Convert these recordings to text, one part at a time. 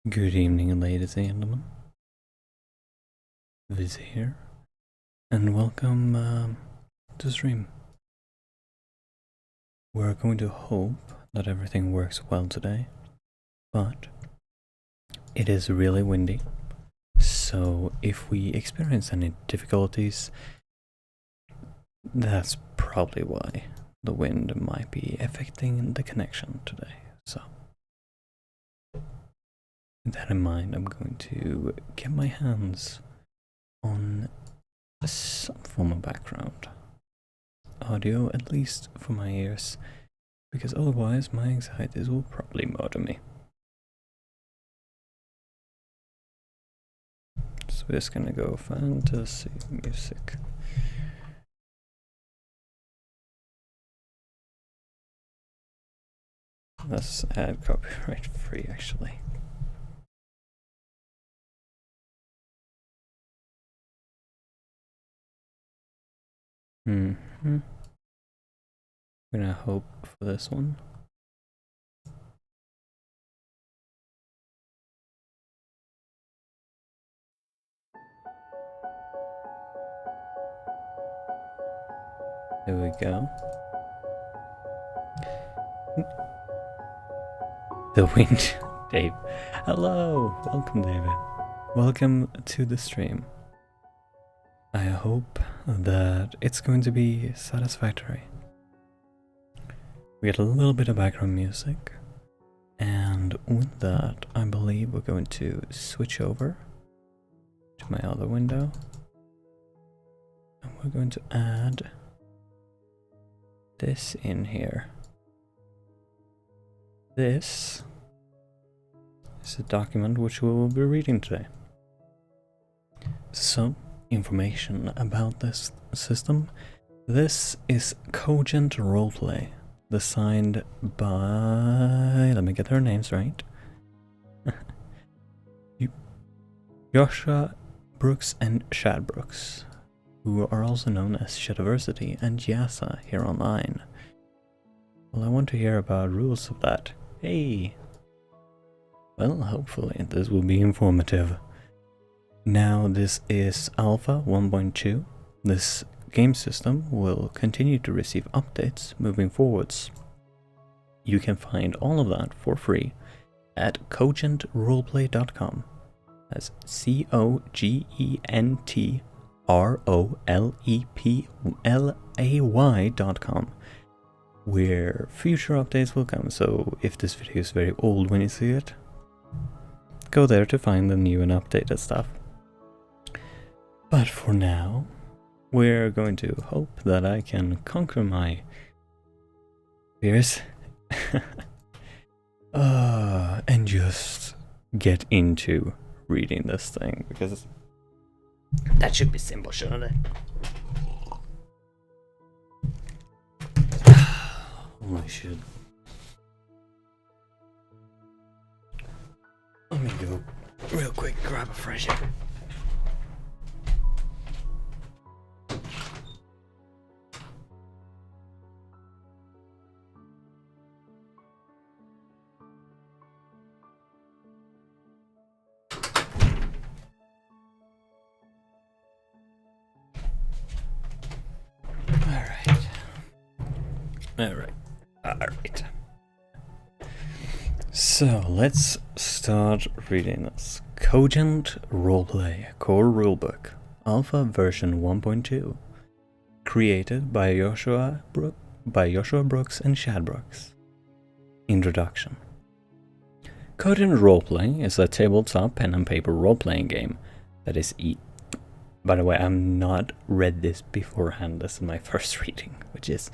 Good evening, ladies and gentlemen. Viz here, and welcome to the stream. We're going to hope that everything works well today, but it is really windy, so if we experience any difficulties, that's probably why the wind might be affecting the connection today. So with that in mind, I'm going to get my hands on some form of background audio, at least for my ears, because otherwise my anxieties will probably murder me. So we're just gonna go fantasy music. Let's add copyright free, actually. Mm-hmm. I'm gonna hope for this one. There we go. The wind. Dave. Hello! Welcome, David. Welcome to the stream. I hope that it's going to be satisfactory. We get a little bit of background music, and with that, I believe we're going to switch over to my other window, and we're going to add this in here. This is a document which we will be reading today. So, information about this system. This is Cogent Roleplay, designed by, let me get their names right, Joshua Brooks and Chad Brooks, who are also known as Shadiversity and Yasa here online. Well, I want to hear about rules of that. Hey! Well, hopefully this will be informative. Now, this is Alpha 1.2. This game system will continue to receive updates moving forwards. You can find all of that for free at cogentroleplay.com. That's COGENTROLEPLAY.com, where future updates will come. So if this video is very old when you see it, go there to find the new and updated stuff. But for now, we're going to hope that I can conquer my fears and just get into reading this thing, because that should be simple, shouldn't it? I should. Let me go real quick, grab a fresh air. Alright. So let's start reading this. Cogent Roleplay Core Rulebook, Alpha version 1.2, created by Joshua Brooks and Chad Brooks. Introduction. Cogent Roleplay is a tabletop pen and paper role-playing game that is By the way, I've not read this beforehand. This is my first reading, which is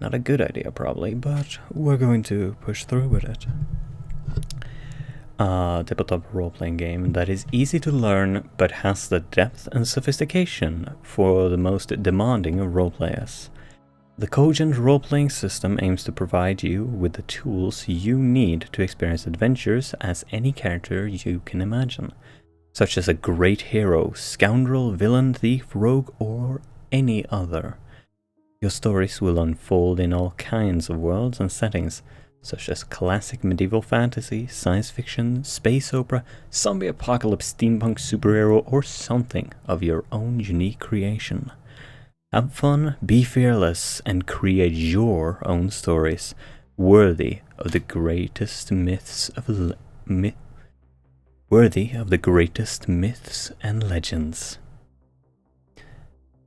not a good idea probably, but we're going to push through with it. A tabletop role-playing game that is easy to learn but has the depth and sophistication for the most demanding of role-players. The Cogent role-playing system aims to provide you with the tools you need to experience adventures as any character you can imagine, such as a great hero, scoundrel, villain, thief, rogue, or any other. Your stories will unfold in all kinds of worlds and settings, such as classic medieval fantasy, science fiction, space opera, zombie apocalypse, steampunk, superhero, or something of your own unique creation. Have fun, be fearless, and create your own stories worthy of the greatest myths and legends.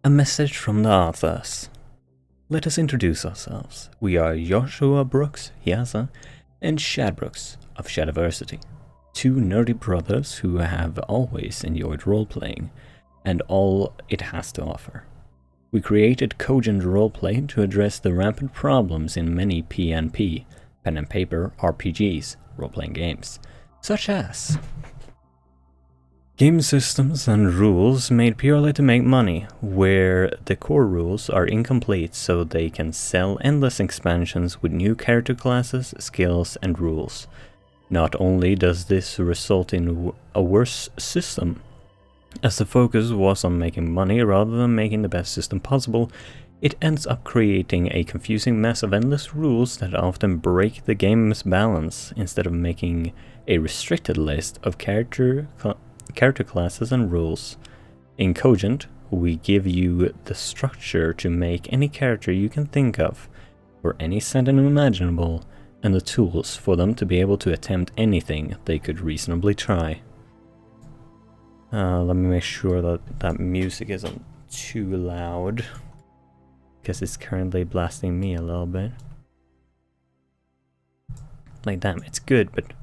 A message from the authors. Let us introduce ourselves. We are Joshua Brooks, Yaza, and Shad Brooks of Shadiversity, two nerdy brothers who have always enjoyed role-playing and all it has to offer. We created Cogent Roleplay to address the rampant problems in many PnP, pen and paper RPGs, role-playing games, such as game systems and rules made purely to make money, where the core rules are incomplete so they can sell endless expansions with new character classes, skills, and rules. Not only does this result in a worse system, as the focus was on making money rather than making the best system possible, it ends up creating a confusing mess of endless rules that often break the game's balance instead of making a restricted list of character classes and rules. In Cogent, we give you the structure to make any character you can think of, for any setting imaginable, and the tools for them to be able to attempt anything they could reasonably try. Let me make sure that that music isn't too loud, because it's currently blasting me a little bit. Like, damn, it's good, but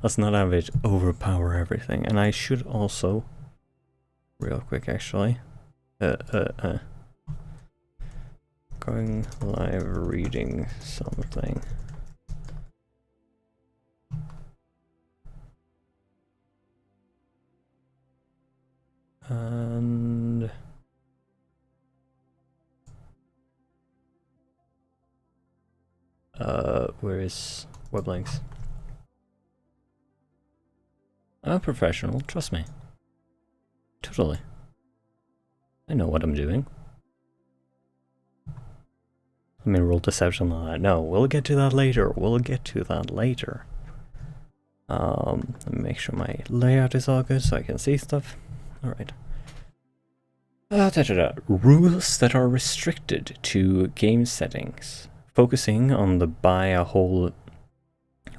let's not have it overpower everything. And I should also, real quick actually, going live reading something. And where is web links? I'm a professional, trust me. Totally. I know what I'm doing. Let me roll deception on that. No, we'll get to that later. Let me make sure my layout is all good so I can see stuff. Alright. Rules that are restricted to game settings. Focusing on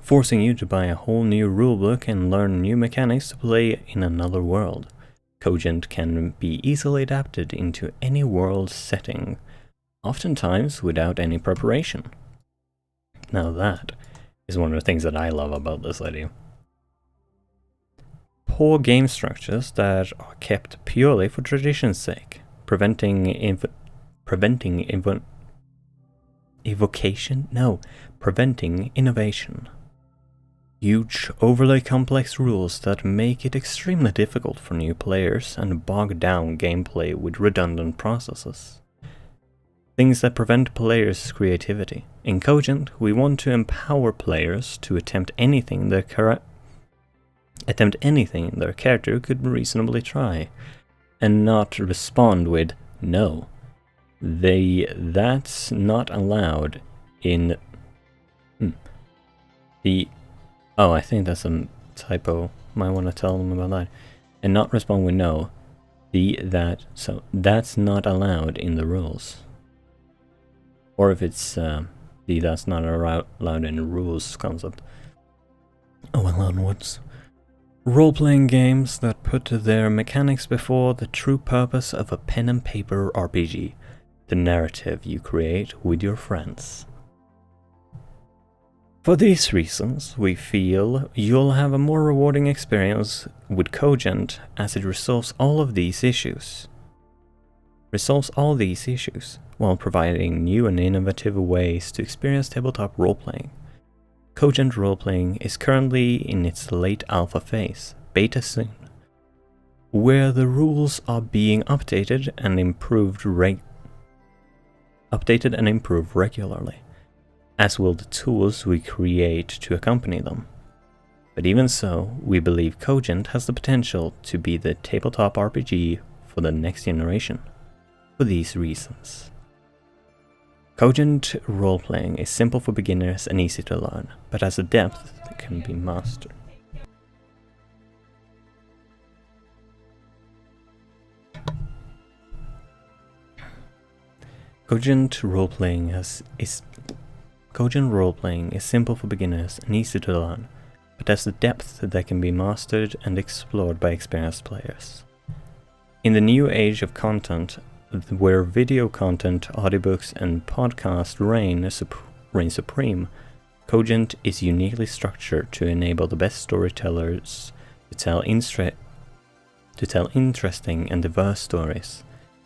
forcing you to buy a whole new rulebook and learn new mechanics to play in another world. Cogent can be easily adapted into any world setting, oftentimes without any preparation. Now that is one of the things that I love about this idea. Poor game structures that are kept purely for tradition's sake, preventing innovation. Huge, overly complex rules that make it extremely difficult for new players and bog down gameplay with redundant processes. Things that prevent players' creativity. In Cogent, we want to empower players to attempt anything their character could reasonably try, and not respond with no. That's not allowed in oh, I think that's a typo. Might want to tell them about that. And not respond with no. So that's not allowed in the rules. Or if it's that's not allowed in the rules concept. Oh well, onwards. Role-playing games that put their mechanics before the true purpose of a pen and paper RPG, the narrative you create with your friends. For these reasons, we feel you'll have a more rewarding experience with Cogent as it resolves all these issues while providing new and innovative ways to experience tabletop role-playing. Cogent Roleplaying is currently in its late alpha phase, beta soon, where the rules are being updated and improved regularly, as will the tools we create to accompany them. But even so, we believe Cogent has the potential to be the tabletop RPG for the next generation, for these reasons. Cogent role-playing is simple for beginners and easy to learn, but has a depth that can be mastered. Cogent role-playing is simple for beginners and easy to learn, but has a depth that can be mastered and explored by experienced players. In the new age of content, where video content, audiobooks and podcasts reign supreme, Cogent is uniquely structured to enable the best storytellers to tell interesting and diverse stories,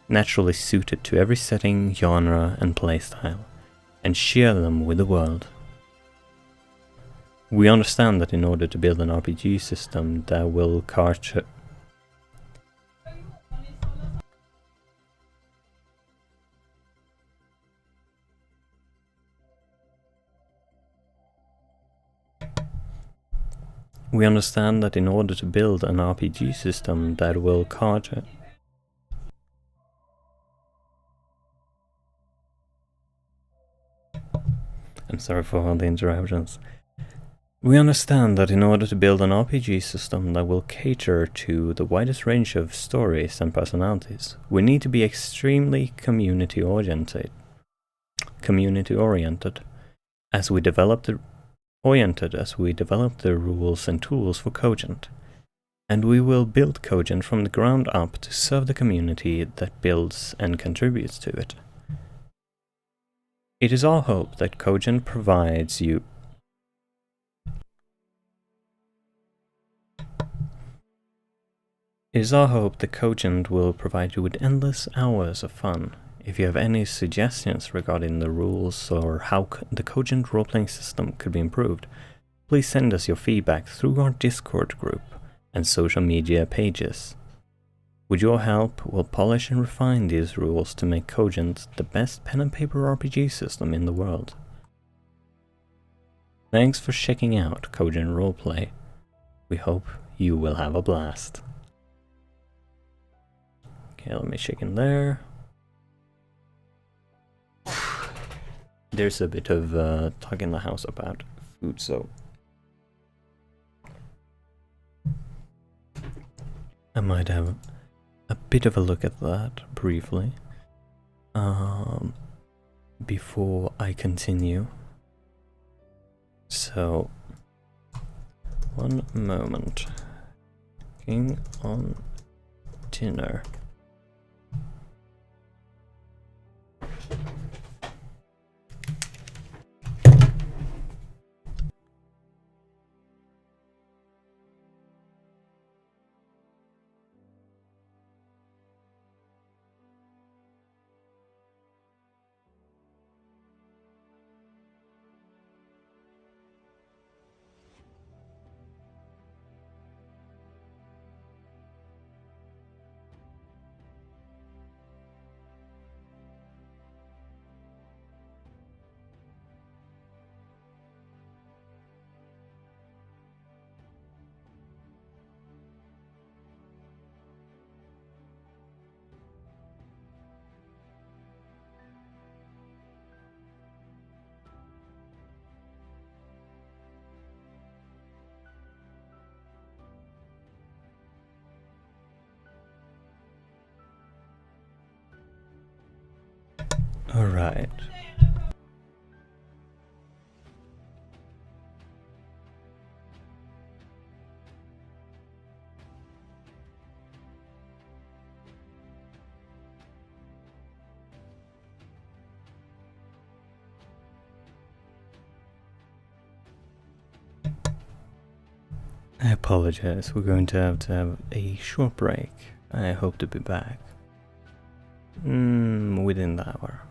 naturally suited to every setting, genre and playstyle, and share them with the world. We understand that in order to build an RPG system that will I'm sorry for all the interruptions. We understand that in order to build an RPG system that will cater to the widest range of stories and personalities, we need to be extremely community-oriented as we develop the rules and tools for Cogent. And we will build Cogent from the ground up to serve the community that builds and contributes to it. It is our hope that Cogent provides you It is our hope that Cogent will provide you with endless hours of fun. If you have any suggestions regarding the rules or how the Cogent role-playing system could be improved, please send us your feedback through our Discord group and social media pages. With your help, we'll polish and refine these rules to make Cogent the best pen and paper RPG system in the world. Thanks for checking out Cogent Roleplay. We hope you will have a blast. Okay, let me check in there. There's a bit of talk in the house about food, so I might have a bit of a look at that briefly before I continue. So, one moment. Cooking on dinner. All right. I apologize, we're going to have a short break. I hope to be back within the hour.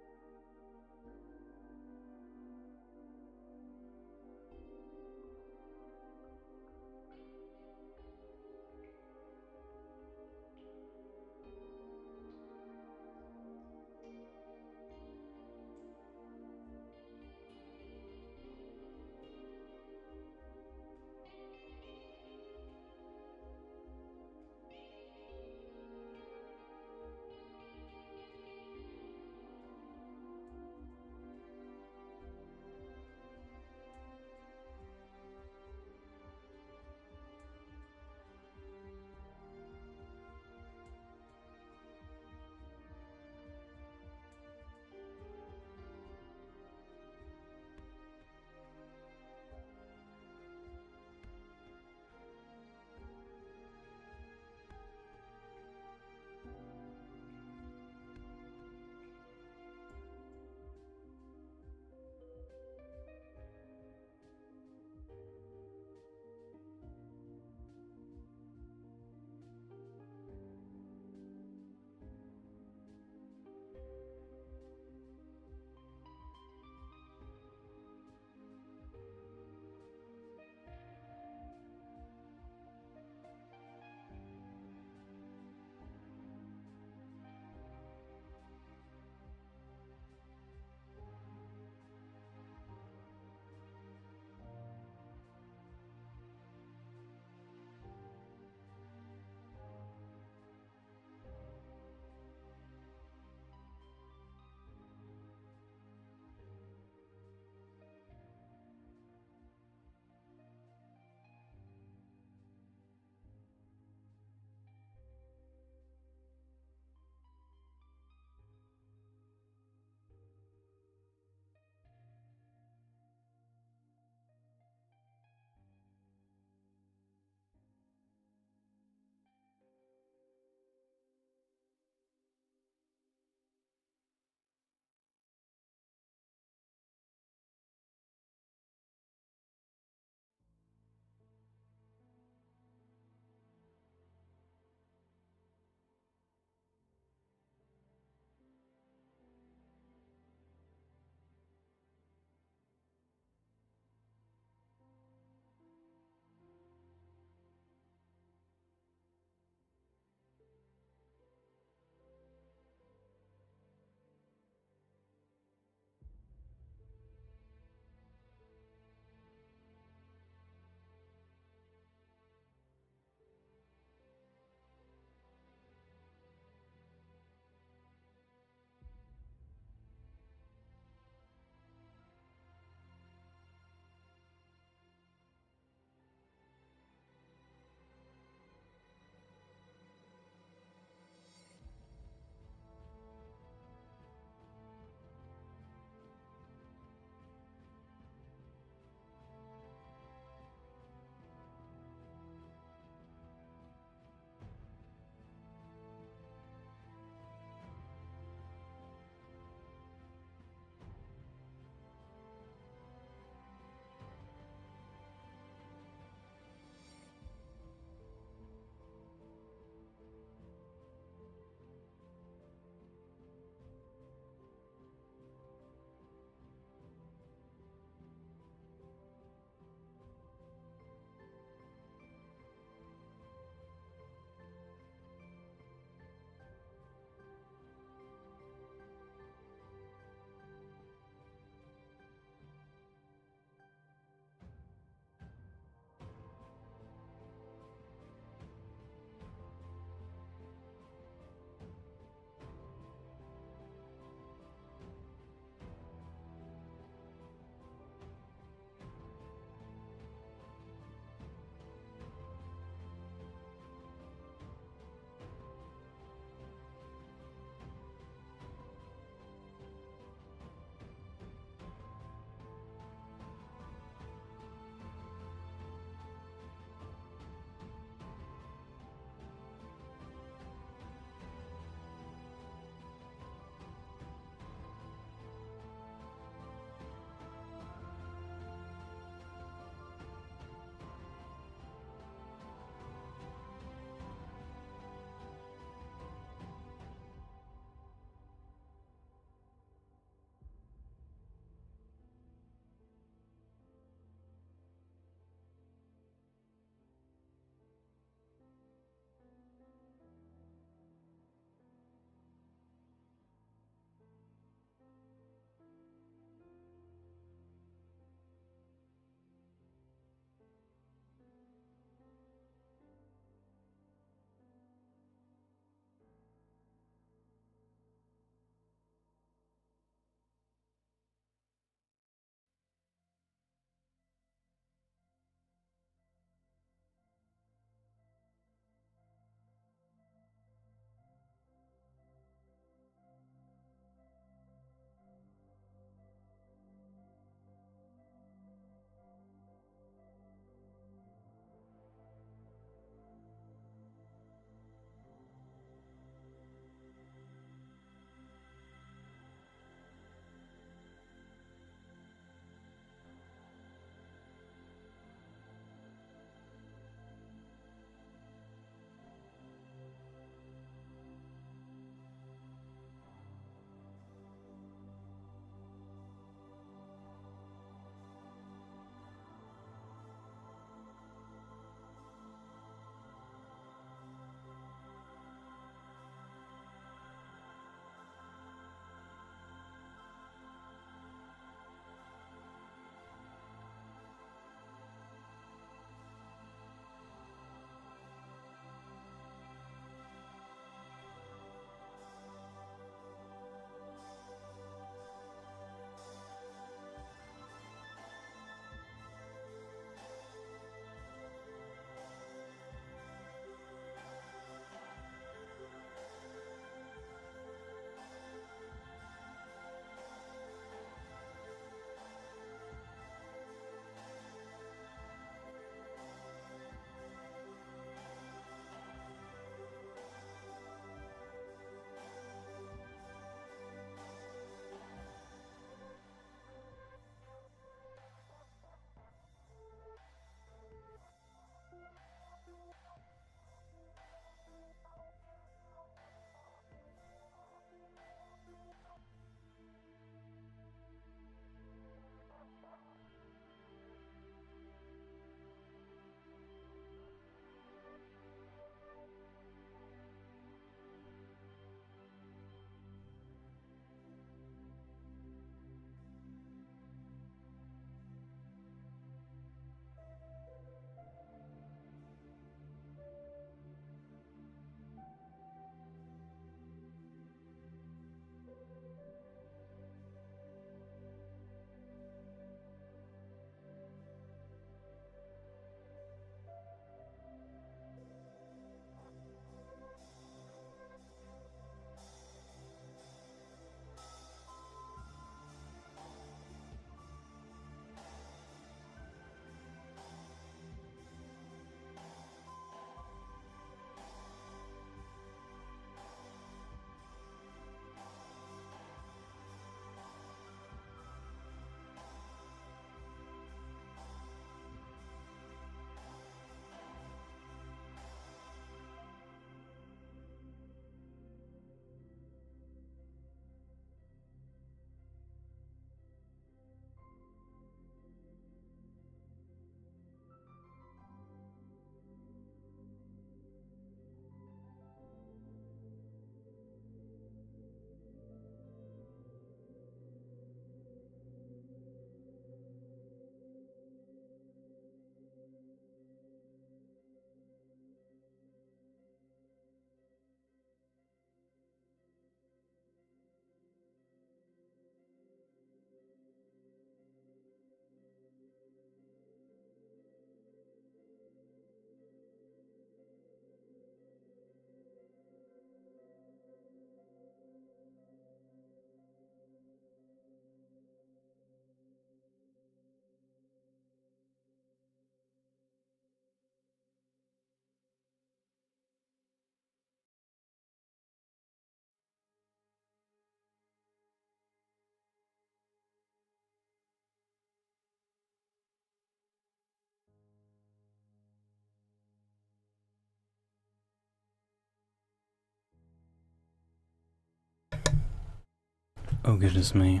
Oh goodness me.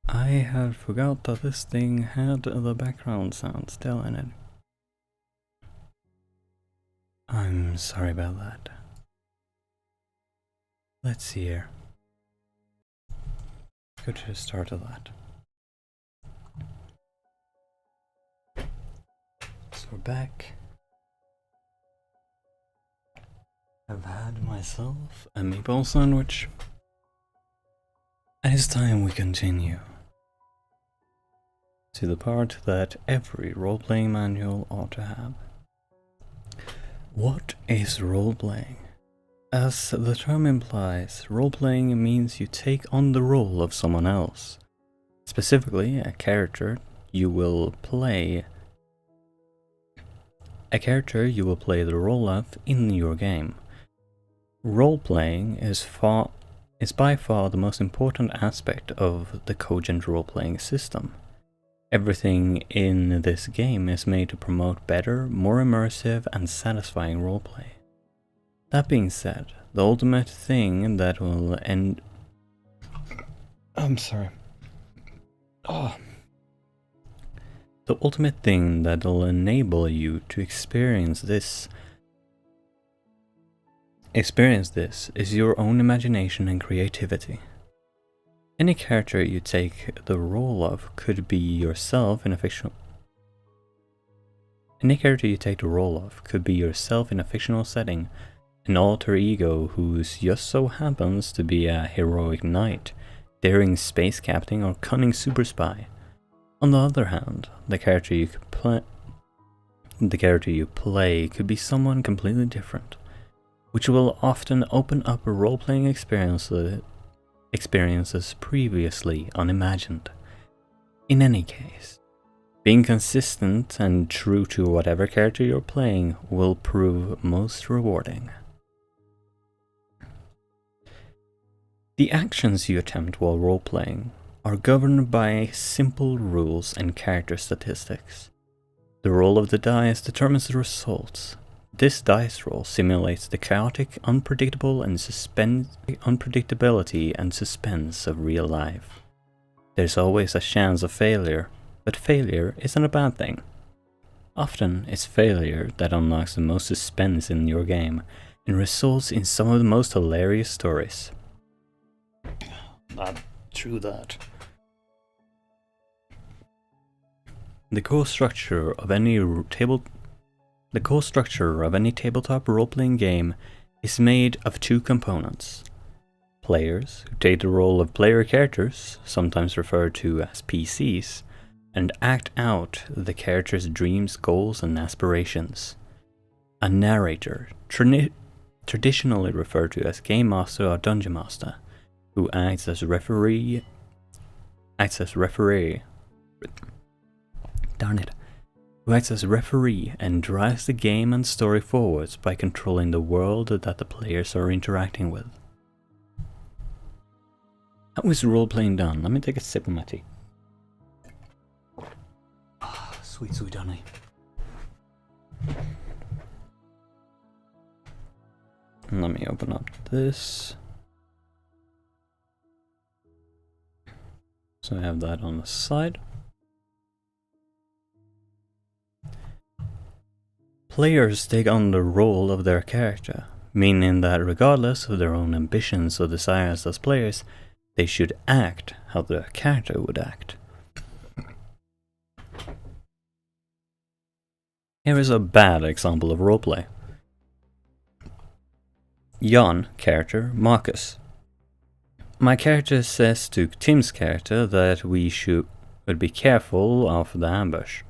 I had forgot that this thing had the background sound still in it. I'm sorry about that. Let's see here. Go to the start of that. So we're back. I've had myself a meatball sandwich. And it's time we continue to the part that every role-playing manual ought to have. What is role-playing? As the term implies, role-playing means you take on the role of someone else. Specifically, a character you will play the role of in your game. Role-playing is by far the most important aspect of the Cogent role-playing system. Everything in this game is made to promote better, more immersive and satisfying roleplay. That being said, the ultimate thing that will end... I'm sorry. Oh. The ultimate thing that will enable you to experience this is your own imagination and creativity. Any character you take the role of could be yourself in a fictional... Any character you take the role of could be yourself in a fictional setting, an alter ego who just so happens to be a heroic knight, daring space captain or cunning super spy. On the other hand, the character you play could be someone completely different, which will often open up role-playing experiences previously unimagined. In any case, being consistent and true to whatever character you're playing will prove most rewarding. The actions you attempt while role-playing are governed by simple rules and character statistics. The roll of the dice determines the results. This dice roll simulates the chaotic, unpredictability and suspense of real life. There's always a chance of failure, but failure isn't a bad thing. Often it's failure that unlocks the most suspense in your game and results in some of the most hilarious stories. Not true that. The core structure of any tabletop role-playing game is made of two components. Players, who take the role of player characters, sometimes referred to as PCs, and act out the character's dreams, goals, and aspirations. A narrator, traditionally referred to as Game Master or Dungeon Master, who acts as referee. Who acts as referee and drives the game and story forwards by controlling the world that the players are interacting with. How is role-playing done? Let me take a sip of my tea. Ah, sweet, sweet honey. And let me open up this. So I have that on the side. Players take on the role of their character, meaning that regardless of their own ambitions or desires as players, they should act how their character would act. Here is a bad example of roleplay. Jan, character, Marcus. My character says to Tim's character that we would be careful of the ambush.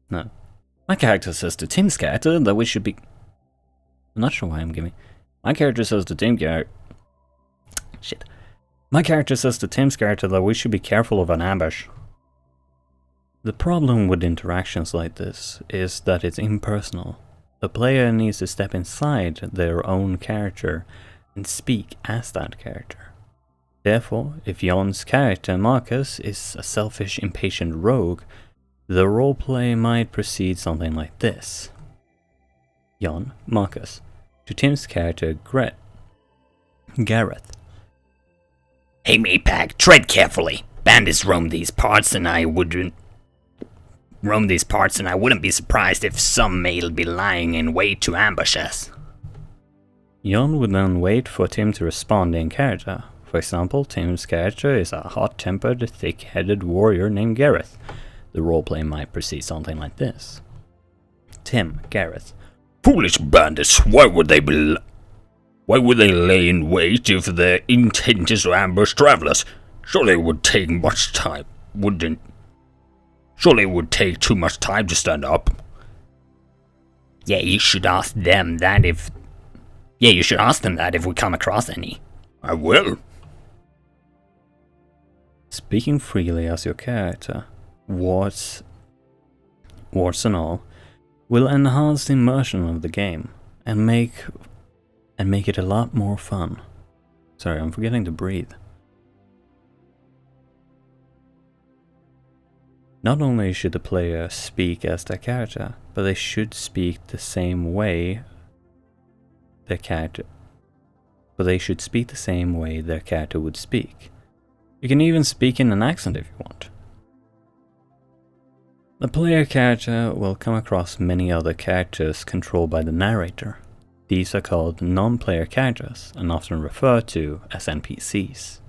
No. My character says to Tim's character that we should be... I'm not sure why I'm giving... My character says to Tim's character... Shit. My character says to Tim's character that we should be careful of an ambush. The problem with interactions like this is that it's impersonal. The player needs to step inside their own character and speak as that character. Therefore, if Jan's character, Marcus, is a selfish, impatient rogue, the roleplay might proceed something like this. Jan, Marcus, to Tim's character, Gareth. Hey, Maypack, tread carefully. Bandits roam these parts, and I wouldn't be surprised if some may'll be lying in wait to ambush us. Jon would then wait for Tim to respond in character. For example, Tim's character is a hot-tempered, thick-headed warrior named Gareth. The roleplay might proceed something like this. Tim, Gareth. Foolish bandits, why would they lay in wait if their intent is to ambush travelers? Surely it would take much time, wouldn't? Surely it would take too much time to stand up. Yeah, you should ask them that if we come across any. I will. Speaking freely as your character, warts and all, will enhance the immersion of the game and make it a lot more fun. Sorry, I'm forgetting to breathe. Not only should the player speak as their character, but they should speak the same way their character would speak. You can even speak in an accent if you want. The player character will come across many other characters controlled by the narrator. These are called non-player characters and often referred to as NPCs.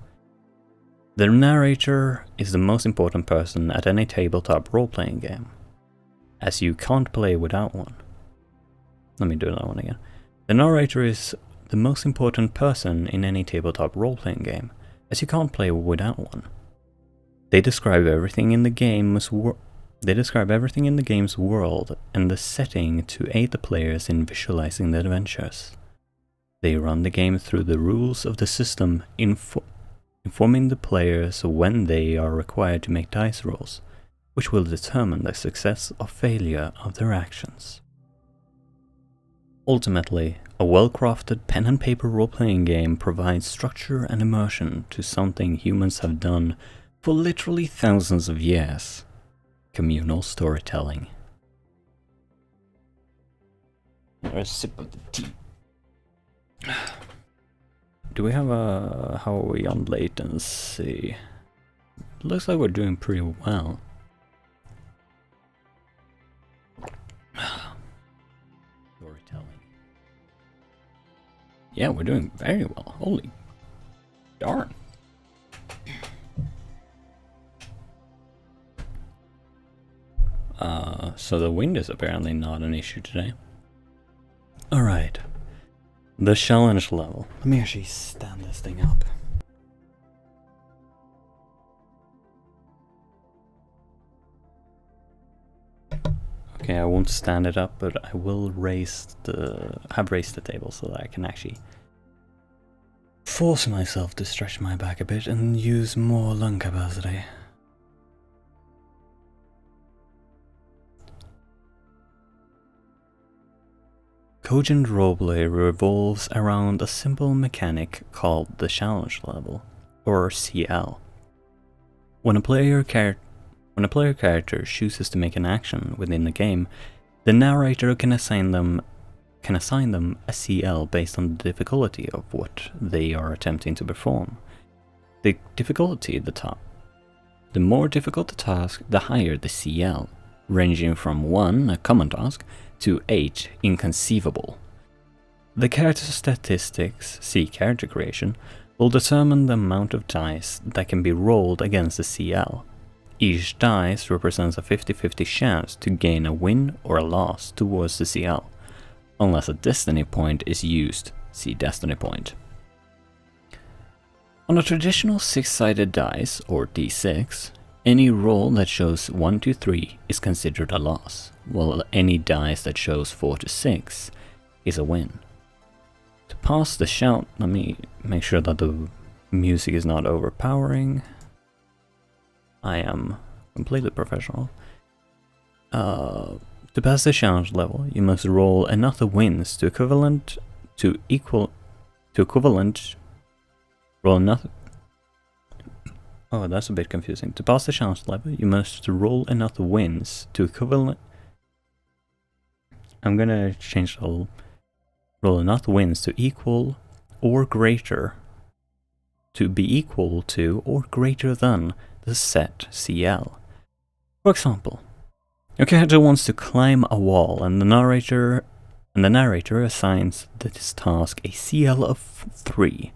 The narrator is the most important person at any tabletop role-playing game, as you can't play without one. Let me do that one again. The narrator is the most important person in any tabletop role-playing game, as you can't play without one. They describe everything in the game's world and the setting to aid the players in visualizing the adventures. They run the game through the rules of the system, informing the players when they are required to make dice rolls, which will determine the success or failure of their actions. Ultimately, a well-crafted pen and paper role-playing game provides structure and immersion to something humans have done for literally thousands of years: communal storytelling. A sip of the tea. Do we have how are we on latency? Looks like we're doing pretty well. Storytelling. Yeah, we're doing very well. Holy darn. So the wind is apparently not an issue today. Alright. The challenge level. Let me actually stand this thing up. Okay, I won't stand it up, but I will have raised the table so that I can actually force myself to stretch my back a bit and use more lung capacity. Cogent roleplay revolves around a simple mechanic called the challenge level, or CL. When a player character chooses to make an action within the game, the narrator can assign them a CL based on the difficulty of what they are attempting to perform. The difficulty at the top. The more difficult the task, the higher the CL, ranging from 1, a common task, to 8, inconceivable. The character statistics, see character creation, will determine the amount of dice that can be rolled against the CL. Each dice represents a 50-50 chance to gain a win or a loss towards the CL, unless a destiny point is used, see destiny point. On a traditional 6-sided dice, or D6, any roll that shows 1 to 3 is considered a loss, while any dice that shows 4 to 6 is a win. To pass the shout, let me make sure that the music is not overpowering. I am completely professional. To pass the challenge level, you must roll enough wins roll enough. Oh, that's a bit confusing. To pass the challenge level, you must roll enough wins to equivalent. I'm gonna change the roll enough wins to equal or greater to be equal to or greater than the set CL. For example, your character wants to climb a wall and the narrator assigns this task a CL of 3.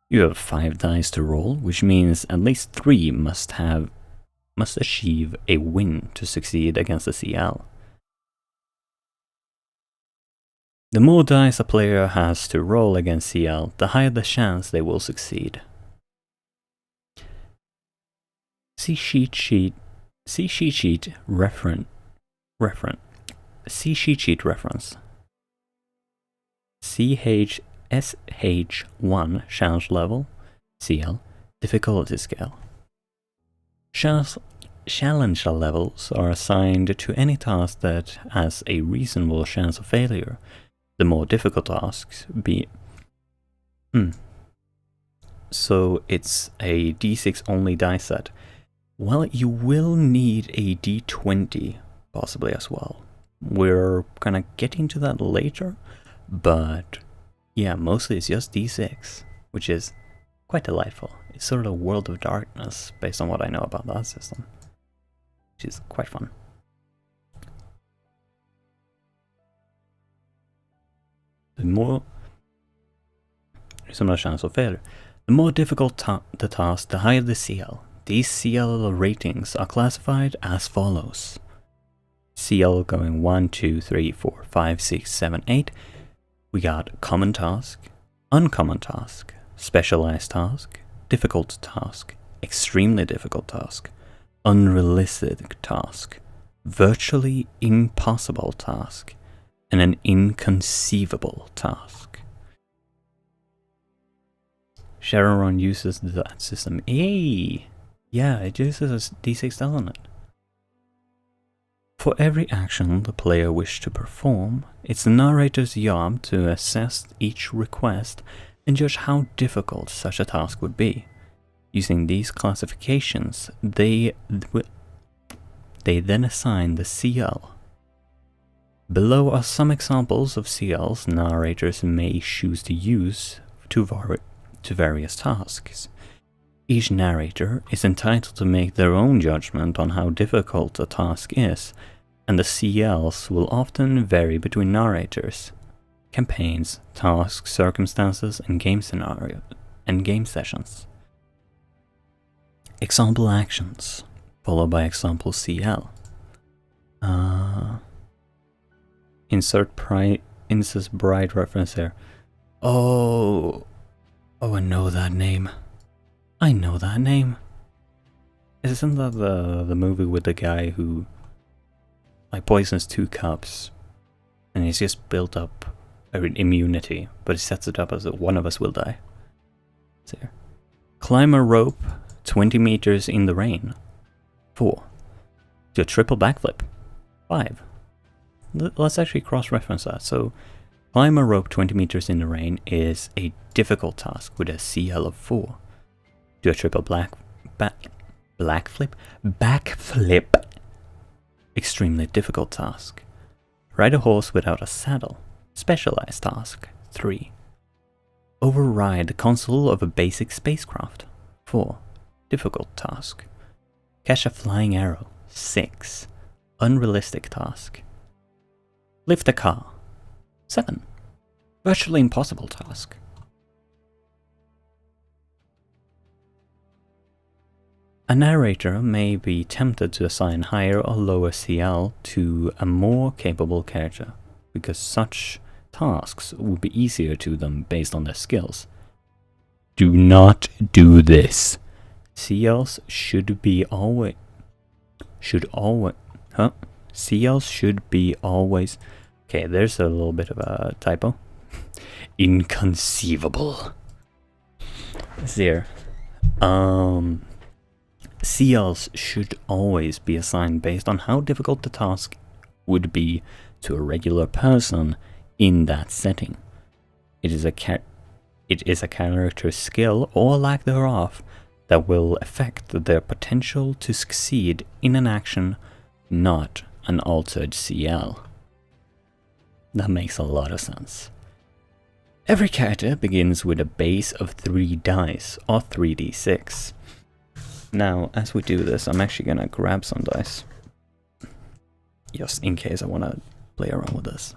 You have 5 dice to roll, which means at least 3 must achieve a win to succeed against the CL. The more dice a player has to roll against CL, the higher the chance they will succeed. See cheat sheet reference. CHSH1 challenge level, CL, difficulty scale. Challenge levels are assigned to any task that has a reasonable chance of failure. The more difficult tasks be... So it's a d6 only dice set. Well, you will need a d20 possibly as well. We're gonna get into that later, but yeah, mostly it's just d6, which is quite delightful. It's sort of a World of Darkness based on what I know about that system, which is quite fun. The more similar chance of failure. The more difficult the task, the higher the CL. These CL ratings are classified as follows. CL going 1, 2, 3, 4, 5, 6, 7, 8. We got common task, uncommon task, specialized task, difficult task, extremely difficult task, unrealistic task, virtually impossible task, and an inconceivable task. Shadowrun uses that system. Hey! Yeah, it uses a d6 element. For every action the player wishes to perform, it's the narrator's job to assess each request and judge how difficult such a task would be. Using these classifications, they then assign the CL. Below are some examples of CLs narrators may choose to use to various tasks. Each narrator is entitled to make their own judgment on how difficult a task is, and the CLs will often vary between narrators, campaigns, tasks, circumstances, and game scenarios, and game sessions. Example actions, followed by example CL. Insert Princess Bride reference here. Oh, I know that name. Isn't that the movie with the guy who poisons 2 cups and he's just built up immunity, but he sets it up as one of us will die. See here. Climb a rope 20 meters in the rain. 4. Do a triple backflip. 5. Let's actually cross-reference that. So, climb a rope 20 meters in the rain is a difficult task with a CL of 4. Do a triple backflip. Extremely difficult task. Ride a horse without a saddle. Specialized task. 3. Override the console of a basic spacecraft. 4. Difficult task. Catch a flying arrow. 6. Unrealistic task. Lift a car. 7. Virtually impossible task. A narrator may be tempted to assign higher or lower CL to a more capable character, because such tasks would be easier to them based on their skills. Do not do this. CLs should be always... CLs should be always... Okay, there's a little bit of a typo. Inconceivable. There. CLs should always be assigned based on how difficult the task would be to a regular person in that setting. It is a character's skill or lack thereof that will affect their potential to succeed in an action, not an altered CL. That makes a lot of sense. Every character begins with a base of 3 dice, or 3d6. Now, as we do this, I'm actually gonna grab some dice, just in case I wanna play around with this.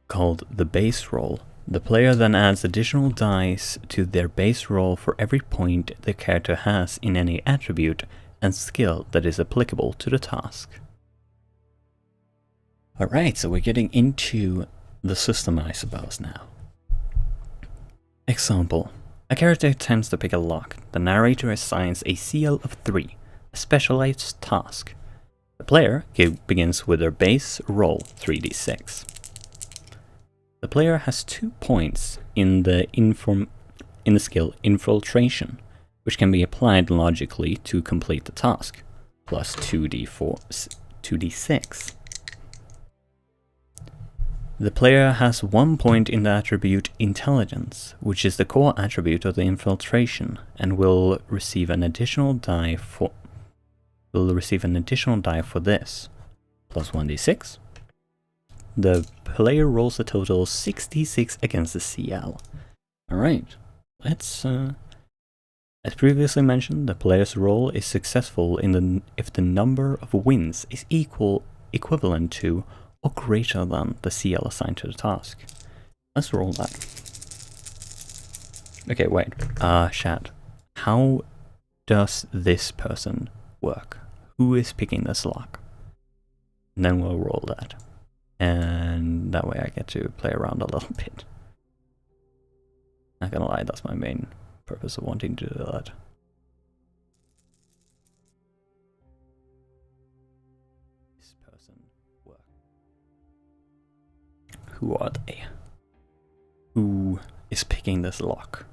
Called the base roll. The player then adds additional dice to their base roll for every point the character has in any attribute and skill that is applicable to the task. Alright, so we're getting into the system, I suppose, now. Example. A character attempts to pick a lock. The narrator assigns a CL of 3, a specialized task. The player begins with their base roll 3d6. The player has 2 points in the skill Infiltration, which can be applied logically to complete the task, plus 2d6. The player has 1 point in the attribute Intelligence, which is the core attribute of the Infiltration, and will receive an additional die for this, plus 1d6. The player rolls a total 66 against the CL. Alright, let's as previously mentioned, the player's roll is successful if the number of wins is equivalent to or greater than the CL assigned to the task. Let's roll that. Okay, wait. Chat. How does this person work? Who is picking this lock? And then we'll roll that. And that way I get to play around a little bit. Not gonna lie, that's my main purpose of wanting to do that. This person work. Who are they? Who is picking this lock?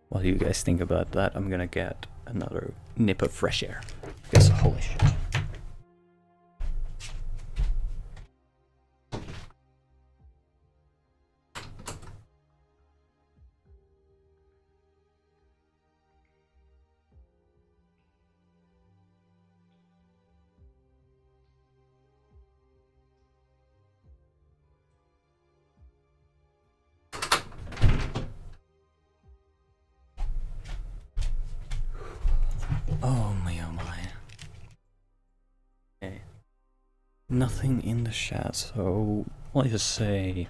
While you guys think about that, I'm gonna get another nip of fresh air. Because holy shit. Oh my. Okay. Nothing in the chat, so let's just say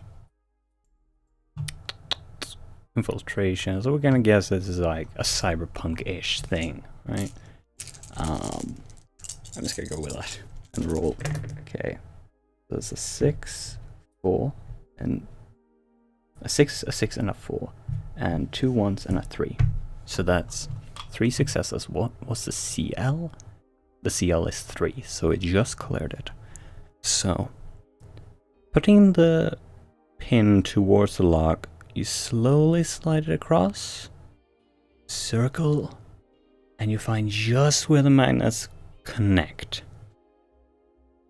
Infiltration. So we're gonna guess this is like a cyberpunk-ish thing, right? I'm just gonna go with that and roll. Okay. So it's a 6, 4, and a 6, and a 4, and 2 1s and a 3. So that's 3 successes. What was the CL? The CL is 3, so it just cleared it. So, putting the pin towards the lock, you slowly slide it across, circle, and you find just where the magnets connect.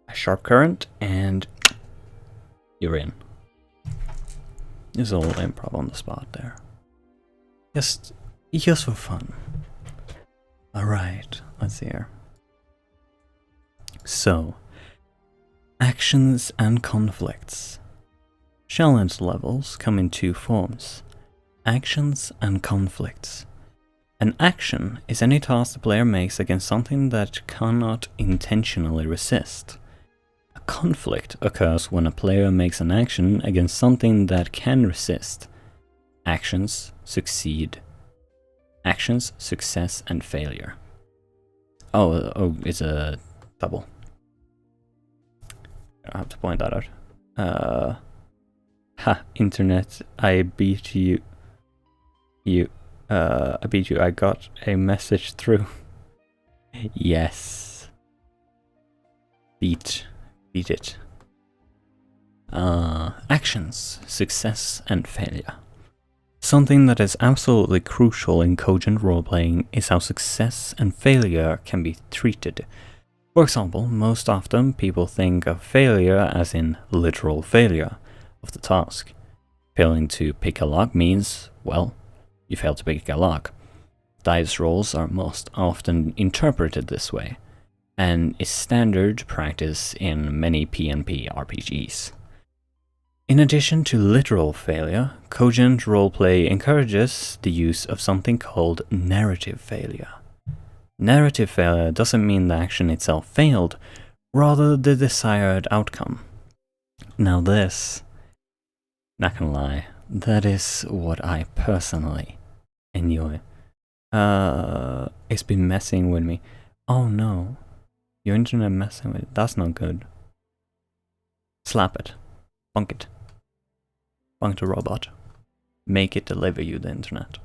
A sharp current, and you're in. There's a little improv on the spot there. Just for fun. Alright, let's see here. So, actions and conflicts. Challenge levels come in 2 forms. Actions and conflicts. An action is any task the player makes against something that cannot intentionally resist. A conflict occurs when a player makes an action against something that can resist. Actions, succeed. Actions, success, and failure. Oh, it's a double. I have to point that out. Internet, I beat you. I beat you. I got a message through. Yes. Beat it. Actions, success, and failure. Something that is absolutely crucial in Cogent roleplaying is how success and failure can be treated. For example, most often people think of failure as in literal failure of the task. Failing to pick a lock means, well, you failed to pick a lock. Dice rolls are most often interpreted this way, and is standard practice in many P&P RPGs. In addition to literal failure, Cogent roleplay encourages the use of something called narrative failure. Narrative failure doesn't mean the action itself failed, rather the desired outcome. Now this, not gonna lie, that is what I personally enjoy. It's been messing with me. Oh no, your internet messing with it. That's not good. Slap it. Bunk it. Bunk the robot. Make it deliver you the internet.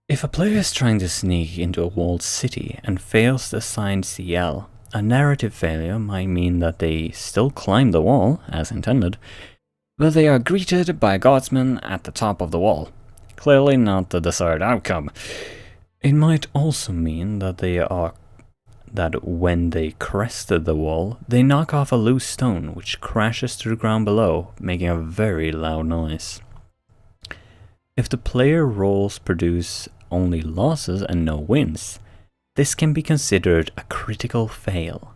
If a player is trying to sneak into a walled city and fails the assigned CL, a narrative failure might mean that they still climb the wall, as intended, but they are greeted by a guardsman at the top of the wall. Clearly not the desired outcome. It might also mean that when they crested the wall, they knock off a loose stone which crashes to the ground below, making a very loud noise. If the player rolls produce only losses and no wins, this can be considered a critical fail.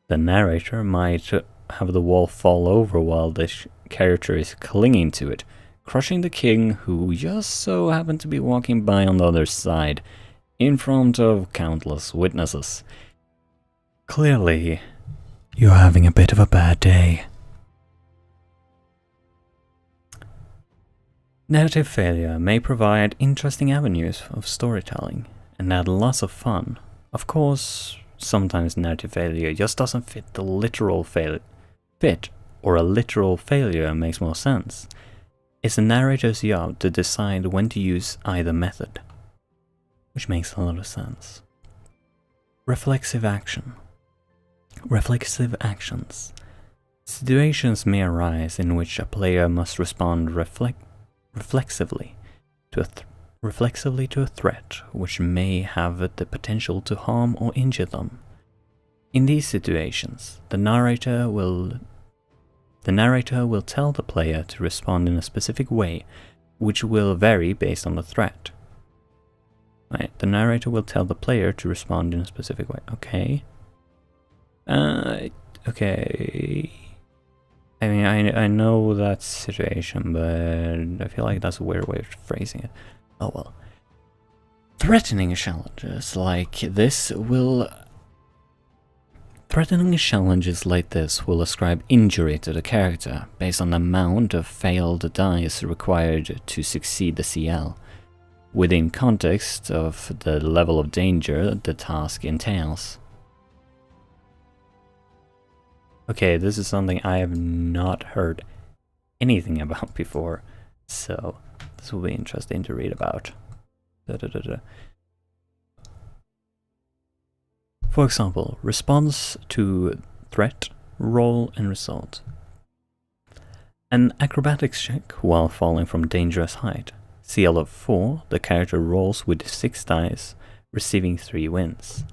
The narrator might have the wall fall over while the character is clinging to it, crushing the king who just so happened to be walking by on the other side, in front of countless witnesses. Clearly, you're having a bit of a bad day. Narrative failure may provide interesting avenues of storytelling and add lots of fun. Of course, sometimes narrative failure just doesn't fit the literal or a literal failure makes more sense. It's the narrator's job to decide when to use either method, which makes a lot of sense. Reflexive action. Reflexive actions. Situations may arise in which a player must respond reflexively to a threat which may have the potential to harm or injure them. In these situations, the narrator will tell the player to respond in a specific way, which will vary based on the threat. Right, the narrator will tell the player to respond in a specific way. Okay. Okay. I mean, I know that situation, but I feel like that's a weird way of phrasing it. Oh well. Threatening challenges like this will ascribe injury to the character based on the amount of failed dice required to succeed the CL, within context of the level of danger the task entails. Okay, this is something I have not heard anything about before, so this will be interesting to read about. For example, response to threat, roll, and result. An acrobatics check while falling from dangerous height. CL of 4, the character rolls with 6 dice, receiving 3 wins.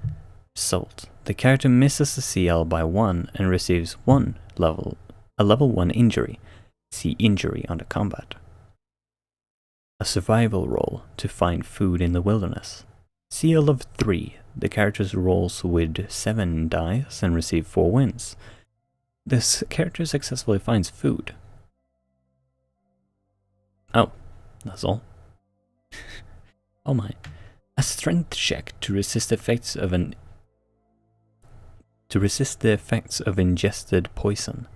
Result. The character misses the CL by 1 and receives a level 1 injury. See injury under combat. A survival roll to find food in the wilderness. CL of 3. The character rolls with 7 dice and receives 4 wins. This character successfully finds food. Oh, that's all. Oh my. A strength check to resist the effects of ingested poison.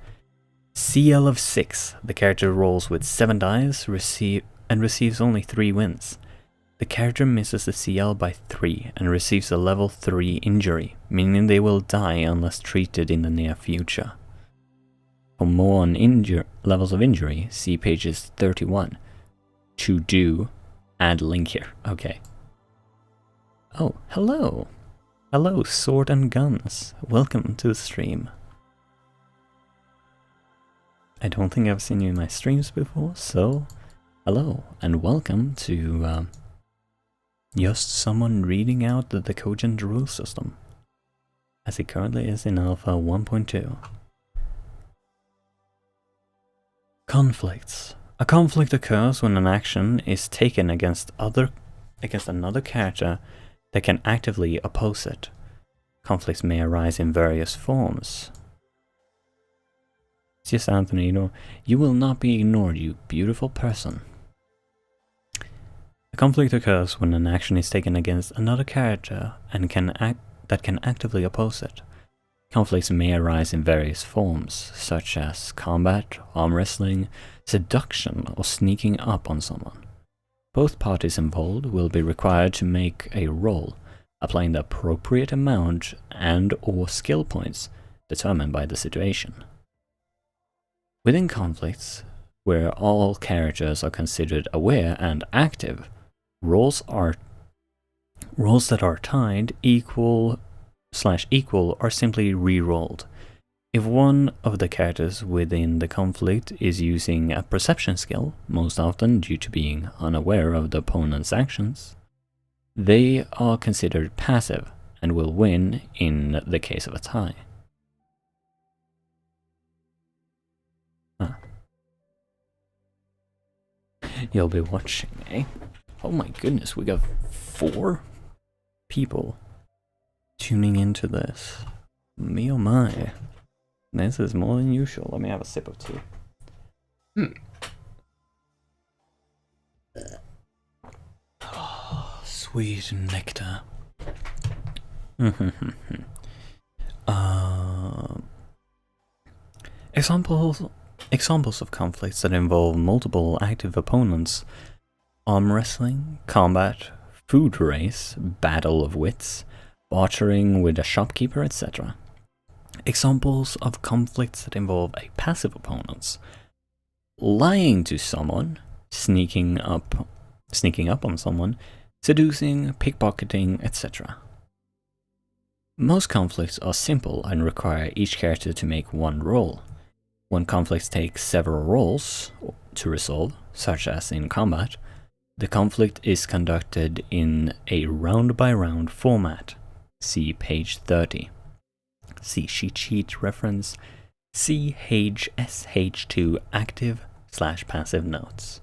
CL of 6. The character rolls with 7 dice and receives only 3 wins. The character misses the CL by 3 and receives a level 3 injury, meaning they will die unless treated in the near future. For more on levels of injury, see pages 31. To do, add link here. Okay. Oh, hello! Hello, Sword and Guns. Welcome to the stream. I don't think I've seen you in my streams before, so hello and welcome to just someone reading out the Cogent rule system, as it currently is in Alpha 1.2. Conflicts. A conflict occurs when an action is taken against another character that can actively oppose it. Conflicts may arise in various forms. Yes, Anthony, you will not be ignored, you beautiful person. A conflict occurs when an action is taken against another character and that can actively oppose it. Conflicts may arise in various forms, such as combat, arm wrestling, seduction, or sneaking up on someone. Both parties involved will be required to make a roll, applying the appropriate amount and/or skill points determined by the situation. Within conflicts, where all characters are considered aware and active, rolls that are tied equal are simply re-rolled. If one of the characters within the conflict is using a perception skill, most often due to being unaware of the opponent's actions, they are considered passive and will win in the case of a tie. You'll be watching, eh? Oh my goodness, we got 4 people tuning into this. Me oh my. This is more than usual. Let me have a sip of tea. Oh, sweet nectar. Examples of conflicts that involve multiple active opponents: arm wrestling, combat, food race, battle of wits, bartering with a shopkeeper, etc. Examples of conflicts that involve a passive opponents: lying to someone, sneaking up on someone, seducing, pickpocketing, etc. Most conflicts are simple and require each character to make one roll. When conflicts take several rolls to resolve, such as in combat, the conflict is conducted in a round-by-round format. See page 30. See cheat sheet reference CHSH2 active/passive notes.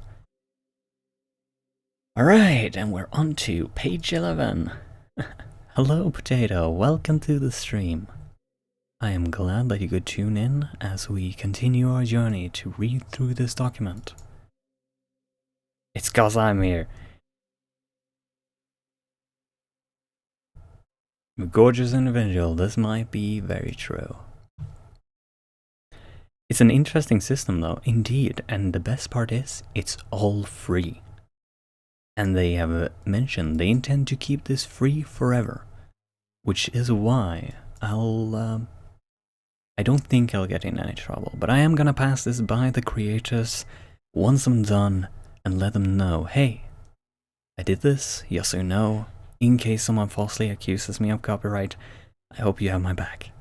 Alright, and we're on to page 11. Hello, Potato, welcome to the stream. I am glad that you could tune in as we continue our journey to read through this document. It's 'cause I'm here. A gorgeous individual, this might be very true. It's an interesting system though, indeed, and the best part is, it's all free. And they have mentioned they intend to keep this free forever, which is why I don't think I'll get in any trouble, but I am gonna pass this by the creators once I'm done and let them know, hey, I did this, yes or no, in case someone falsely accuses me of copyright. I hope you have my back.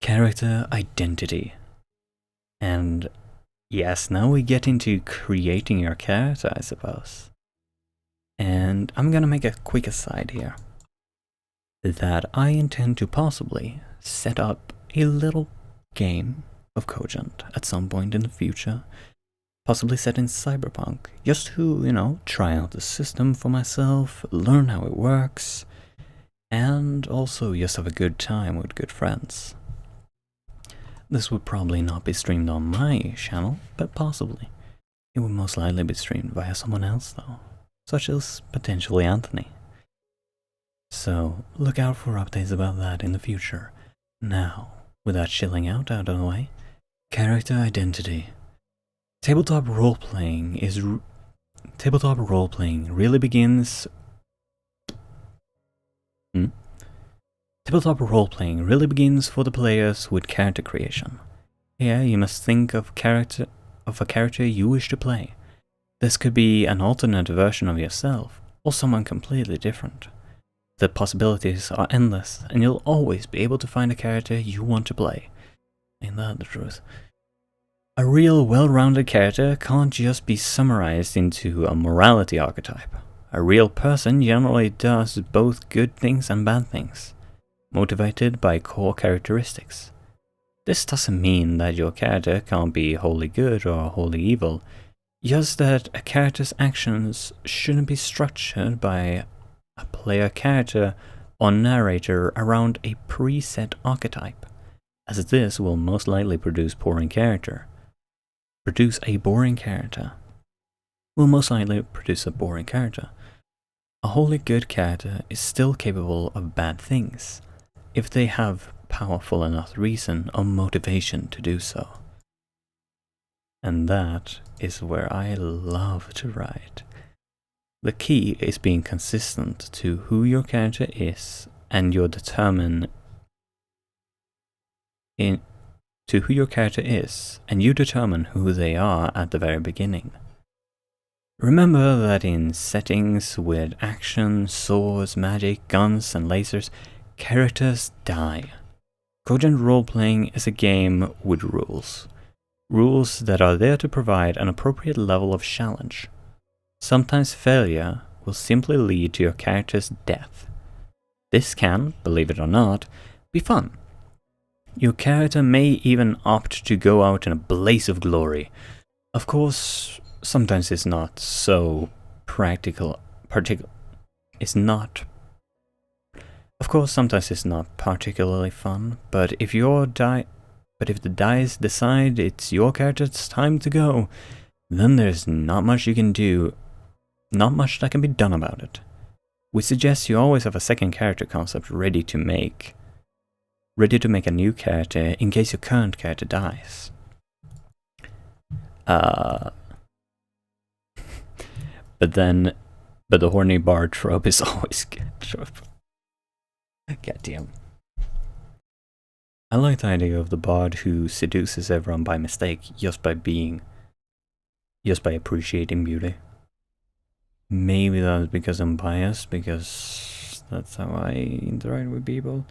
Character identity. And yes, now we get into creating your character, I suppose. And I'm gonna make a quick aside here, that I intend to possibly set up a little game of Cogent at some point in the future, possibly set in Cyberpunk, just to, try out the system for myself, learn how it works, and also just have a good time with good friends. This would probably not be streamed on my channel, but possibly. It would most likely be streamed via someone else though, such as potentially Anthony. So look out for updates about that in the future. Now, with that chilling out of the way, character identity. Tabletop role-playing really begins... Tabletop role-playing really begins for the players with character creation. Here you must think of a character you wish to play. This could be an alternate version of yourself, or someone completely different. The possibilities are endless, and you'll always be able to find a character you want to play. Ain't that the truth? A real well-rounded character can't just be summarized into a morality archetype. A real person generally does both good things and bad things, motivated by core characteristics. This doesn't mean that your character can't be wholly good or wholly evil, just that a character's actions shouldn't be structured by a player character or narrator around a preset archetype, as this will most likely produce a boring character. A wholly good character is still capable of bad things, if they have powerful enough reason or motivation to do so. And that is where I love to write. The key is being consistent to who your character is, and you determine who they are at the very beginning. Remember that in settings with action, swords, magic, guns, and lasers, characters die. Cogent role-playing is a game with rules. Rules that are there to provide an appropriate level of challenge. Sometimes failure will simply lead to your character's death. This can, believe it or not, be fun. Your character may even opt to go out in a blaze of glory. Of course, sometimes it's not so sometimes it's not particularly fun, but if the dice decide it's your character's time to go, then there's not much that can be done about it. We suggest you always have a second character concept ready to make a new character in case your current character dies. But the horny bard trope is always good trope. Goddamn. I like the idea of the bard who seduces everyone by mistake just by appreciating beauty. Maybe that's because I'm biased, because that's how I interact with people.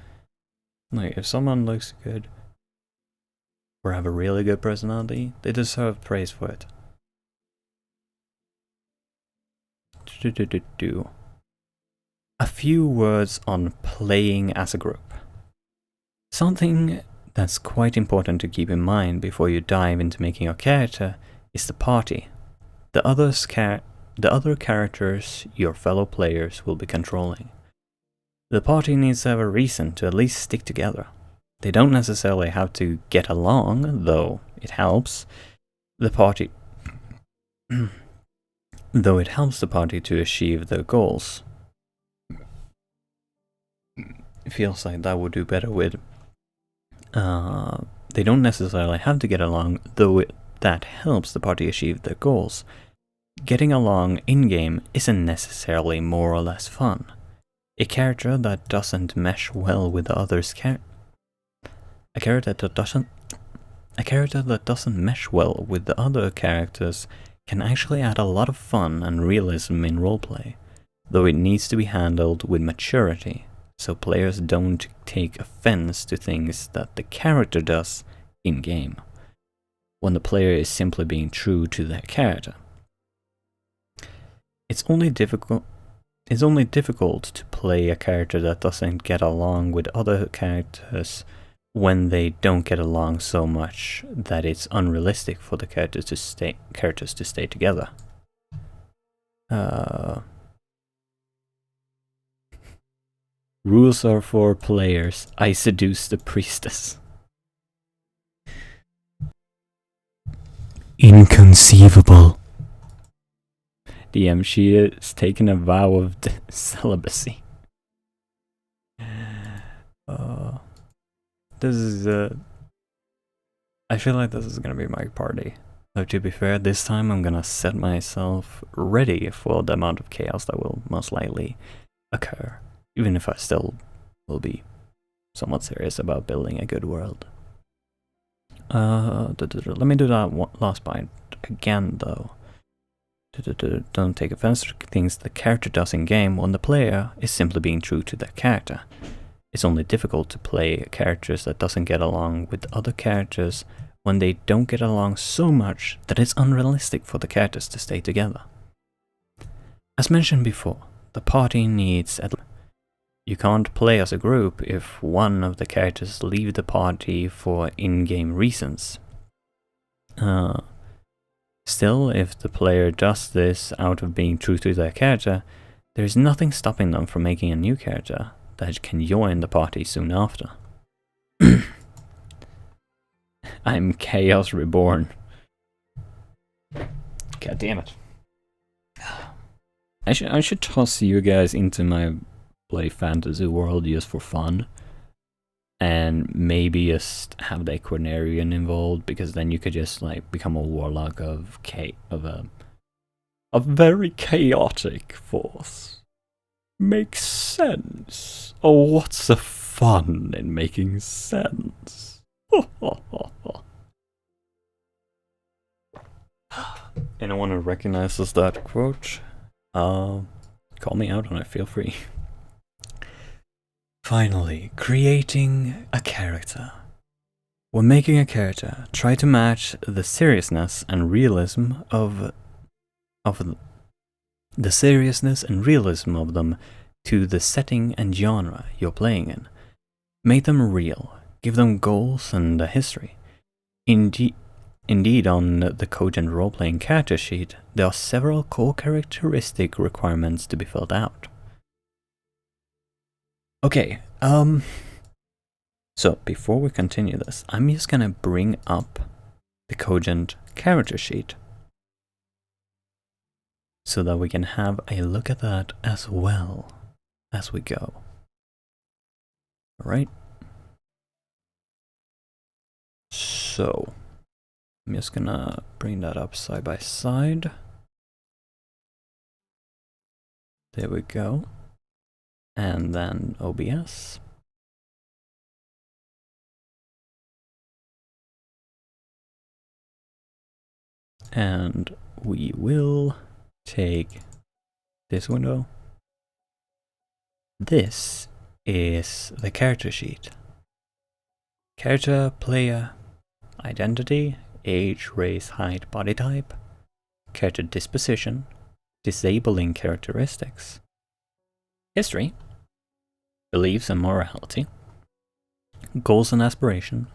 Like, if someone looks good or have a really good personality, they deserve praise for it. A few words on playing as a group. Something that's quite important to keep in mind before you dive into making your character is the party. The other characters your fellow players will be controlling. The party needs to have a reason to at least stick together. They don't necessarily have to get along, though it helps the party to achieve their goals. It feels like that would do better with they don't necessarily have to get along, though that helps the party achieve their goals. Getting along in-game isn't necessarily more or less fun. A character that doesn't mesh well with the others a character that doesn't mesh well with the other characters can actually add a lot of fun and realism in roleplay, though it needs to be handled with maturity, so players don't take offense to things that the character does in-game, when the player is simply being true to their character. It's only difficult to play a character that doesn't get along with other characters when they don't get along so much that it's unrealistic for the characters to stay together. Rules are for players. I seduce the priestess. Inconceivable. DM, she is taking a vow of celibacy. This is I feel like this is gonna be my party. Though to be fair, this time I'm gonna set myself ready for the amount of chaos that will most likely occur, even if I still will be somewhat serious about building a good world. Let me do that last point again, though. Don't take offense to things the character does in game when the player is simply being true to their character. It's only difficult to play characters that doesn't get along with other characters when they don't get along so much that it's unrealistic for the characters to stay together. As mentioned before, the party needs You can't play as a group if one of the characters leave the party for in-game reasons. Still, if the player does this out of being true to their character, there is nothing stopping them from making a new character that can join the party soon after. I'm Chaos Reborn. God damn it. I should toss you guys into my bloody fantasy world just for fun. And maybe just have the Equinarian involved, because then you could just like become a warlock of a very chaotic force. Makes sense. Oh, what's the fun in making sense? Anyone who recognizes that quote, call me out on it, feel free. Finally, creating a character. When making a character, try to match the seriousness and realism of them to the setting and genre you're playing in. Make them real, give them goals and a history. Indeed, on the Cogent role-playing character sheet, there are several core characteristic requirements to be filled out. Okay, so before we continue this, I'm just gonna bring up the Cogent character sheet so that we can have a look at that as well as we go. Alright. So, I'm just gonna bring that up side by side. There we go. And then OBS. And we will take this window. This is the character sheet. Character, player, identity, age, race, height, body type, character disposition, disabling characteristics, history, beliefs and morality, goals and aspiration,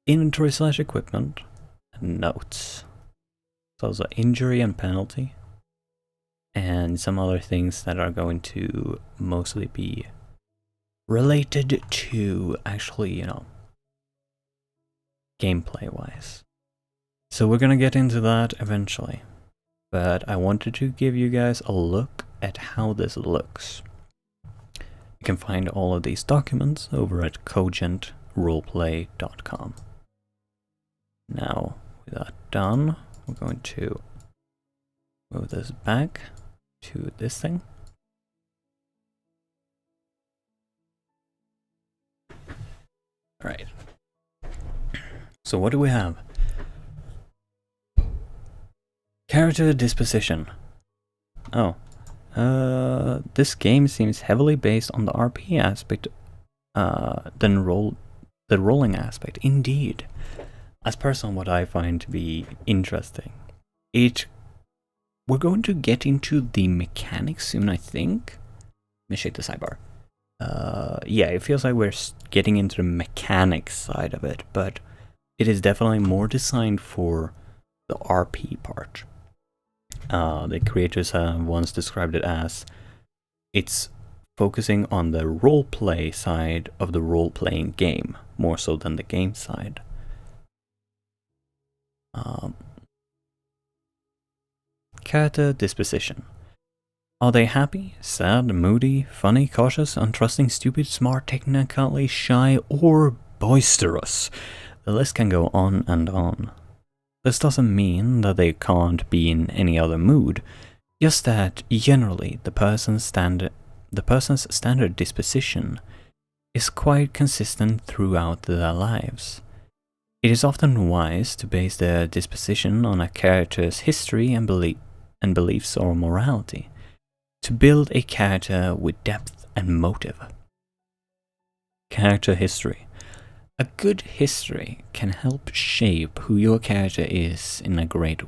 inventory/equipment, and notes. So also injury and penalty, and some other things that are going to mostly be related to actually, gameplay-wise. So we're gonna get into that eventually, but I wanted to give you guys a look at how this looks. You can find all of these documents over at cogentroleplay.com. Now, with that done, we're going to move this back to this thing. Alright. So what do we have? Character disposition. Oh. This game seems heavily based on the RP aspect than the rolling aspect. Indeed. As personally, what I find to be interesting. We're going to get into the mechanics soon, I think. Let me check the sidebar. Yeah, it feels like we're getting into the mechanics side of it, but it is definitely more designed for the RP part. The creators have once described it as it's focusing on the roleplay side of the role-playing game, more so than the game side. Character disposition. Are they happy, sad, moody, funny, cautious, untrusting, stupid, smart, technically shy, or boisterous? The list can go on and on. This doesn't mean that they can't be in any other mood, just that generally the person's standard disposition is quite consistent throughout their lives. It is often wise to base their disposition on a character's history and beliefs or morality, to build a character with depth and motive. Character history. A good history can help shape who your character is in great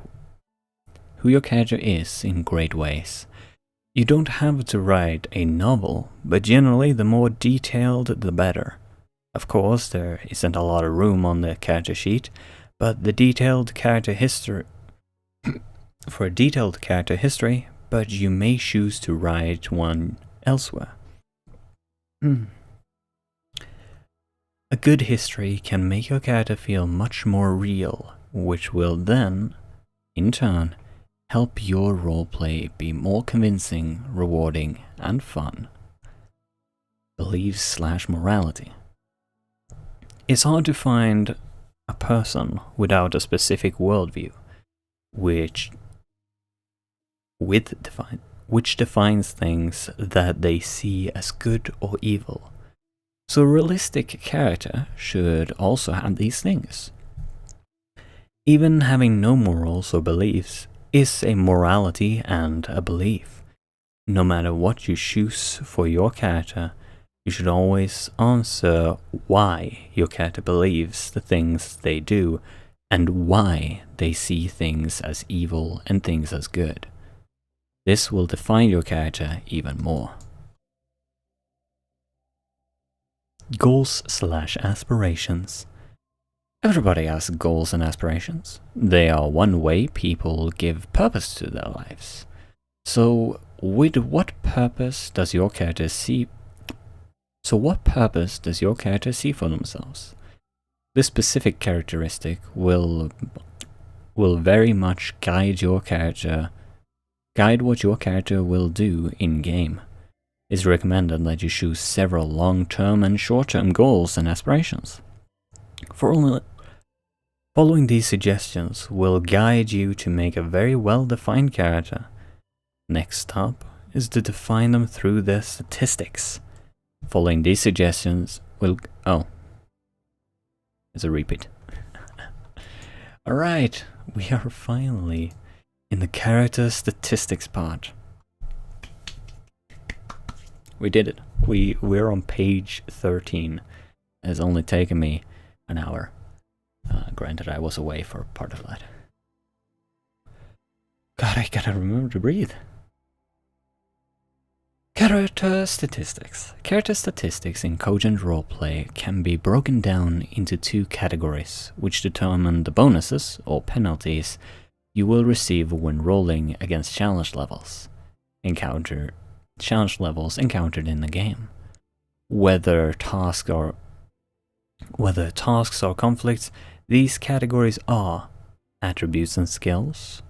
ways. You don't have to write a novel, but generally the more detailed the better. Of course, there isn't a lot of room on the character sheet, but the detailed character history for a detailed character history, but you may choose to write one elsewhere. A good history can make your character feel much more real, which will then, in turn, help your roleplay be more convincing, rewarding, and fun. Beliefs/morality. It's hard to find a person without a specific worldview, which defines things that they see as good or evil. So a realistic character should also have these things. Even having no morals or beliefs is a morality and a belief. No matter what you choose for your character, you should always answer why your character believes the things they do and why they see things as evil and things as good. This will define your character even more. Goals/aspirations. Everybody has goals and aspirations. They are one way people give purpose to their lives. So, what purpose does your character see for themselves? This specific characteristic will very much guide what your character will do in-game. It's recommended that you choose several long-term and short-term goals and aspirations. Following these suggestions will guide you to make a very well-defined character. Next up is to define them through their statistics. Following these suggestions will... Oh. It's a repeat. Alright, we are finally in the character statistics part. We did it. We're on page 13. It's only taken me an hour. Granted, I was away for part of that. God, I gotta remember to breathe. Character statistics. Character statistics in Cogent roleplay can be broken down into two categories, which determine the bonuses, or penalties, you will receive when rolling against challenge levels encountered in the game. Whether tasks or conflicts, these categories are attributes and skills.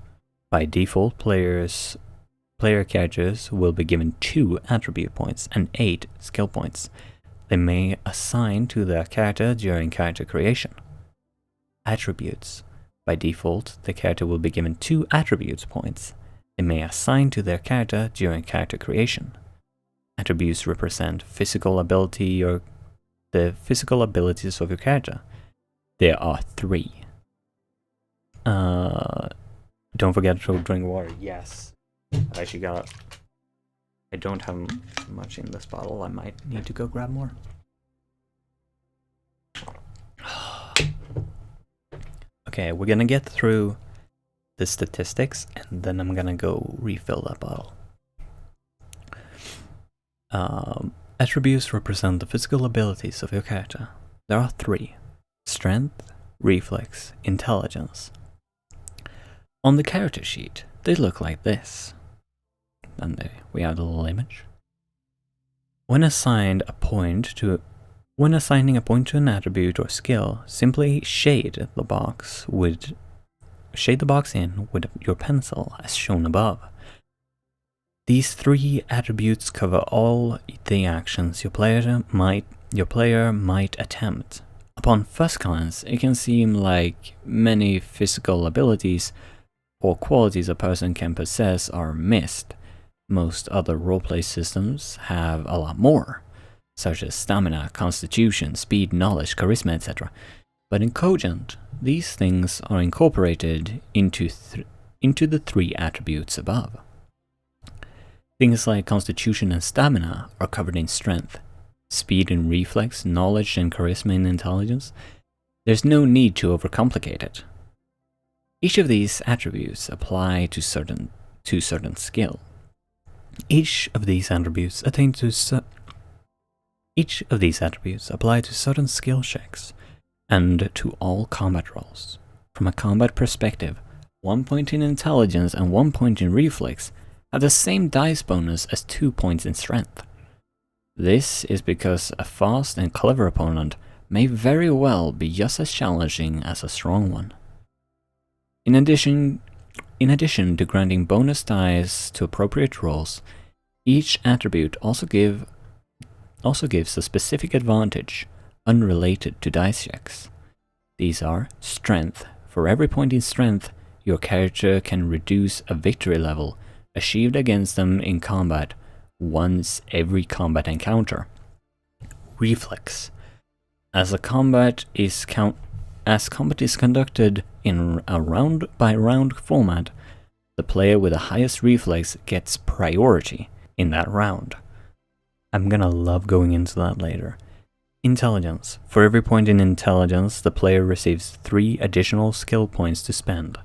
By default, player characters will be given 2 attribute points and 8 skill points. They may assign to their character during character creation. Attributes. By default, the character will be given 2 attributes points. They may assign to their character during character creation. Attributes represent physical ability or the physical abilities of your character. There are 3. Don't forget to drink water. Yes. I don't have much in this bottle. I might need to go grab more. Okay, we're gonna get through the statistics and then I'm gonna go refill that bottle. Attributes represent the physical abilities of your character. There are 3. Strength, reflex, intelligence. On the character sheet, they look like this. And we have the little image. When assigning a point to an attribute or skill, simply shade the box in with your pencil as shown above. These 3 attributes cover all the actions your player might attempt. Upon first glance, it can seem like many physical abilities or qualities a person can possess are missed. Most other roleplay systems have a lot more, such as stamina, constitution, speed, knowledge, charisma, etc. But in Cogent, these things are incorporated into the 3 attributes above. Things like constitution and stamina are covered in strength, speed and reflex, knowledge and charisma and intelligence. There's no need to overcomplicate it. Each of these attributes apply to certain skill. Each of these attributes apply to certain skill checks and to all combat rolls. From a combat perspective, 1 point in intelligence and 1 point in reflex have the same dice bonus as 2 points in strength. This is because a fast and clever opponent may very well be just as challenging as a strong one. In addition to granting bonus dice to appropriate rolls, each attribute also gives a specific advantage unrelated to dice checks. These are strength. For every point in strength, your character can reduce a victory level achieved against them in combat once every combat encounter. Reflex. As combat is conducted in a round-by-round format, the player with the highest reflex gets priority in that round. I'm gonna love going into that later. Intelligence. For every point in intelligence, the player receives 3 additional skill points to spend.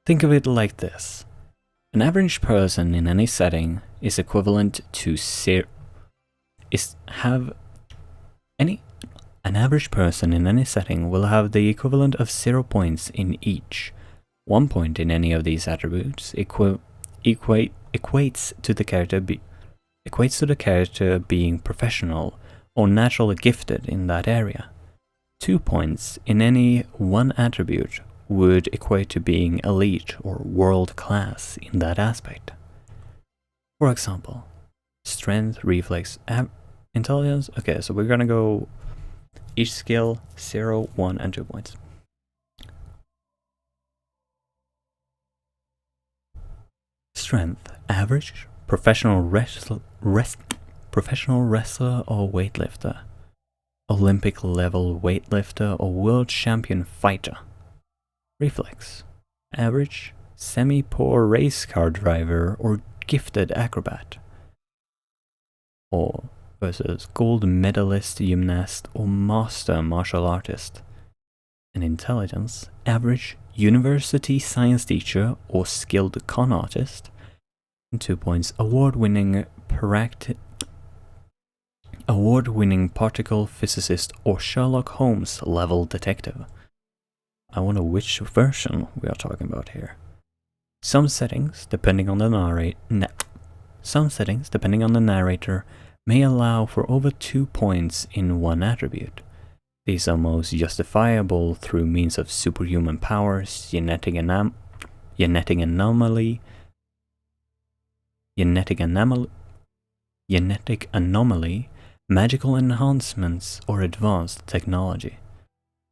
Think of it like this. An average person in any setting is equivalent to An average person in any setting will have the equivalent of 0 points in each. 1 point in any of these attributes equates to the character being professional or naturally gifted in that area. 2 points in any one attribute would equate to being elite or world class in that aspect. For example, strength, reflex, intelligence. Okay, so we're gonna go each skill 0, 1, and 2 points. Strength, average, professional wrestler or weightlifter, Olympic level weightlifter or world champion fighter. Reflex, average, semi-poor race car driver or gifted acrobat. Or versus gold medalist gymnast or master martial artist. And intelligence, average, university science teacher or skilled con artist. And 2 points, award-winning particle physicist or Sherlock Holmes level detective. I wonder which version we are talking about here. Some settings, depending on the narrator, may allow for over 2 points in one attribute. These are most justifiable through means of superhuman powers, genetic anomaly, magical enhancements, or advanced technology.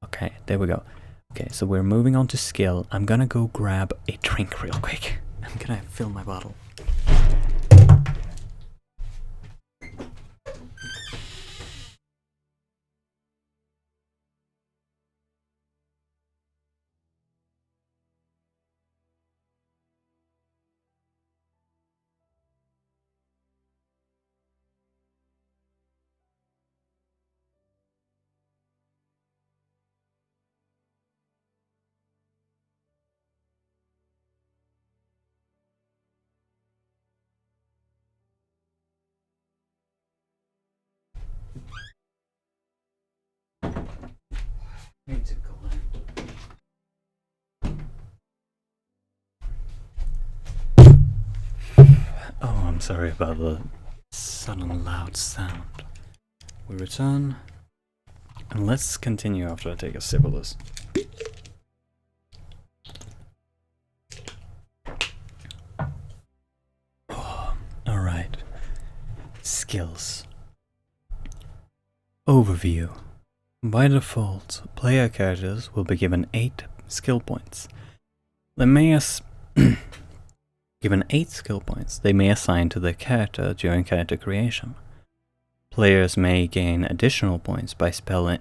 Okay, there we go. Okay, so we're moving on to skill. I'm gonna go grab a drink real quick. I'm gonna fill my bottle. Oh, I'm sorry about the sudden loud sound. We return, and let's continue after I take a sip of this. Oh, alright. Skills. Overview. By default, player characters will be given 8 skill points. Given 8 skill points, they may assign to their character during character creation. Players may gain additional points by spelling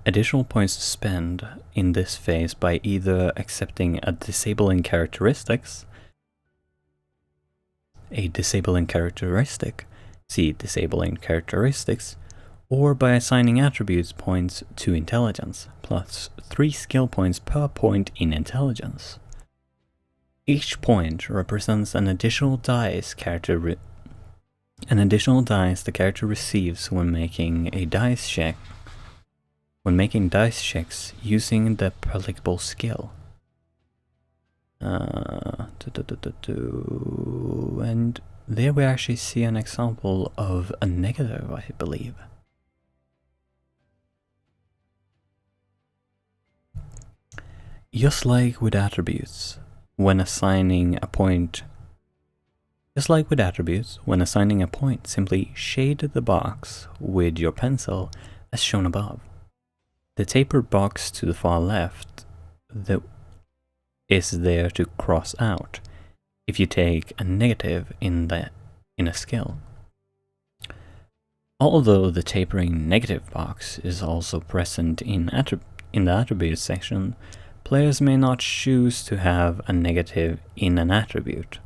additional points to spend in this phase by either accepting a disabling characteristic, see disabling characteristics, or by assigning attributes points to intelligence, plus 3 skill points per point in intelligence. Each point represents an additional dice the character receives when making a dice check. When making dice checks using the applicable skill. And there we actually see an example of a negative, I believe. Just like with attributes, when assigning a point, simply shade the box with your pencil as shown above. The tapered box to the far left is there to cross out if you take a negative in a skill. Although the tapering negative box is also present in the attributes section, players may not choose to have a negative in an attribute.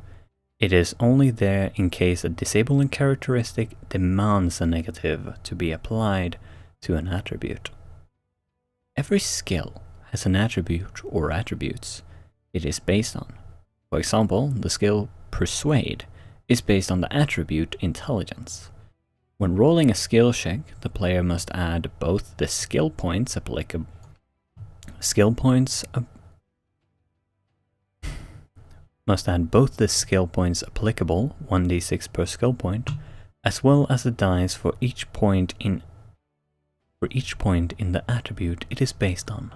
It is only there in case a disabling characteristic demands a negative to be applied to an attribute. Every skill has an attribute or attributes it is based on. For example, the skill Persuade is based on the attribute Intelligence. When rolling a skill check, the player must add both the skill points applicable 1d6 per skill point, as well as the dice for each point in the attribute it is based on.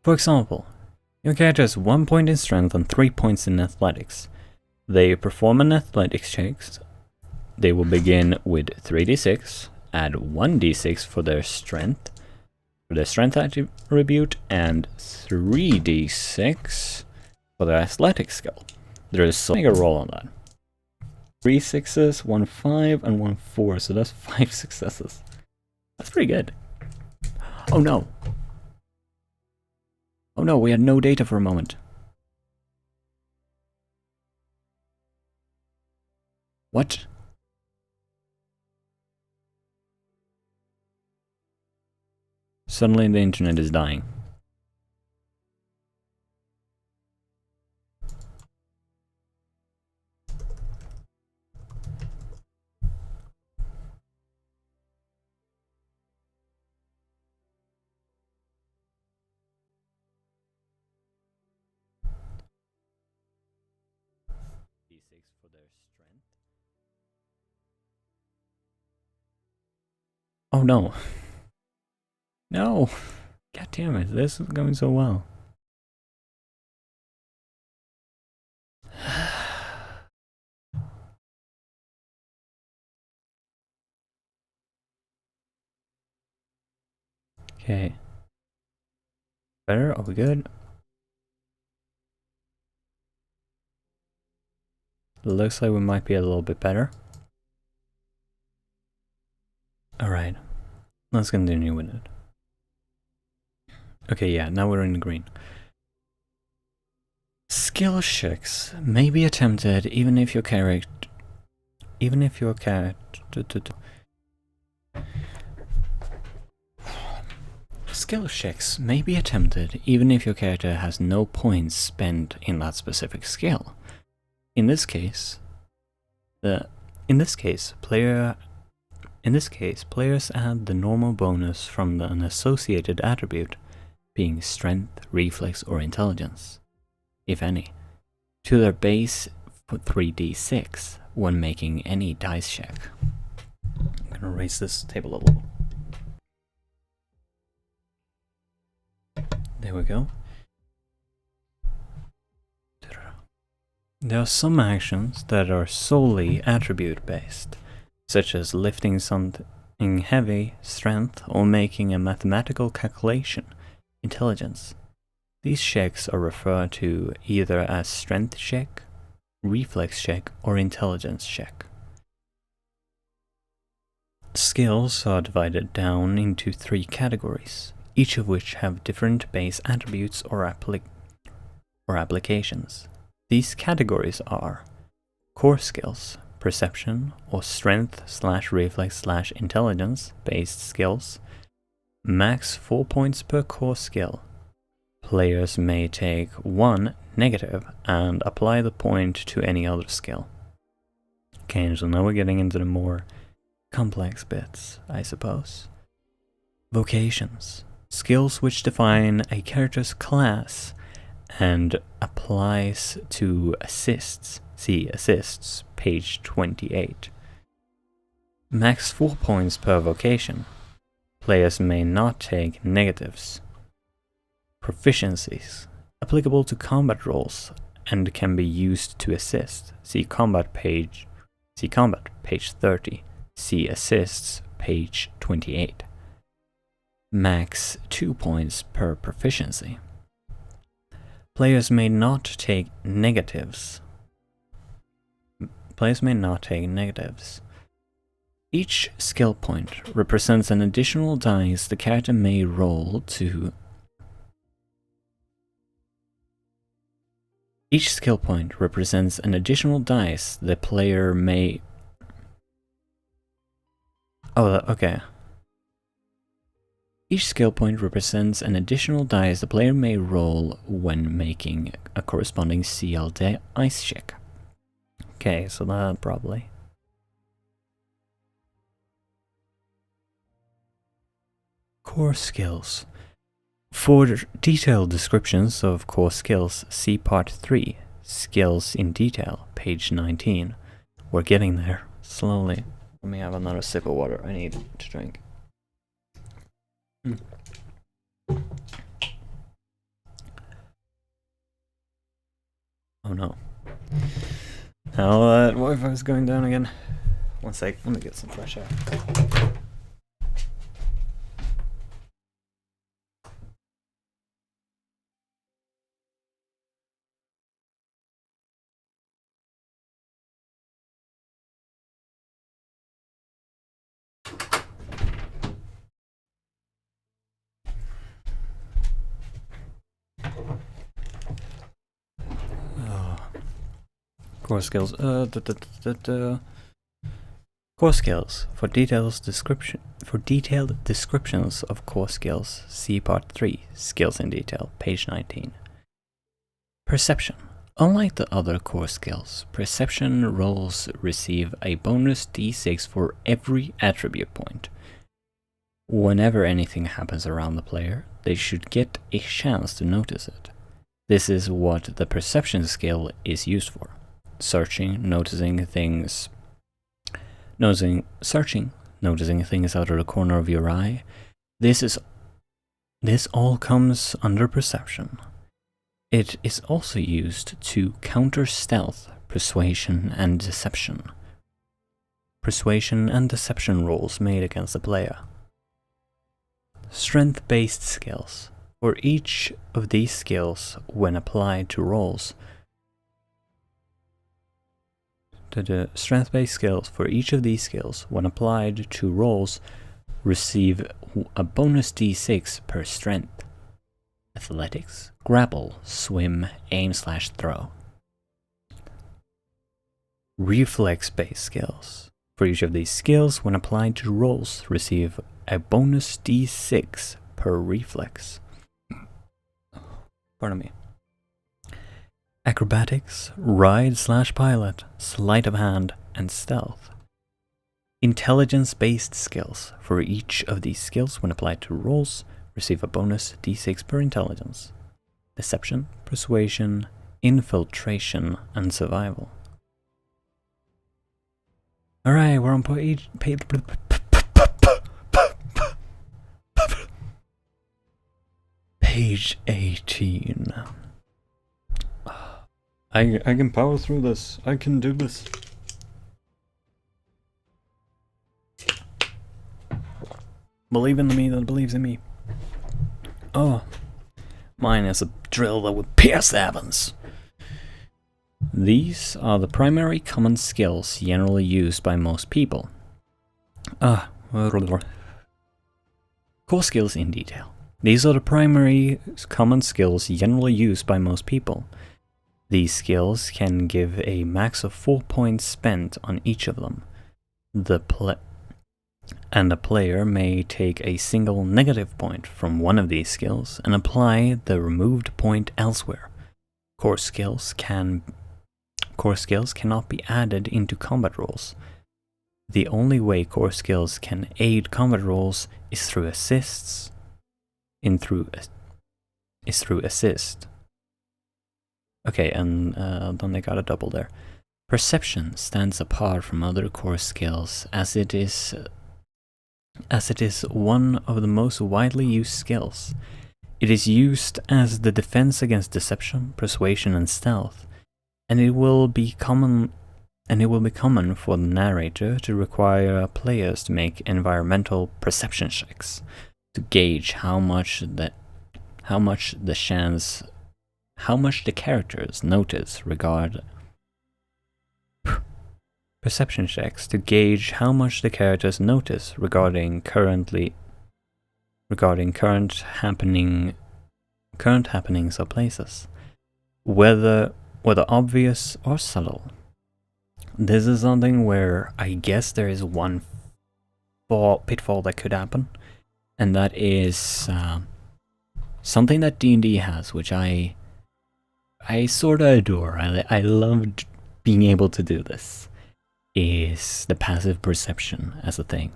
For example, your character has 1 point in strength and 3 points in athletics. They perform an athletics check. They will begin with 3d6, add 1d6 for their strength attribute, and 3d6 for their athletics skill. There is so make a roll on that. 3 6s, 1 5, and 1 4, so that's 5 successes. That's pretty good. Oh no. Oh no, we had no data for a moment. What? Suddenly the internet is dying. For their strength. Oh no. No! God damn it, this is going so well. Okay. Better? Are we good? Looks like we might be a little bit better. Alright. Let's continue with it. Okay, yeah, now we're in the green. Skill checks may be attempted even if your character has no points spent in that specific skill. In this case, players add the normal bonus from an associated attribute, being strength, reflex, or intelligence, if any, to their base 3d6 when making any dice check. I'm gonna raise this table a little. There we go. There are some actions that are solely attribute based, such as lifting something heavy, strength, or making a mathematical calculation, intelligence. These checks are referred to either as strength check, reflex check, or intelligence check. Skills are divided down into 3 categories, each of which have different base attributes or applications. These categories are core skills, perception or strength/reflex/intelligence based skills, max 4 points per core skill. Players may take 1 negative and apply the point to any other skill. Okay, so now we're getting into the more complex bits, I suppose. Vocations. Skills which define a character's class and applies to assists. See assists, page 28. Max 4 points per vocation. Players may not take negatives. Proficiencies. Applicable to combat roles and can be used to assist. See combat page 30. See assists, page 28. Max 2 points per proficiency. Players may not take negatives. Each skill point represents an additional dice the character may roll to... Each skill point represents an additional dice the player may... okay. Each skill point represents an additional dice the player may roll when making a corresponding CL dice check. Okay, so that probably... Core skills. For detailed descriptions of core skills, see Part 3, Skills in Detail, page 19. We're getting there, slowly. Let me have another sip of water I need to drink. Oh no. Now that Wi-Fi is going down again. One sec, let me get some fresh air. Core skills. Core skills. For detailed descriptions of core skills, see Part 3, Skills in Detail, page 19. Perception. Unlike the other core skills, perception rolls receive a bonus d6 for every attribute point. Whenever anything happens around the player, they should get a chance to notice it. This is what the perception skill is used for. Searching, noticing things out of the corner of your eye. This all comes under perception. It is also used to counter stealth, persuasion, and deception. Persuasion and deception rolls made against the player. Strength-based skills. For each of these skills, when applied to rolls, the strength-based skills for each of these skills, when applied to rolls, receive a bonus d6 per strength. Athletics, grapple, swim, aim/throw. Reflex-based skills. For each of these skills, when applied to rolls, receive a bonus d6 per reflex. Pardon me. Acrobatics, ride/pilot, sleight of hand, and stealth. Intelligence-based skills. For each of these skills, when applied to rolls, receive a bonus d6 per intelligence. Deception, persuasion, infiltration, and survival. Alright, we're on page 18. I can power through this. I can do this. Believe in me that believes in me. Oh, mine is a drill that would pierce the heavens. These are the primary common skills generally used by most people. Core skills in detail. These are the primary common skills generally used by most people. These skills can give a max of 4 points spent on each of them. The player may take a single negative point from one of these skills and apply the removed point elsewhere. core skills cannot be added into combat roles. The only way core skills can aid combat roles is through assists. Is through assist. Okay, and then they got a double there. Perception stands apart from other core skills as it is one of the most widely used skills. It is used as the defense against deception, persuasion, and stealth, and it will be common for the narrator to require players to make environmental perception checks to gauge how much the characters notice regarding current happenings or places, whether obvious or subtle. This is something where I guess there is one pitfall that could happen, and that is something that D&D has, which I sort of adore. I loved being able to do this, is the passive perception as a thing.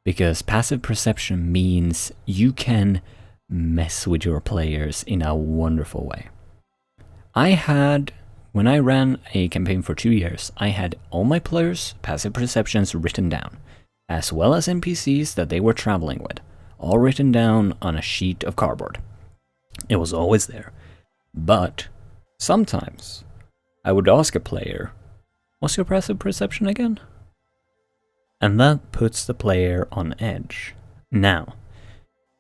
Because passive perception means you can mess with your players in a wonderful way. When I ran a campaign for 2 years, I had all my players' passive perceptions written down, as well as NPCs that they were traveling with, all written down on a sheet of cardboard. It was always there. But sometimes I would ask a player, "What's your passive perception again?" And that puts the player on edge. Now,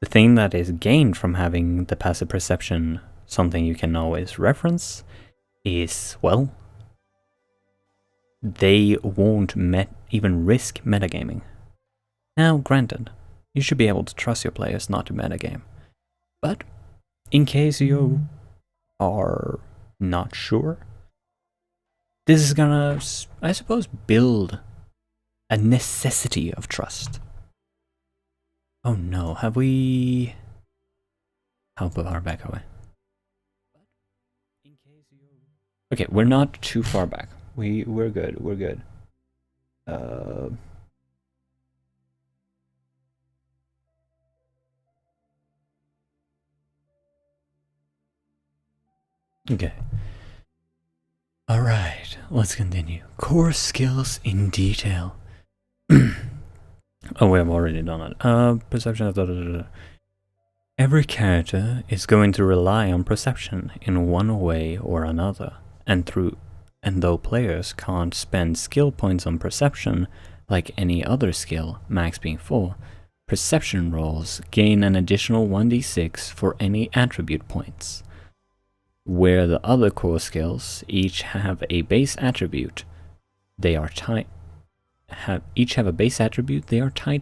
the thing that is gained from having the passive perception, something you can always reference, is, well, they won't even risk metagaming. Now, granted, you should be able to trust your players not to metagame. But, in case you are not sure, this is gonna, I suppose, build a necessity of trust. Oh no, have we... How far back are we? Okay, we're not too far back. We're good, we're good. Okay. Alright, let's continue. Core skills in detail. Oh, we have already done it. Perception of Every character is going to rely on perception in one way or another, and though players can't spend skill points on perception like any other skill, max being 4, perception rolls gain an additional 1d6 for any attribute points. Where the other core skills each have a base attribute they are tied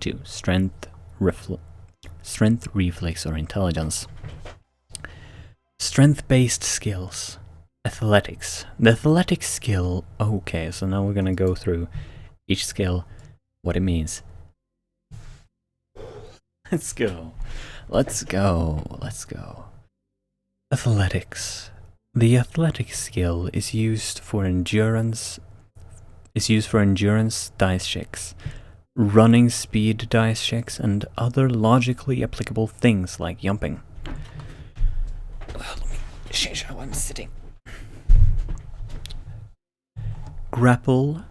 to: strength, reflex, or intelligence. Strength-based skills. Athletics. The athletics skill. Okay, so now we're gonna go through each skill, what it means. Let's go. Athletics. The athletic skill is used for endurance dice checks, running speed dice checks, and other logically applicable things like jumping. Let me change how I'm sitting. Grapple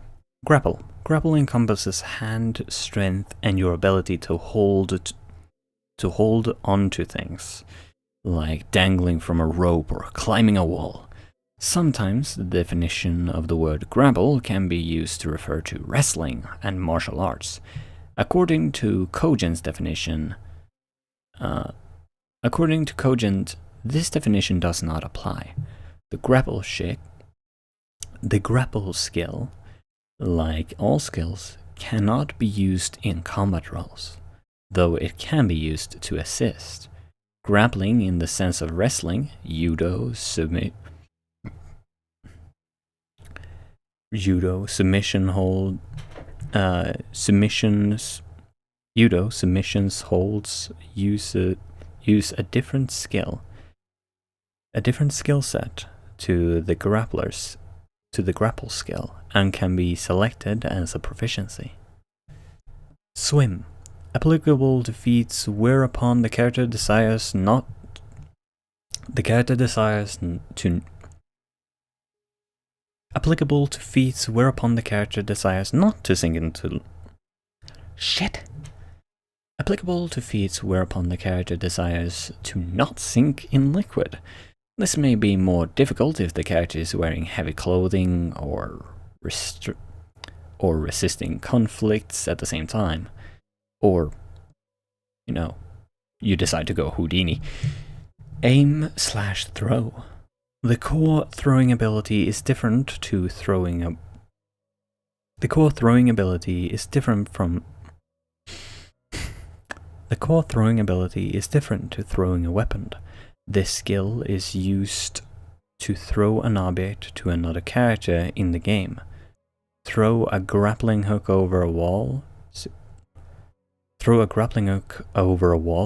encompasses hand strength and your ability to hold onto things, like dangling from a rope or climbing a wall. Sometimes the definition of the word grapple can be used to refer to wrestling and martial arts. According to Cogent's definition, this definition does not apply. The grapple skill, like all skills, cannot be used in combat roles, though it can be used to assist. Grappling in the sense of wrestling, judo, submission holds use a different skill set to the grapple skill and can be selected as a proficiency. Swim. Applicable to feats whereupon the character desires to applicable to feats whereupon the character desires not to sink into applicable to feats whereupon the character desires to not sink in liquid. This may be more difficult if the character is wearing heavy clothing or resisting conflicts at the same time. Or, you decide to go Houdini. Aim/throw. The core throwing ability is different to throwing a... The core throwing ability is different to throwing a weapon. This skill is used to throw an object to another character in the game. Throw a grappling hook over a wall.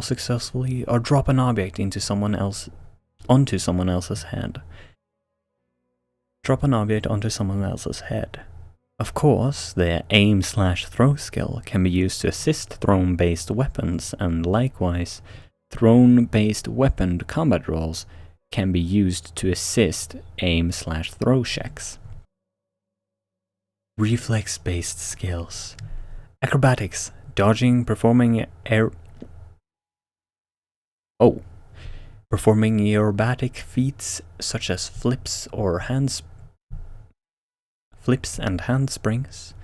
Successfully, or drop an object onto someone else's head. Drop an object onto someone else's head. Of course, the aim/throw skill can be used to assist thrown-based weapons, and likewise, thrown-based weapon combat rolls can be used to assist aim/throw checks. Reflex-based skills. Acrobatics. Dodging, performing aerobatic feats such as flips and handsprings,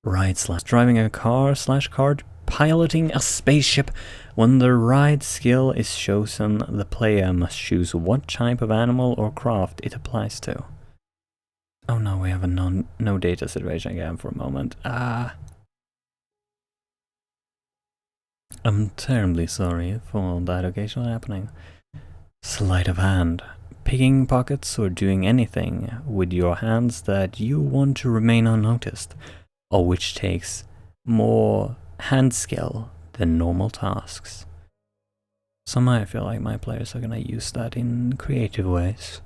ride/driving a car/cart, piloting a spaceship. When the ride skill is chosen, the player must choose what type of animal or craft it applies to. Oh no, we have a no data situation again for a moment. I'm terribly sorry for that occasionally happening. Sleight of hand. Picking pockets or doing anything with your hands that you want to remain unnoticed, or which takes more hand skill than normal tasks. Somehow I feel like my players are gonna use that in creative ways.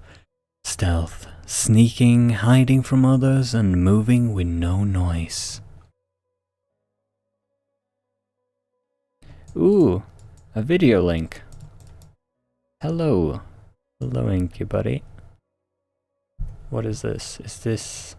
Stealth. Sneaking, hiding from others, and moving with no noise. Ooh, a video link. Hello. Hello, Inky buddy. What is this? Is this...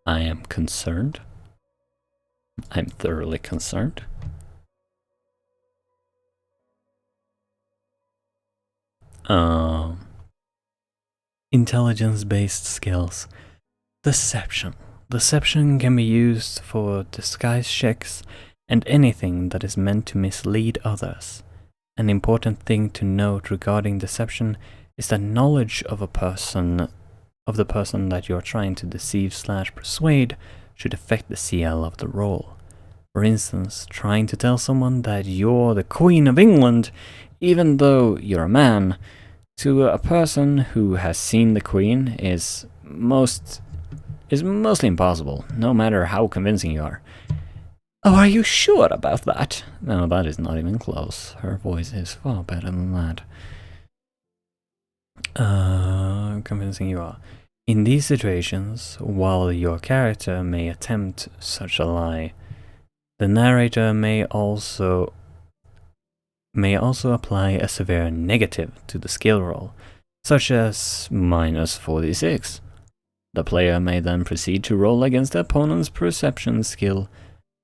I am concerned. I'm thoroughly concerned. Intelligence-based skills. Deception. Deception can be used for disguise checks and anything that is meant to mislead others. An important thing to note regarding deception is that knowledge of the person that you're trying to deceive/persuade should affect the CL of the role. For instance, trying to tell someone that you're the Queen of England, even though you're a man, to a person who has seen the Queen is mostly impossible, no matter how convincing you are. Oh, are you sure about that? No, that is not even close. Her voice is far better than that. Convincing you are. In these situations, while your character may attempt such a lie, the narrator may also apply a severe negative to the skill roll, such as -46. The player may then proceed to roll against the opponent's perception skill.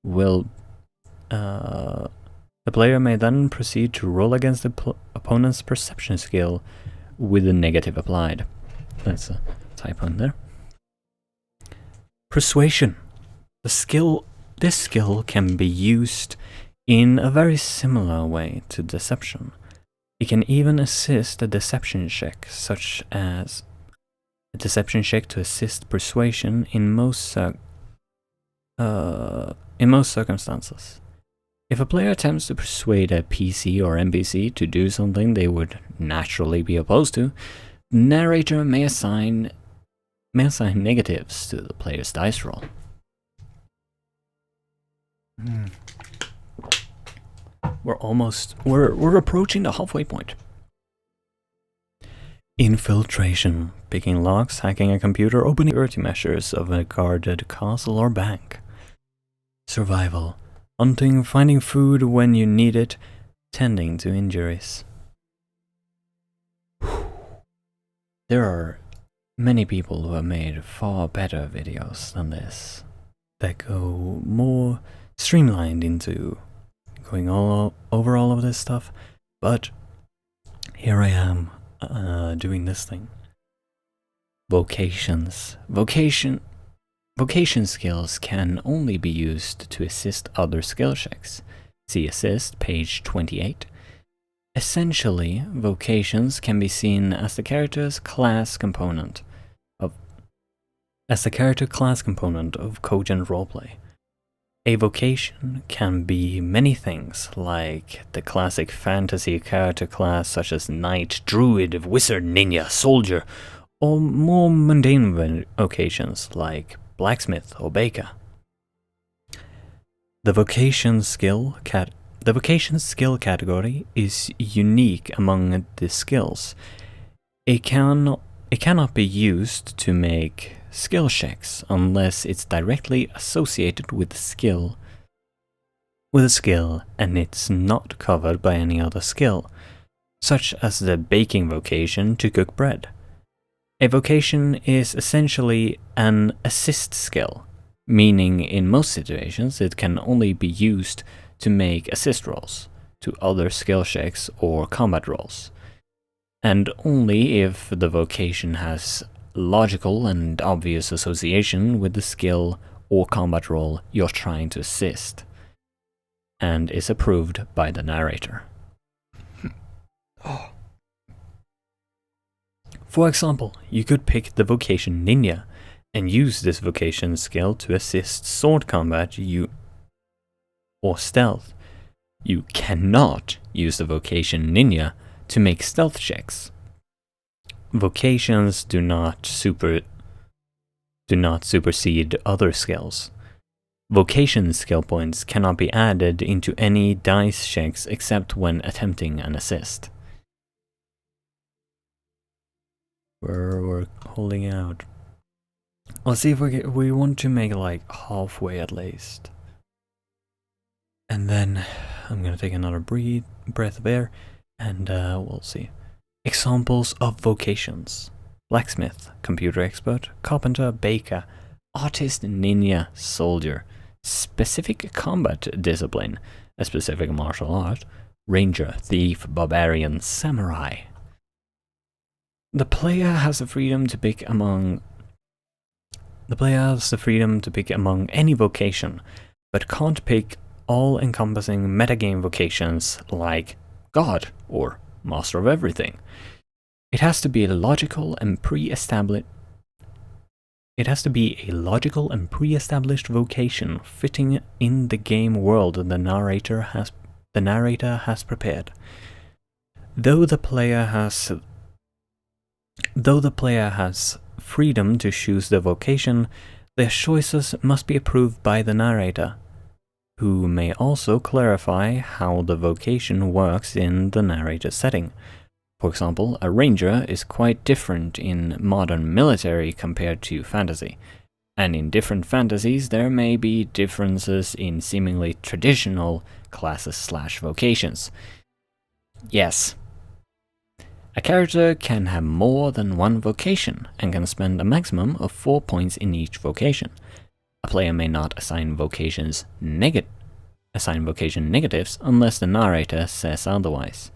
The player may then proceed to roll against the opponent's perception skill with the negative applied. That's a typo in there. Persuasion. This skill can be used in a very similar way to deception. It can even assist a deception check, such as a deception check to assist persuasion in most circumstances. If a player attempts to persuade a PC or NPC to do something they would naturally be opposed to, narrator may assign negatives to the player's dice roll. We're approaching the halfway point. Infiltration, picking locks, hacking a computer, opening security measures of a guarded castle or bank. Survival, hunting, finding food when you need it, tending to injuries. There are many people who have made far better videos than this, that go more streamlined into going all over all of this stuff, but here I am doing this thing. Vocations. Vocation skills can only be used to assist other skill checks. See Assist, page 28. Essentially, vocations can be seen as the character class component of Cogent roleplay. A vocation can be many things, like the classic fantasy character class such as knight, druid, wizard, ninja, soldier, or more mundane vocations like blacksmith or baker. The vocation skill category is unique among the skills. It cannot be used to make skill checks unless it's directly associated with a skill, and it's not covered by any other skill, such as the baking vocation to cook bread. A vocation is essentially an assist skill, meaning in most situations it can only be used to make assist rolls to other skill checks or combat rolls, and only if the vocation has logical and obvious association with the skill or combat roll you're trying to assist, and is approved by the narrator. For example, you could pick the vocation Ninja and use this vocation skill to assist sword combat or stealth. You cannot use the vocation Ninja to make stealth checks. Vocations do not supersede other skills. Vocation skill points cannot be added into any dice checks except when attempting an assist. We're holding out. Let's see if we want to make like halfway at least. And then I'm gonna take another breath of air, and we'll see. Examples of vocations: blacksmith, computer expert, carpenter, baker, artist, ninja, soldier, specific combat discipline, a specific martial art, ranger, thief, barbarian, samurai. The player has the freedom to pick among any vocation, but can't pick all-encompassing metagame vocations like God or Master of Everything. It has to be a logical and pre-established vocation fitting in the game world the narrator has prepared. Though the player has freedom to choose the vocation, their choices must be approved by the narrator, who may also clarify how the vocation works in the narrator setting. For example, a ranger is quite different in modern military compared to fantasy, and in different fantasies there may be differences in seemingly traditional classes/vocations. Yes, a character can have more than one vocation and can spend a maximum of 4 points in each vocation. A player may not assign vocation negatives unless the narrator says otherwise.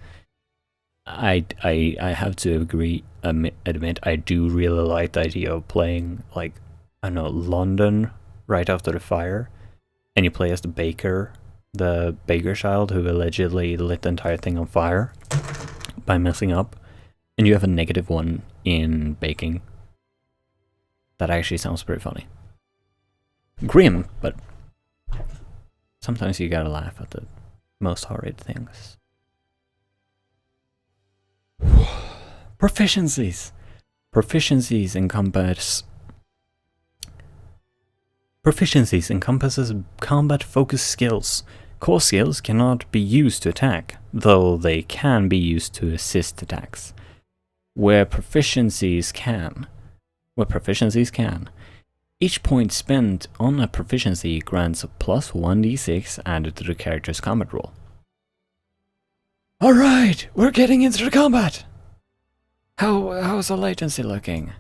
I have to admit, I do really like the idea of playing, like, I don't know, London right after the fire, and you play as the baker child who allegedly lit the entire thing on fire by messing up, and you have a -1 in baking. That actually sounds pretty funny. Grim, but sometimes you gotta laugh at the most horrid things. Proficiencies. Proficiencies encompasses combat-focused skills. Core skills cannot be used to attack, though they can be used to assist attacks. Where proficiencies can. Each point spent on a proficiency grants a plus 1d6 added to the character's combat roll. Alright, we're getting into the combat! How's the latency looking?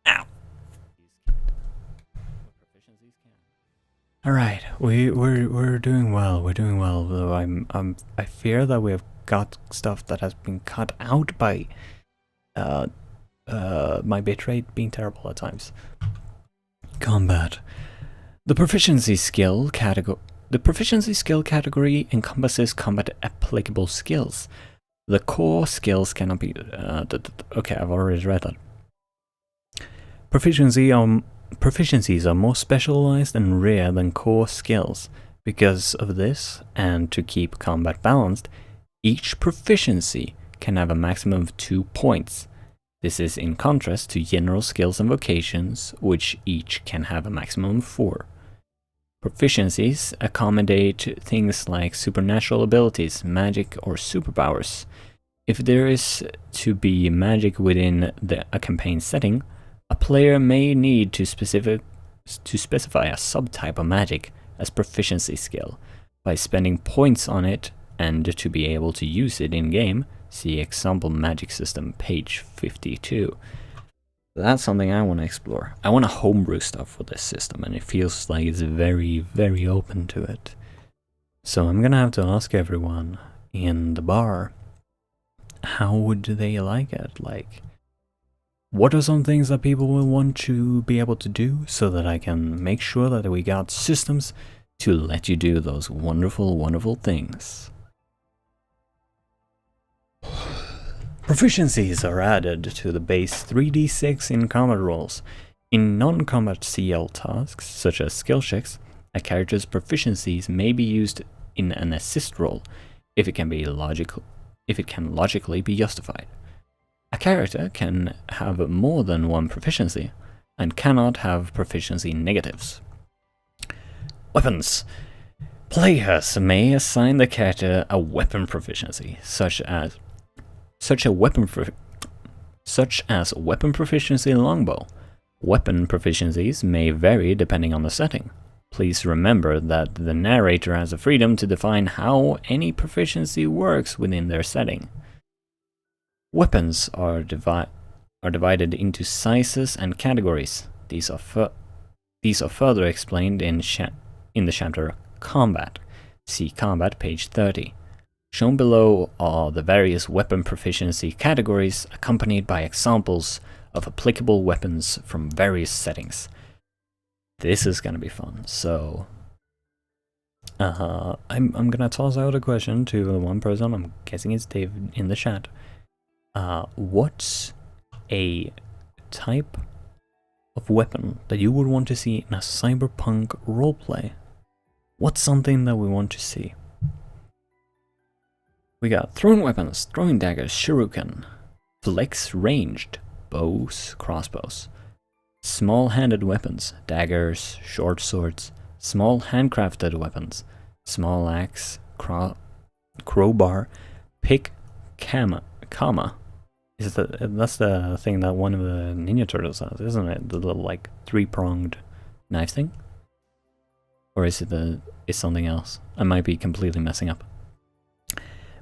Ow! Alright, we're doing well, though I fear that we have got stuff that has been cut out by my bitrate being terrible at times. Combat. The proficiency skill category encompasses combat applicable skills. The core skills cannot be okay, I've already read that. Proficiencies are more specialized and rare than core skills. Because of this, and to keep combat balanced, each proficiency can have a maximum of 2 points. This is in contrast to general skills and vocations, which each can have a maximum of 4. Proficiencies accommodate things like supernatural abilities, magic, or superpowers. If there is to be magic within a campaign setting, a player may need to specify a subtype of magic as proficiency skill by spending points on it, and to be able to use it in-game, see example magic system page 52. That's something I want to explore. I want to homebrew stuff with this system, and it feels like it's very, very open to it. So I'm gonna have to ask everyone in the bar, how would they like it? Like, what are some things that people will want to be able to do so that I can make sure that we got systems to let you do those wonderful, wonderful things? Proficiencies are added to the base 3d6 in combat rolls. In non-combat CL tasks, such as skill checks, a character's proficiencies may be used in an assist roll if it can logically be justified. A character can have more than one proficiency and cannot have proficiency negatives. Weapons. Players may assign the character a weapon proficiency, such as weapon proficiency longbow. Weapon proficiencies may vary depending on the setting. Please remember that the narrator has the freedom to define how any proficiency works within their setting. Weapons are divided into sizes and categories. These are further explained in the chapter Combat. See Combat page 30. Shown below are the various weapon proficiency categories accompanied by examples of applicable weapons from various settings. This is gonna be fun. So I'm gonna toss out a question to the one person, I'm guessing it's Dave in the chat. What's a type of weapon that you would want to see in a cyberpunk roleplay? What's something that we want to see? We got thrown weapons, throwing daggers, shuriken, flex ranged, bows, crossbows, small-handed weapons, daggers, short swords, small handcrafted weapons, small axe, crowbar, pick, kama. That's the thing that one of the Ninja Turtles has, isn't it? The little like 3-pronged knife thing? Or is it something else? I might be completely messing up.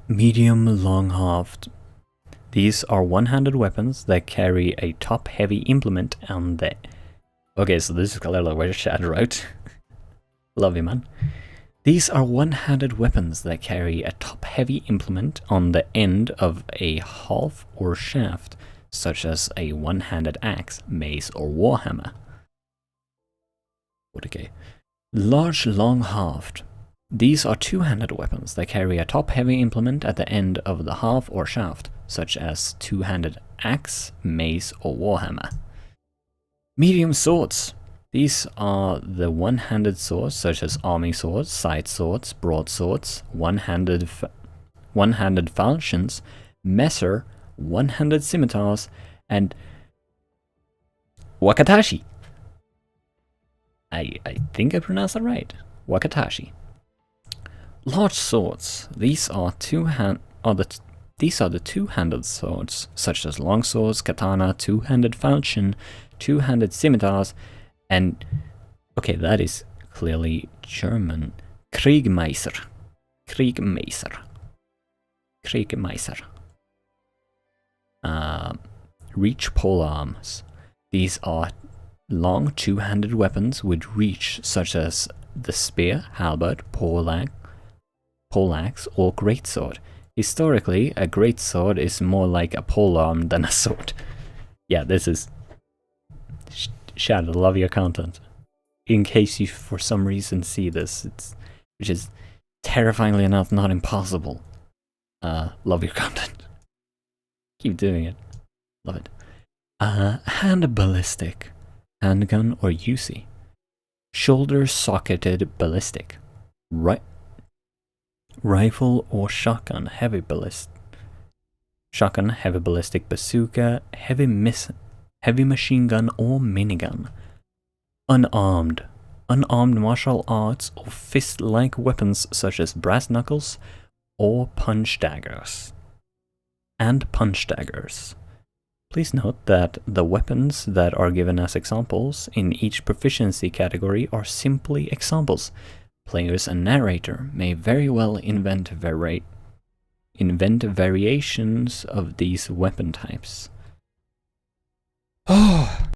Medium long-halved. These are one-handed weapons that carry a top-heavy implement on the... Okay, so this is clearly where Shad wrote. Love you, man. These are one-handed weapons that carry a top-heavy implement on the end of a half or shaft, such as a one-handed axe, mace, or warhammer. Okay. Large long-halved. These are two-handed weapons that carry a top-heavy implement at the end of the half or shaft, such as two-handed axe, mace, or warhammer. Medium swords. These are the one-handed swords, such as arming swords, side swords, broadswords, one-handed falchions, messer, one-handed scimitars, and wakatashi. I think I pronounced that right. Wakatashi. Large swords. These are the two-handed swords, such as longswords, katana, two-handed falchion, two-handed scimitars, and okay, that is clearly German. Kriegmeister. Kriegmeister. Kriegmeister. Reach polearms. These are long two-handed weapons with reach, such as the spear, halberd, poleaxe, or greatsword. Historically, a greatsword is more like a polearm than a sword. Yeah, this is... Shadow, love your content. In case you for some reason see this, which is terrifyingly enough not impossible. Love your content. Keep doing it. Love it. Hand ballistic. Handgun or Uzi. Shoulder socketed ballistic. Rifle or shotgun heavy ballistic. Shotgun, heavy ballistic bazooka, heavy machine gun or minigun. Unarmed. Unarmed martial arts or fist-like weapons such as brass knuckles or punch daggers. And punch daggers. Please note that the weapons that are given as examples in each proficiency category are simply examples. Players and narrator may very well invent variations of these weapon types. Oh!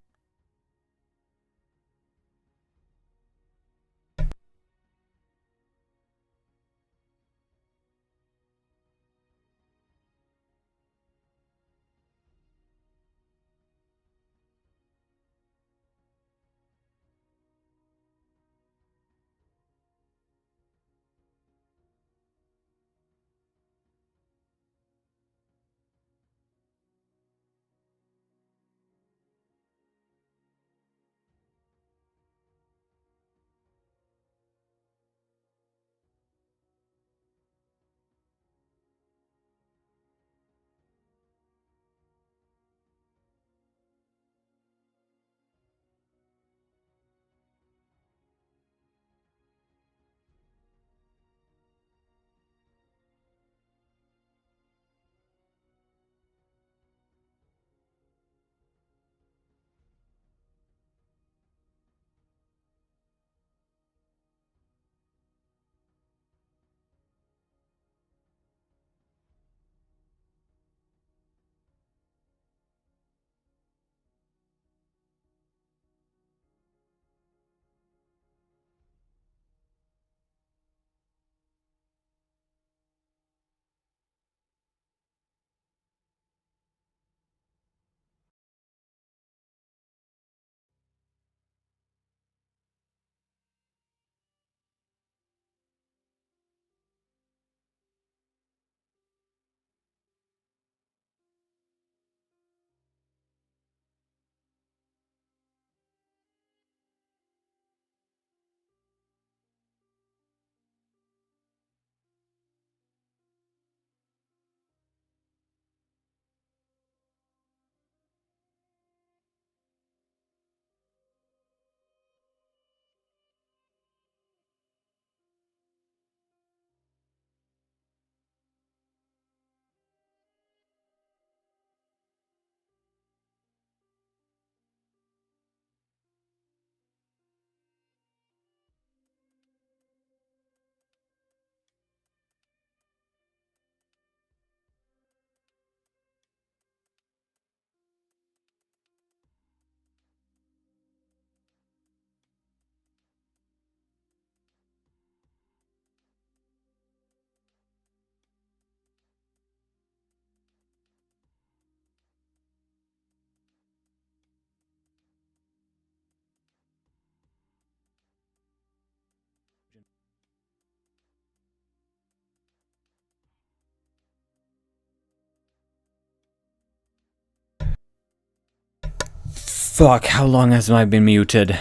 Fuck, how long has I been muted?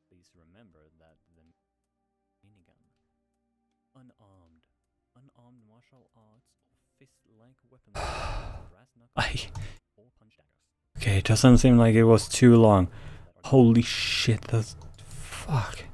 Please remember that Okay, it doesn't seem like it was too long. Holy shit, that's... Fuck.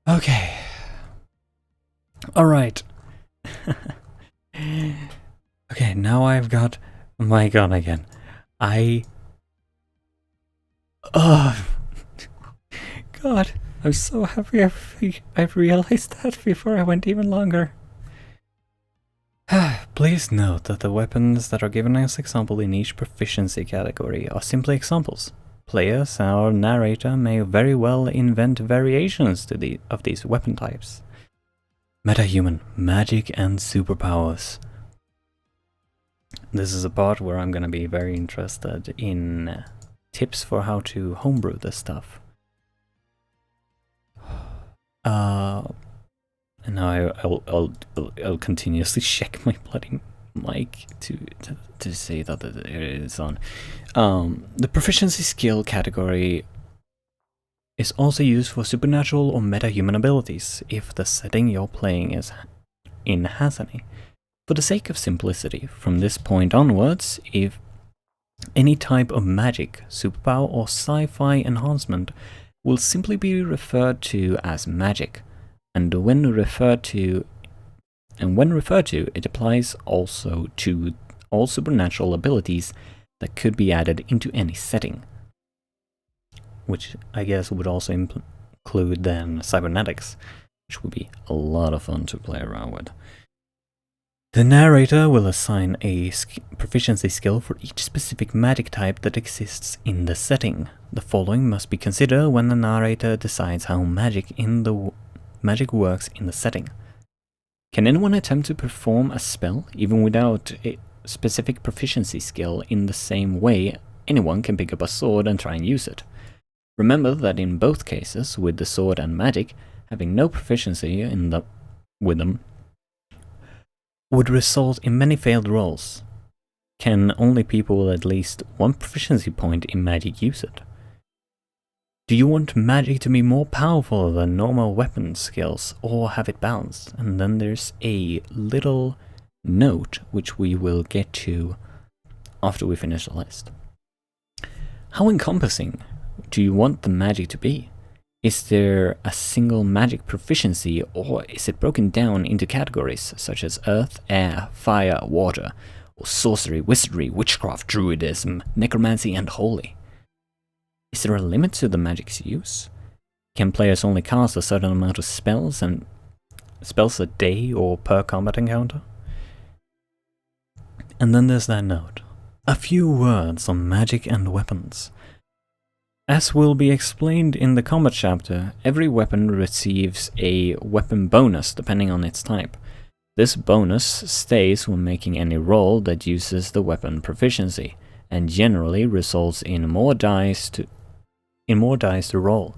Okay. Alright. Okay, now I've got my gun again. God, I'm so happy I realized that before I went even longer. Please note that the weapons that are given as example in each proficiency category are simply examples. Players or narrator may very well invent variations of these weapon types. Metahuman, magic and superpowers. This is a part where I'm gonna be very interested in tips for how to homebrew this stuff. And now I'll continuously check my bloody mic to see that it is on. The proficiency skill category is also used for supernatural or metahuman abilities if the setting you're playing has any. For the sake of simplicity, from this point onwards, if any type of magic, superpower or sci-fi enhancement will simply be referred to as magic, and when referred to, it applies also to all supernatural abilities that could be added into any setting, which I guess would also include then cybernetics, which would be a lot of fun to play around with. The narrator will assign a proficiency skill for each specific magic type that exists in the setting. The following must be considered when the narrator decides how magic works in the setting. Can anyone attempt to perform a spell even without a specific proficiency skill in the same way anyone can pick up a sword and try and use it? Remember that in both cases, with the sword and magic, having no proficiency with them would result in many failed rolls. Can only people with at least one proficiency point in magic use it? Do you want magic to be more powerful than normal weapon skills, or have it balanced? And then there's a little note which we will get to after we finish the list. How encompassing do you want the magic to be? Is there a single magic proficiency, or is it broken down into categories such as earth, air, fire, water, or sorcery, wizardry, witchcraft, druidism, necromancy, and holy? Is there a limit to the magic's use? Can players only cast a certain amount of spells a day or per combat encounter? And then there's that note. A few words on magic and weapons. As will be explained in the combat chapter, every weapon receives a weapon bonus depending on its type. This bonus stays when making any roll that uses the weapon proficiency, and generally results in more dice to roll.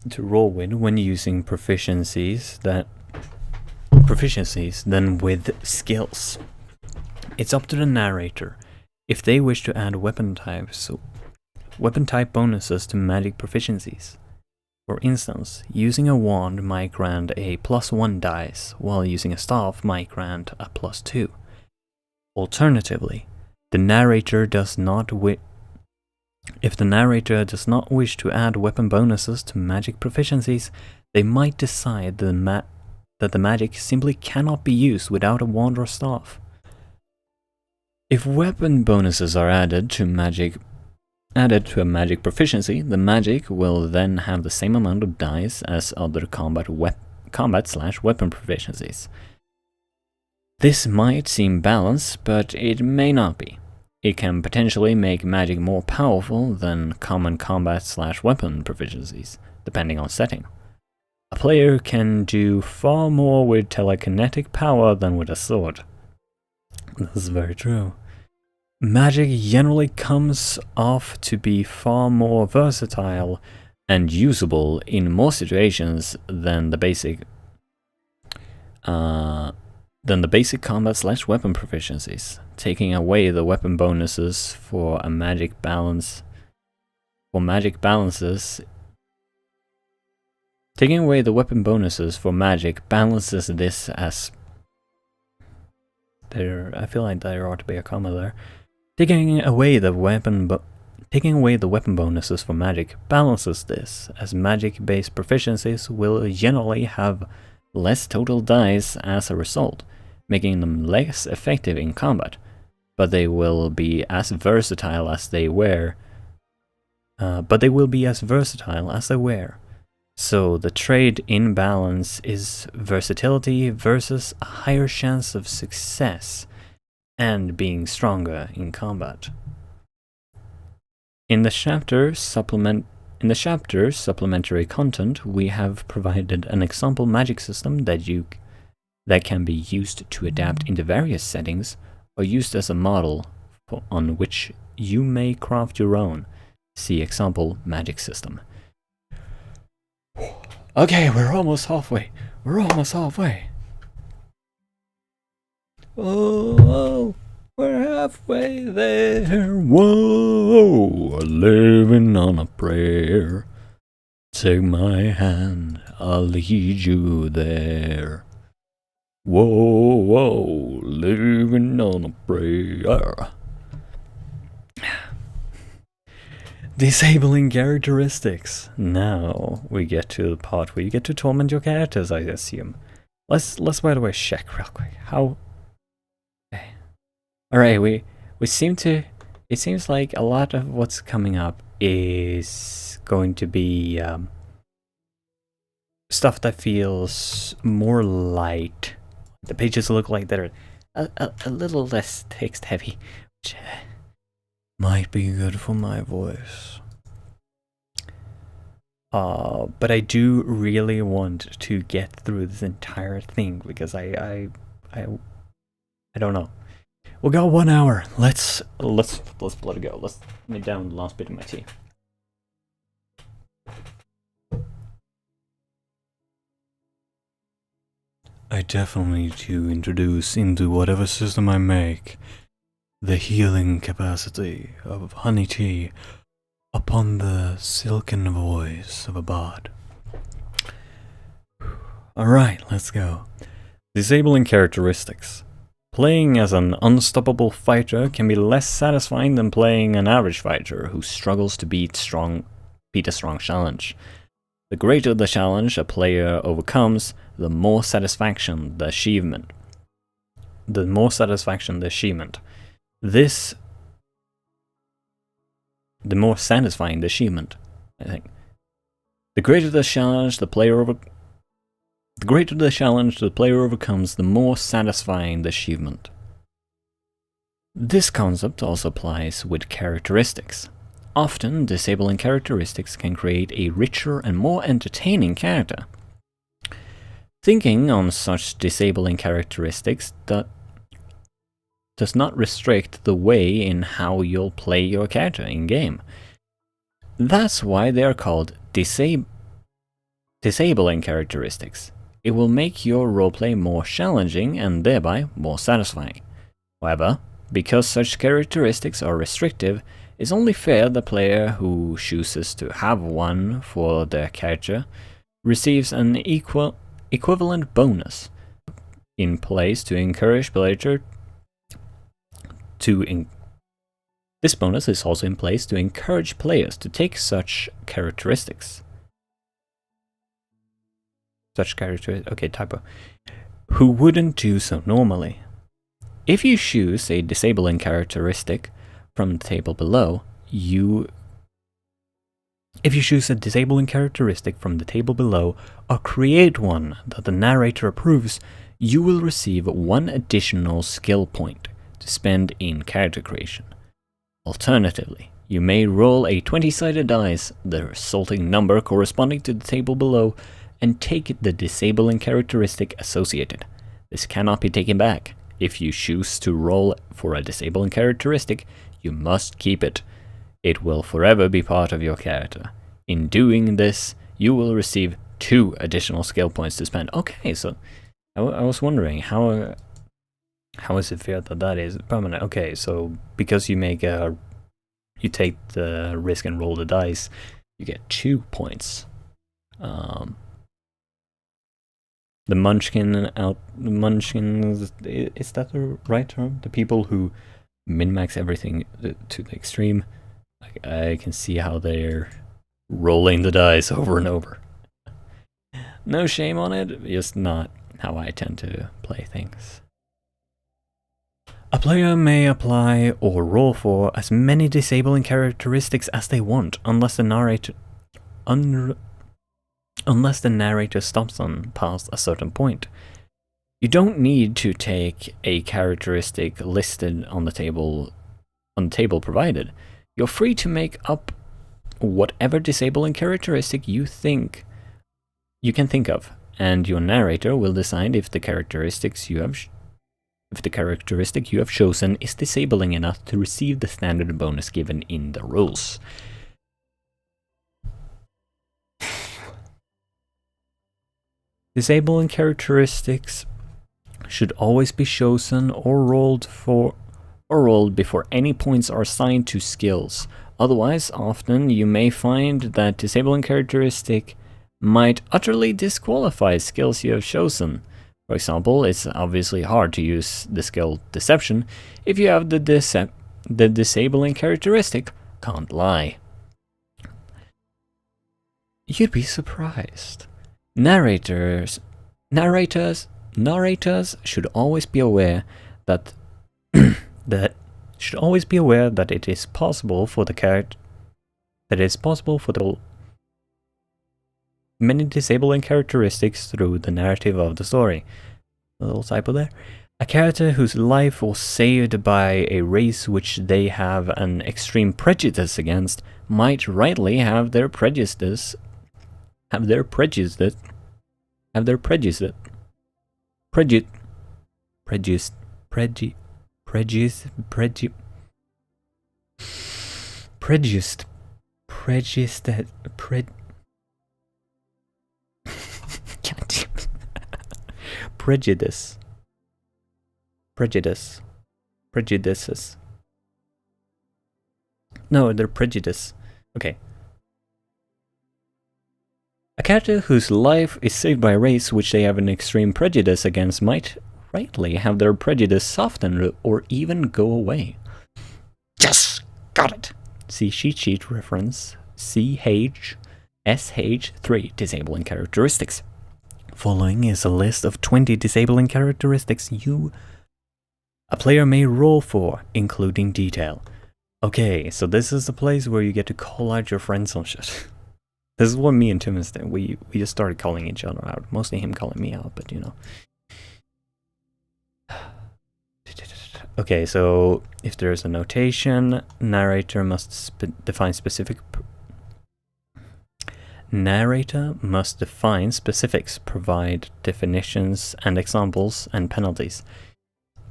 To roll with when using proficiencies than with skills. It's up to the narrator if they wish to add weapon type bonuses to magic proficiencies. For instance, using a wand might grant a +1 dice, while using a staff might grant a +2. Alternatively, if the narrator does not wish to add weapon bonuses to magic proficiencies, they might decide that the magic simply cannot be used without a wand or staff. If weapon bonuses are added to a magic proficiency, the magic will then have the same amount of dice as other combat/weapon proficiencies. This might seem balanced, but it may not be. It can potentially make magic more powerful than common combat/weapon proficiencies, depending on setting. A player can do far more with telekinetic power than with a sword. This is very true. Magic generally comes off to be far more versatile and usable in more situations than the basic combat/weapon proficiencies, taking away the weapon bonuses for a magic balance. Taking away the weapon bonuses for magic balances this as there. I feel like there ought to be a comma there. Taking away the weapon bonuses for magic balances this, as magic-based proficiencies will generally have less total dice as a result, making them less effective in combat, but they will be as versatile as they wear. So the trade in balance is versatility versus a higher chance of success and being stronger in combat. In the chapter supplementary content, we have provided an example magic system that can be used to adapt into various settings or used as a model on which you may craft your own. See example magic system. Okay, we're almost halfway. Oh, we're halfway there. Whoa, living on a prayer. Take my hand, I'll lead you there. Whoa, living on a prayer. Disabling characteristics. Now we get to the part where you get to torment your characters, I assume. Let's by the way check real quick. How? Okay. Alright, we seem to. It seems like a lot of what's coming up is going to be stuff that feels more light. The pages look like they're a little less text heavy, which might be good for my voice. But I do really want to get through this entire thing because I don't know. We got 1 hour. Let's let it go. Let me down the last bit of my tea. I definitely need to introduce into whatever system I make the healing capacity of honey tea upon the silken voice of a bard. Alright, let's go. Disabling characteristics. Playing as an unstoppable fighter can be less satisfying than playing an average fighter who struggles to beat a strong challenge. The greater the challenge a player overcomes, the more satisfaction the achievement. The more satisfaction the achievement. The more satisfying the achievement, I think. The greater the challenge the player overcomes, the more satisfying the achievement. This concept also applies with characteristics. Often, disabling characteristics can create a richer and more entertaining character. Thinking on such disabling characteristics does not restrict the way in how you'll play your character in-game. That's why they are called disabling characteristics. It will make your roleplay more challenging and thereby more satisfying. However, because such characteristics are restrictive, it's only fair the player who chooses to have one for their character receives an equivalent bonus in place to encourage player This bonus is also in place to encourage players to take such characteristics. Okay, typo. Who wouldn't do so normally. If you choose a disabling characteristic from the table below, or create one that the narrator approves, you will receive 1 additional skill point to spend in character creation. Alternatively, you may roll a 20-sided dice, the resulting number corresponding to the table below, and take the disabling characteristic associated. This cannot be taken back. If you choose to roll for a disabling characteristic, you must keep it. It will forever be part of your character. In doing this, you will receive 2 additional skill points to spend. Okay, so I was wondering how is it fair that that is permanent? Okay, so because you take the risk and roll the dice, you get 2 points. The munchkins, is that the right term? The people who min-max everything to the extreme. I can see how they're rolling the dice over and over. No shame on it, just not how I tend to play things. A player may apply or roll for as many disabling characteristics as they want, unless the narrator stops them past a certain point. You don't need to take a characteristic listed on the table provided. You're free to make up whatever disabling characteristic you can think of, and your narrator will decide if the characteristic you have chosen is disabling enough to receive the standard bonus given in the rules. Disabling characteristics should always be chosen or rolled before any points are assigned to skills. Otherwise, often you may find that disabling characteristic might utterly disqualify skills you have chosen. For example, it's obviously hard to use the skill Deception if you have the disabling characteristic Can't Lie. You'd be surprised. Narrators should always be aware that it is possible for many disabling characteristics through the narrative of the story. A little typo there. A character whose life was saved by a race which they have an extreme prejudice against might rightly have their prejudice prejudices. No, they're prejudice. Okay. A character whose life is saved by a race which they have an extreme prejudice against might rightly have their prejudice softened or even go away. Yes! Got it! See cheat sheet reference CHSH3 disabling characteristics. Following is a list of 20 disabling characteristics a player may roll for, including detail. Okay, so this is the place where you get to call out your friends on shit. This is what me and Tim did. We just started calling each other out. Mostly him calling me out, but you know. Okay, so if there's a notation, narrator must define specifics, provide definitions and examples and penalties.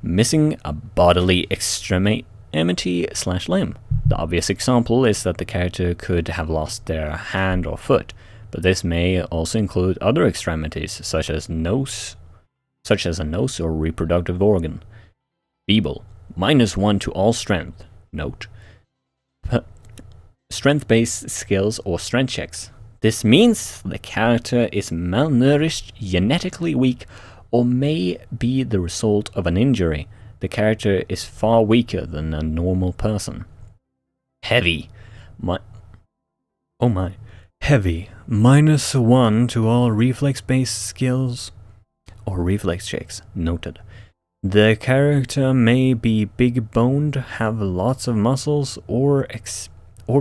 Missing a bodily extremity/limb. The obvious example is that the character could have lost their hand or foot, but this may also include other extremities such as a nose or reproductive organ. Feeble, -1 to all strength. Note. Strength-based skills or strength checks. This means the character is malnourished, genetically weak, or may be the result of an injury. The character is far weaker than a normal person. Heavy. Heavy. -1 to all reflex-based skills or reflex checks. Noted. The character may be big-boned, have lots of muscles, or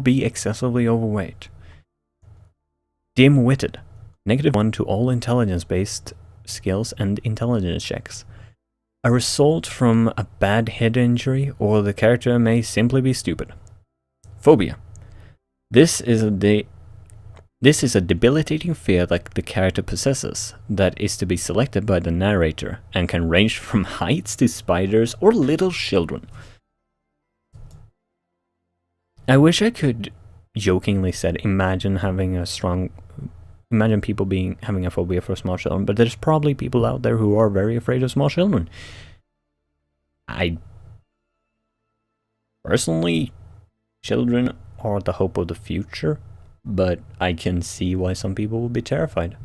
be excessively overweight. Dim-witted. -1 to all intelligence-based skills and intelligence checks. A result from a bad head injury, or the character may simply be stupid. Phobia. This is a debilitating fear that the character possesses, that is to be selected by the narrator, and can range from heights to spiders or little children. I wish I could jokingly said, imagine having imagine people having a phobia for small children, but there's probably people out there who are very afraid of small children. I personally, children are the hope of the future, but I can see why some people would be terrified.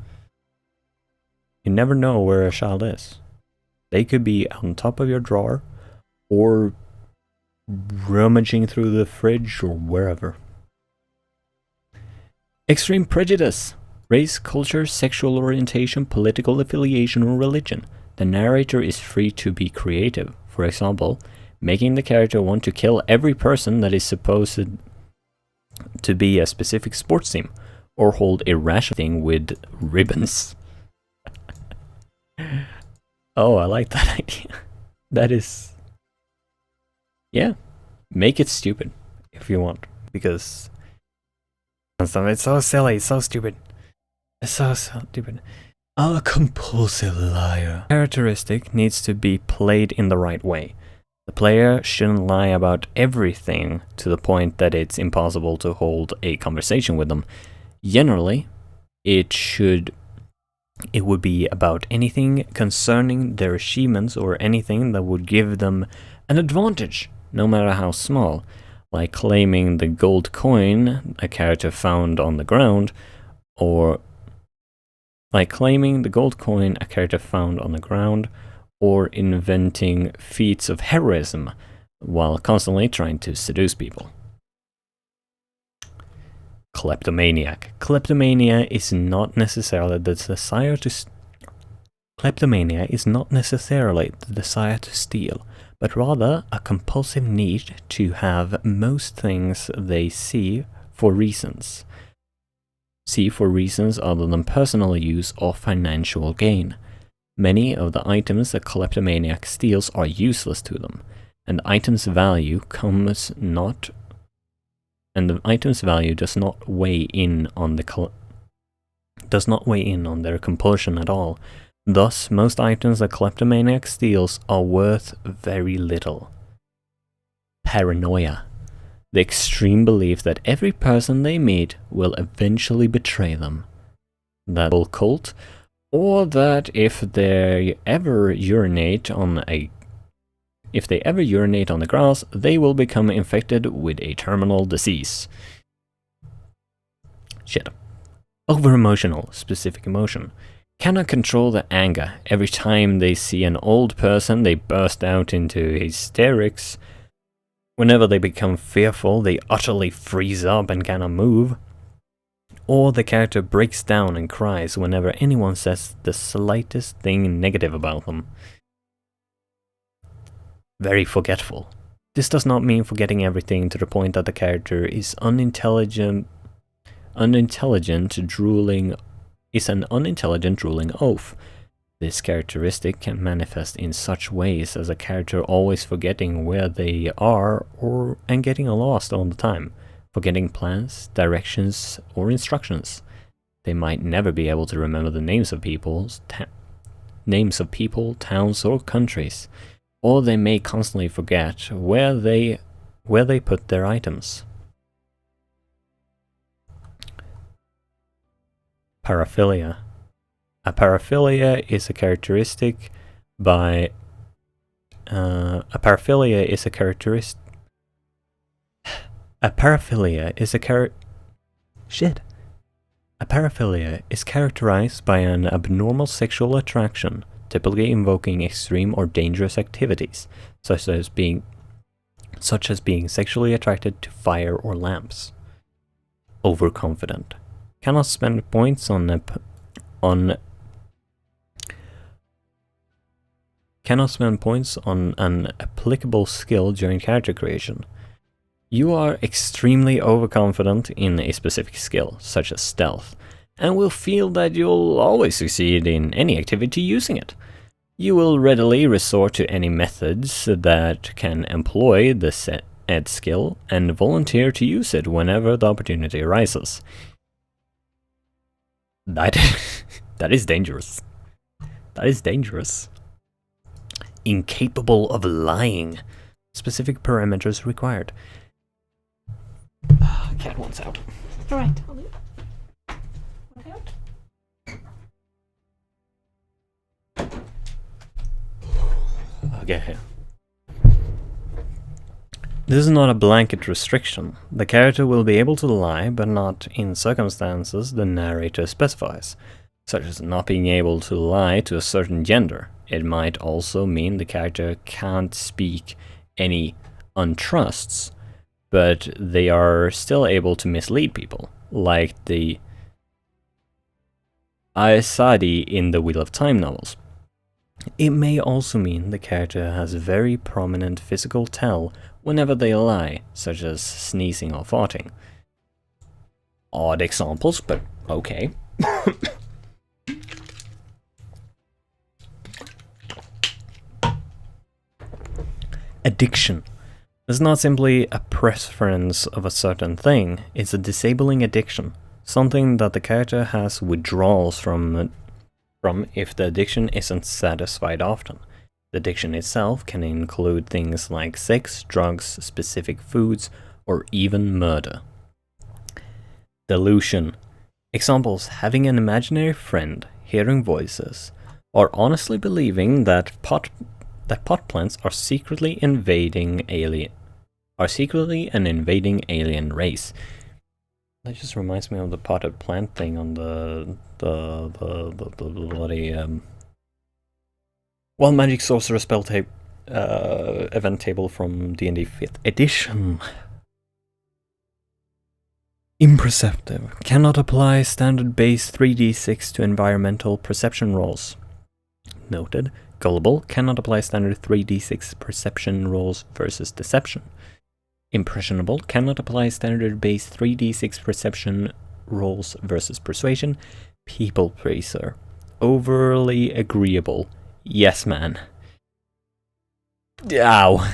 You never know where a child is. They could be on top of your drawer, or rummaging through the fridge, or wherever. Extreme prejudice. Race, culture, sexual orientation, political affiliation, or religion. The narrator is free to be creative. For example, making the character want to kill every person that is supposed to be a specific sports team, or hold irrational thing with ribbons. Oh, I like that idea. That is... yeah. Make it stupid, if you want. Because... it's so silly, so stupid. It's so stupid. A compulsive liar. Characteristic needs to be played in the right way. The player shouldn't lie about everything to the point that it's impossible to hold a conversation with them. Generally, it would be about anything concerning their achievements or anything that would give them an advantage, no matter how small, like claiming the gold coin a character found on the ground, or inventing feats of heroism while constantly trying to seduce people. Kleptomaniac. Kleptomania is not necessarily the desire to steal, but rather a compulsive need to have most things they see for reasons other than personal use or financial gain. Many of the items a kleptomaniac steals are useless to them, and the item's value does not weigh in on their compulsion at all. Thus, most items a kleptomaniac steals are worth very little. Paranoia. The extreme belief that every person they meet will eventually betray them. That will cult, or that if they ever urinate on the grass, they will become infected with a terminal disease. Shit. Over-emotional, specific emotion. Cannot control their anger. Every time they see an old person, they burst out into hysterics. Whenever they become fearful, they utterly freeze up and cannot move. Or the character breaks down and cries whenever anyone says the slightest thing negative about them. Very forgetful. This does not mean forgetting everything to the point that the character is an unintelligent drooling oaf. This characteristic can manifest in such ways as a character always forgetting where they are and getting lost all the time, forgetting plans, directions, or instructions. They might never be able to remember the names of people, towns, or countries, or they may constantly forget where they put their items. Paraphilia. A paraphilia is a characteristic by... A paraphilia is characterized by an abnormal sexual attraction, typically invoking extreme or dangerous activities, such as being sexually attracted to fire or lamps. Overconfident. Cannot spend points on an applicable skill during character creation. You are extremely overconfident in a specific skill, such as stealth, and will feel that you'll always succeed in any activity using it. You will readily resort to any methods that can employ the said skill and volunteer to use it whenever the opportunity arises. That is dangerous. That is dangerous. Incapable of lying. Specific parameters required. cat wants out. Alright, I'll leave. Want out? Okay. This is not a blanket restriction. The character will be able to lie, but not in circumstances the narrator specifies, such as not being able to lie to a certain gender. It might also mean the character can't speak any untrusts, but they are still able to mislead people, like the Aesadi in the Wheel of Time novels. It may also mean the character has very prominent physical tell whenever they lie, such as sneezing or farting. Odd examples, but okay. Addiction. It's not simply a preference of a certain thing, it's a disabling addiction, something that the character has withdrawals from if the addiction isn't satisfied often. The addiction itself can include things like sex, drugs, specific foods, or even murder. Delusion. Examples: having an imaginary friend, hearing voices, or honestly believing that pot plants are secretly an invading alien race. That just reminds me of the potted plant thing on the bloody Wild Magic Sorcerer spell tape event table from D&D 5th edition. Imperceptive. Cannot apply standard base 3d6 to environmental perception rolls. Noted. Gullible. Cannot apply standard 3d6 perception rolls versus deception. Impressionable. Cannot apply standard base 3d6 perception rolls versus persuasion. People pleaser. Overly agreeable. Yes, man. Ow.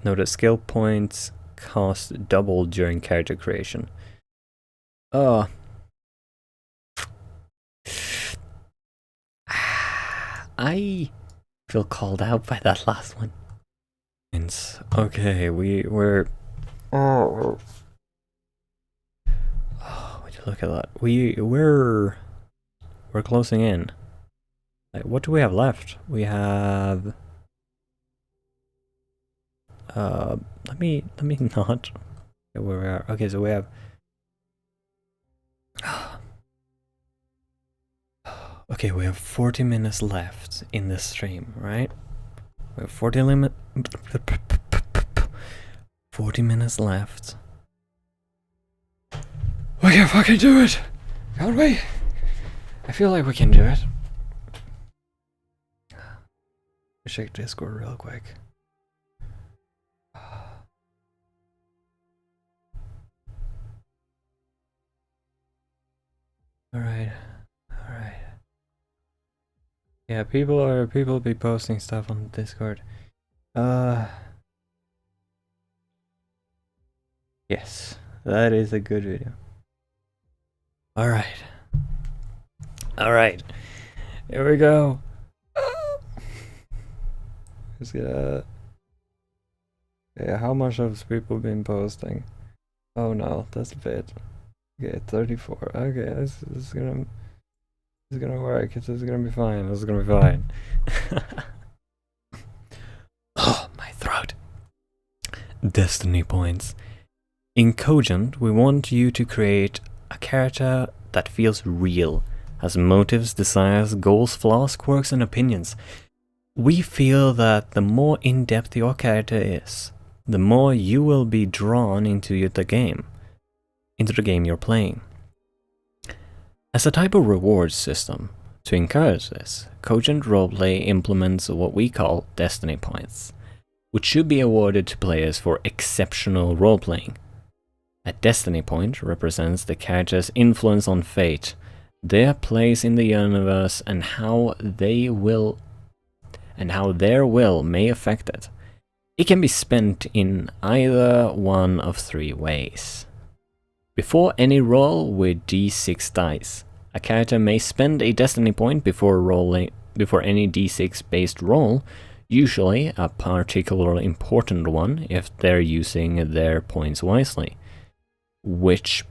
Note skill points cost double during character creation. I feel called out by that last one. Okay, we're... Oh, would you look at that? We're closing in. Like, what do we have left? We have... let me not... Okay, where we are. Okay, so we have... Okay, we have 40 minutes left in this stream, right? We have 40 minutes left. We can fucking do it! Can't we? I feel like we can do it. Check Discord real quick. Alright. Yeah, people be posting stuff on Discord. Yes, that is a good video. Alright, here we go. Just gonna... Yeah, how much have people been posting? Oh no, that's a bit. Okay, 34. Okay, this is gonna work. This is gonna be fine. This is gonna be fine. Oh, my throat. Destiny points. In Cogent, we want you to create a character that feels real, has motives, desires, goals, flaws, quirks, and opinions. We feel that the more in-depth your character is, the more you will be drawn into the game you're playing. As a type of reward system, to encourage this, Cogent Roleplay implements what we call Destiny points, which should be awarded to players for exceptional roleplaying. A Destiny point represents the character's influence on fate, their place in the universe, and how their will may affect it. It can be spent in either one of three ways. Before any roll with d6 dice, a character may spend a Destiny point before any d6 based roll usually a particularly important one if they're using their points wisely, which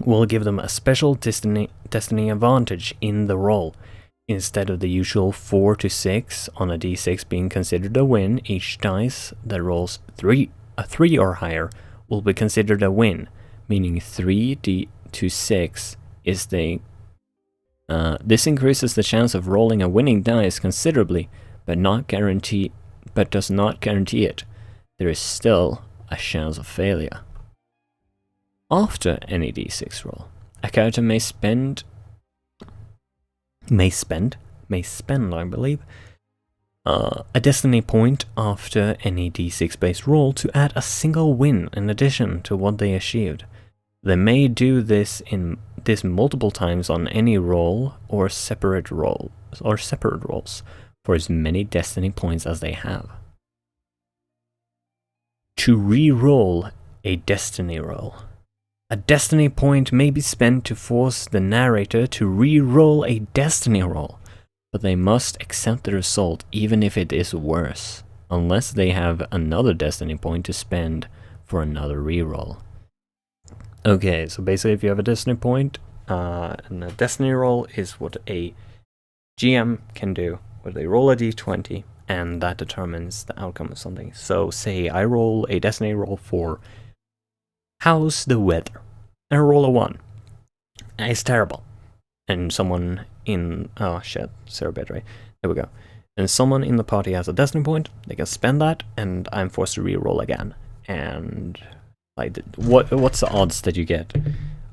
will give them a special destiny advantage in the roll. Instead of the usual 4 to 6 on a d6 being considered a win, each dice that rolls a 3 or higher will be considered a win, meaning 3d to 6 is the... this increases the chance of rolling a winning dice considerably, but does not guarantee it. There is still a chance of failure. After any d6 roll, a character may spend, I believe, a destiny point after any d6 based roll to add a single win in addition to what they achieved. They may do this multiple times on any roll or separate rolls for as many destiny points as they have. To re-roll a destiny roll. A destiny point may be spent to force the narrator to re-roll a destiny roll, but they must accept the result even if it is worse, unless they have another destiny point to spend for another re-roll. Okay, so basically if you have a destiny point, and a destiny roll is what a GM can do, where they roll a d20, and that determines the outcome of something. So say I roll a destiny roll for how's the weather, and I roll a 1. And it's terrible. And someone in... oh shit, cerebetry. There we go. And someone in the party has a destiny point, they can spend that, and I'm forced to re-roll again. And like, what's the odds that you get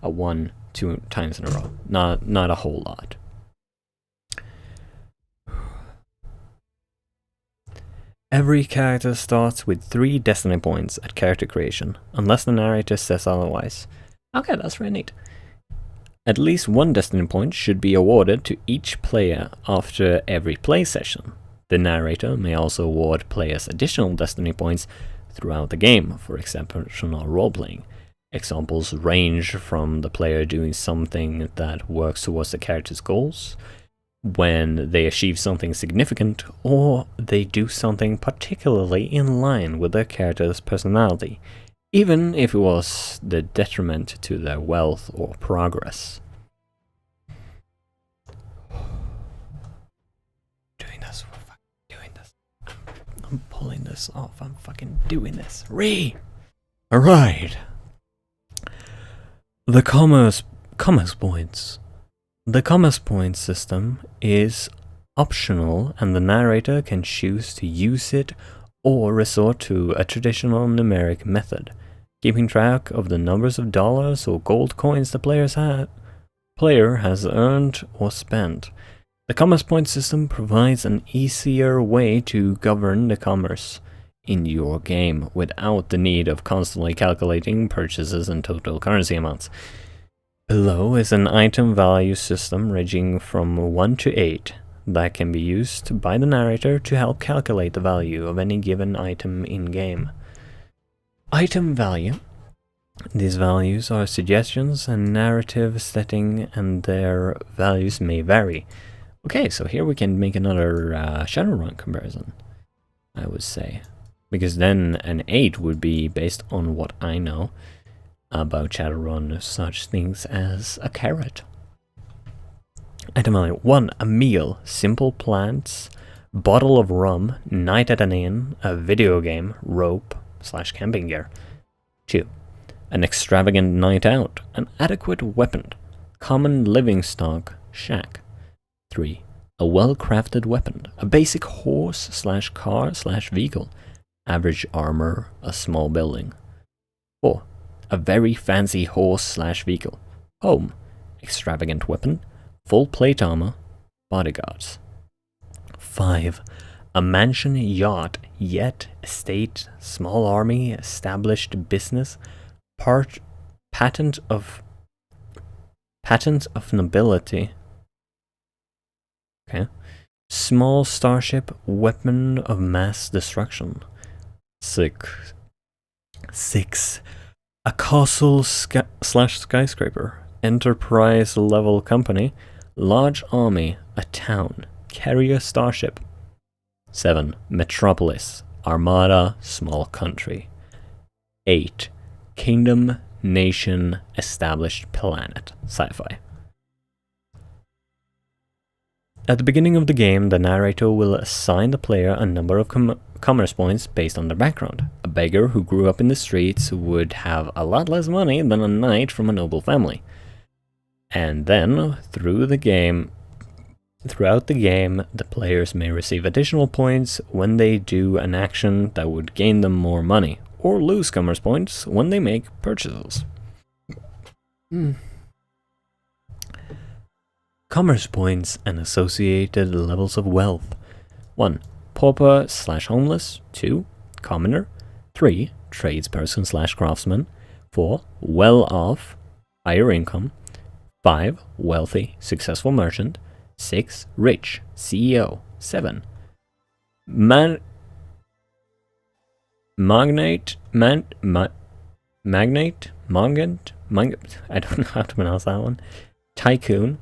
a 1 2 times in a row? Not a whole lot. Every character starts with 3 destiny points at character creation, unless the narrator says otherwise. Okay, that's really neat. At least 1 destiny point should be awarded to each player after every play session. The narrator may also award players additional destiny points throughout the game for exceptional role-playing. Examples range from the player doing something that works towards the character's goals, when they achieve something significant, or they do something particularly in line with their character's personality, even if it was the detriment to their wealth or progress. Doing this. I'm pulling this off. I'm fucking doing this. Alright. The commerce points. The commerce points system is optional, and the narrator can choose to use it or resort to a traditional numeric method, keeping track of the numbers of dollars or gold coins the player has earned or spent. The commerce point system provides an easier way to govern the commerce in your game without the need of constantly calculating purchases and total currency amounts. Below is an item value system ranging from 1 to 8 that can be used by the narrator to help calculate the value of any given item in-game. Item value. These values are suggestions and narrative setting, and their values may vary. Okay, so here we can make another Shadowrun comparison, I would say. Because then an 8 would be based on what I know about Shadowrun, such things as a carrot. Item value 1. A meal, simple plants, bottle of rum, night at an inn, a video game, rope / camping gear. 2. An extravagant night out, an adequate weapon, common living stock, shack. 3. A well-crafted weapon, a basic horse / car / vehicle, average armor, a small building. 4. A very fancy horse / vehicle, home, extravagant weapon, full plate armor, bodyguards. 5. A mansion, yacht, yet, estate, small army, established business, patent of nobility. Okay. Small starship, weapon of mass destruction. 6. A castle / skyscraper, enterprise level company, large army, a town, carrier starship. 7. Metropolis, Armada, small country. 8. Kingdom, nation, established planet, sci-fi. At the beginning of the game, the narrator will assign the player a number of commerce points based on their background. A beggar who grew up in the streets would have a lot less money than a knight from a noble family. And then, throughout the game, the players may receive additional points when they do an action that would gain them more money, or lose commerce points when they make purchases. Commerce points and associated levels of wealth. 1. Pauper/homeless. 2. Commoner. 3. Tradesperson/craftsman. 4. Well-off, higher income. 5. Wealthy, successful merchant. 6. Rich, CEO. 7. Magnate, I don't know how to pronounce that one. Tycoon,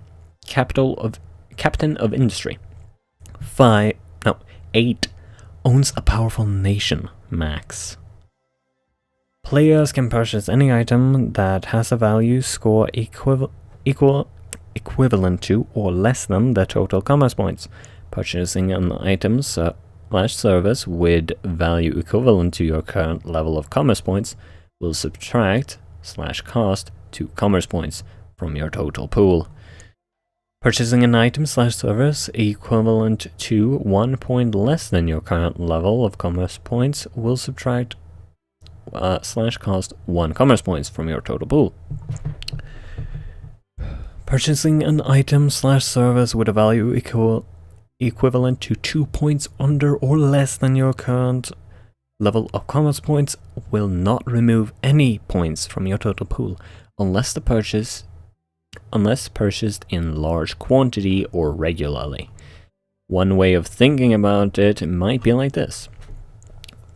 captain of industry. 8. Owns a powerful nation, max. Players can purchase any item that has a value score equivalent to or less than the total commerce points. Purchasing an item / service with value equivalent to your current level of commerce points will subtract / cost 2 commerce points from your total pool. Purchasing an item / service equivalent to 1 point less than your current level of commerce points will subtract / cost 1 commerce points from your total pool. Purchasing an item / service with a value equivalent to 2 points under or less than your current level of commerce points will not remove any points from your total pool unless purchased in large quantity or regularly. One way of thinking about it might be like this.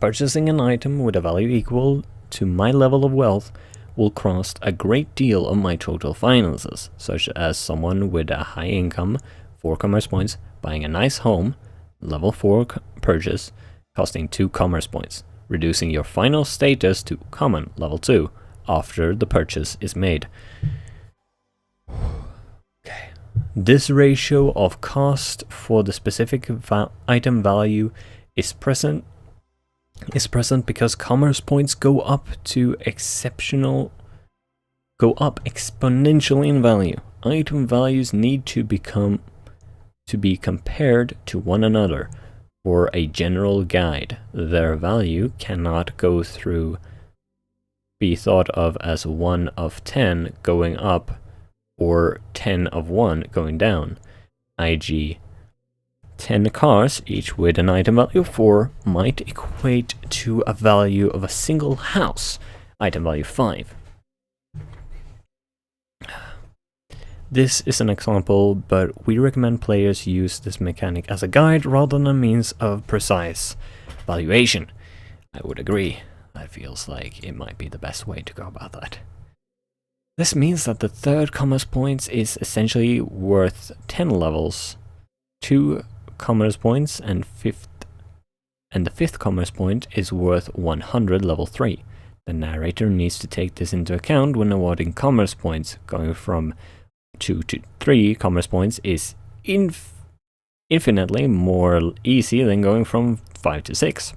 Purchasing an item with a value equal to my level of wealth will cost a great deal of my total finances, such as someone with a high income, 4 commerce points, buying a nice home, level 4 purchase, costing 2 commerce points, reducing your final status to common, level 2, after the purchase is made. Okay. This ratio of cost for the specific item value is present because commerce points go up exponentially in value. Item values need to be compared to one another for a general guide. Their value cannot be thought of as 1 of 10 going up or 10 of 1 going down, i.g. 10 cars, each with an item value of 4, might equate to a value of a single house, item value 5. This is an example, but we recommend players use this mechanic as a guide rather than a means of precise valuation. I would agree. That feels like it might be the best way to go about that. This means that the third commerce points is essentially worth 10 levels, 2 commerce points, and the fifth commerce point is worth 100 level 3. The narrator needs to take this into account when awarding commerce points. Going from 2 to 3 commerce points is infinitely more easy than going from 5 to 6.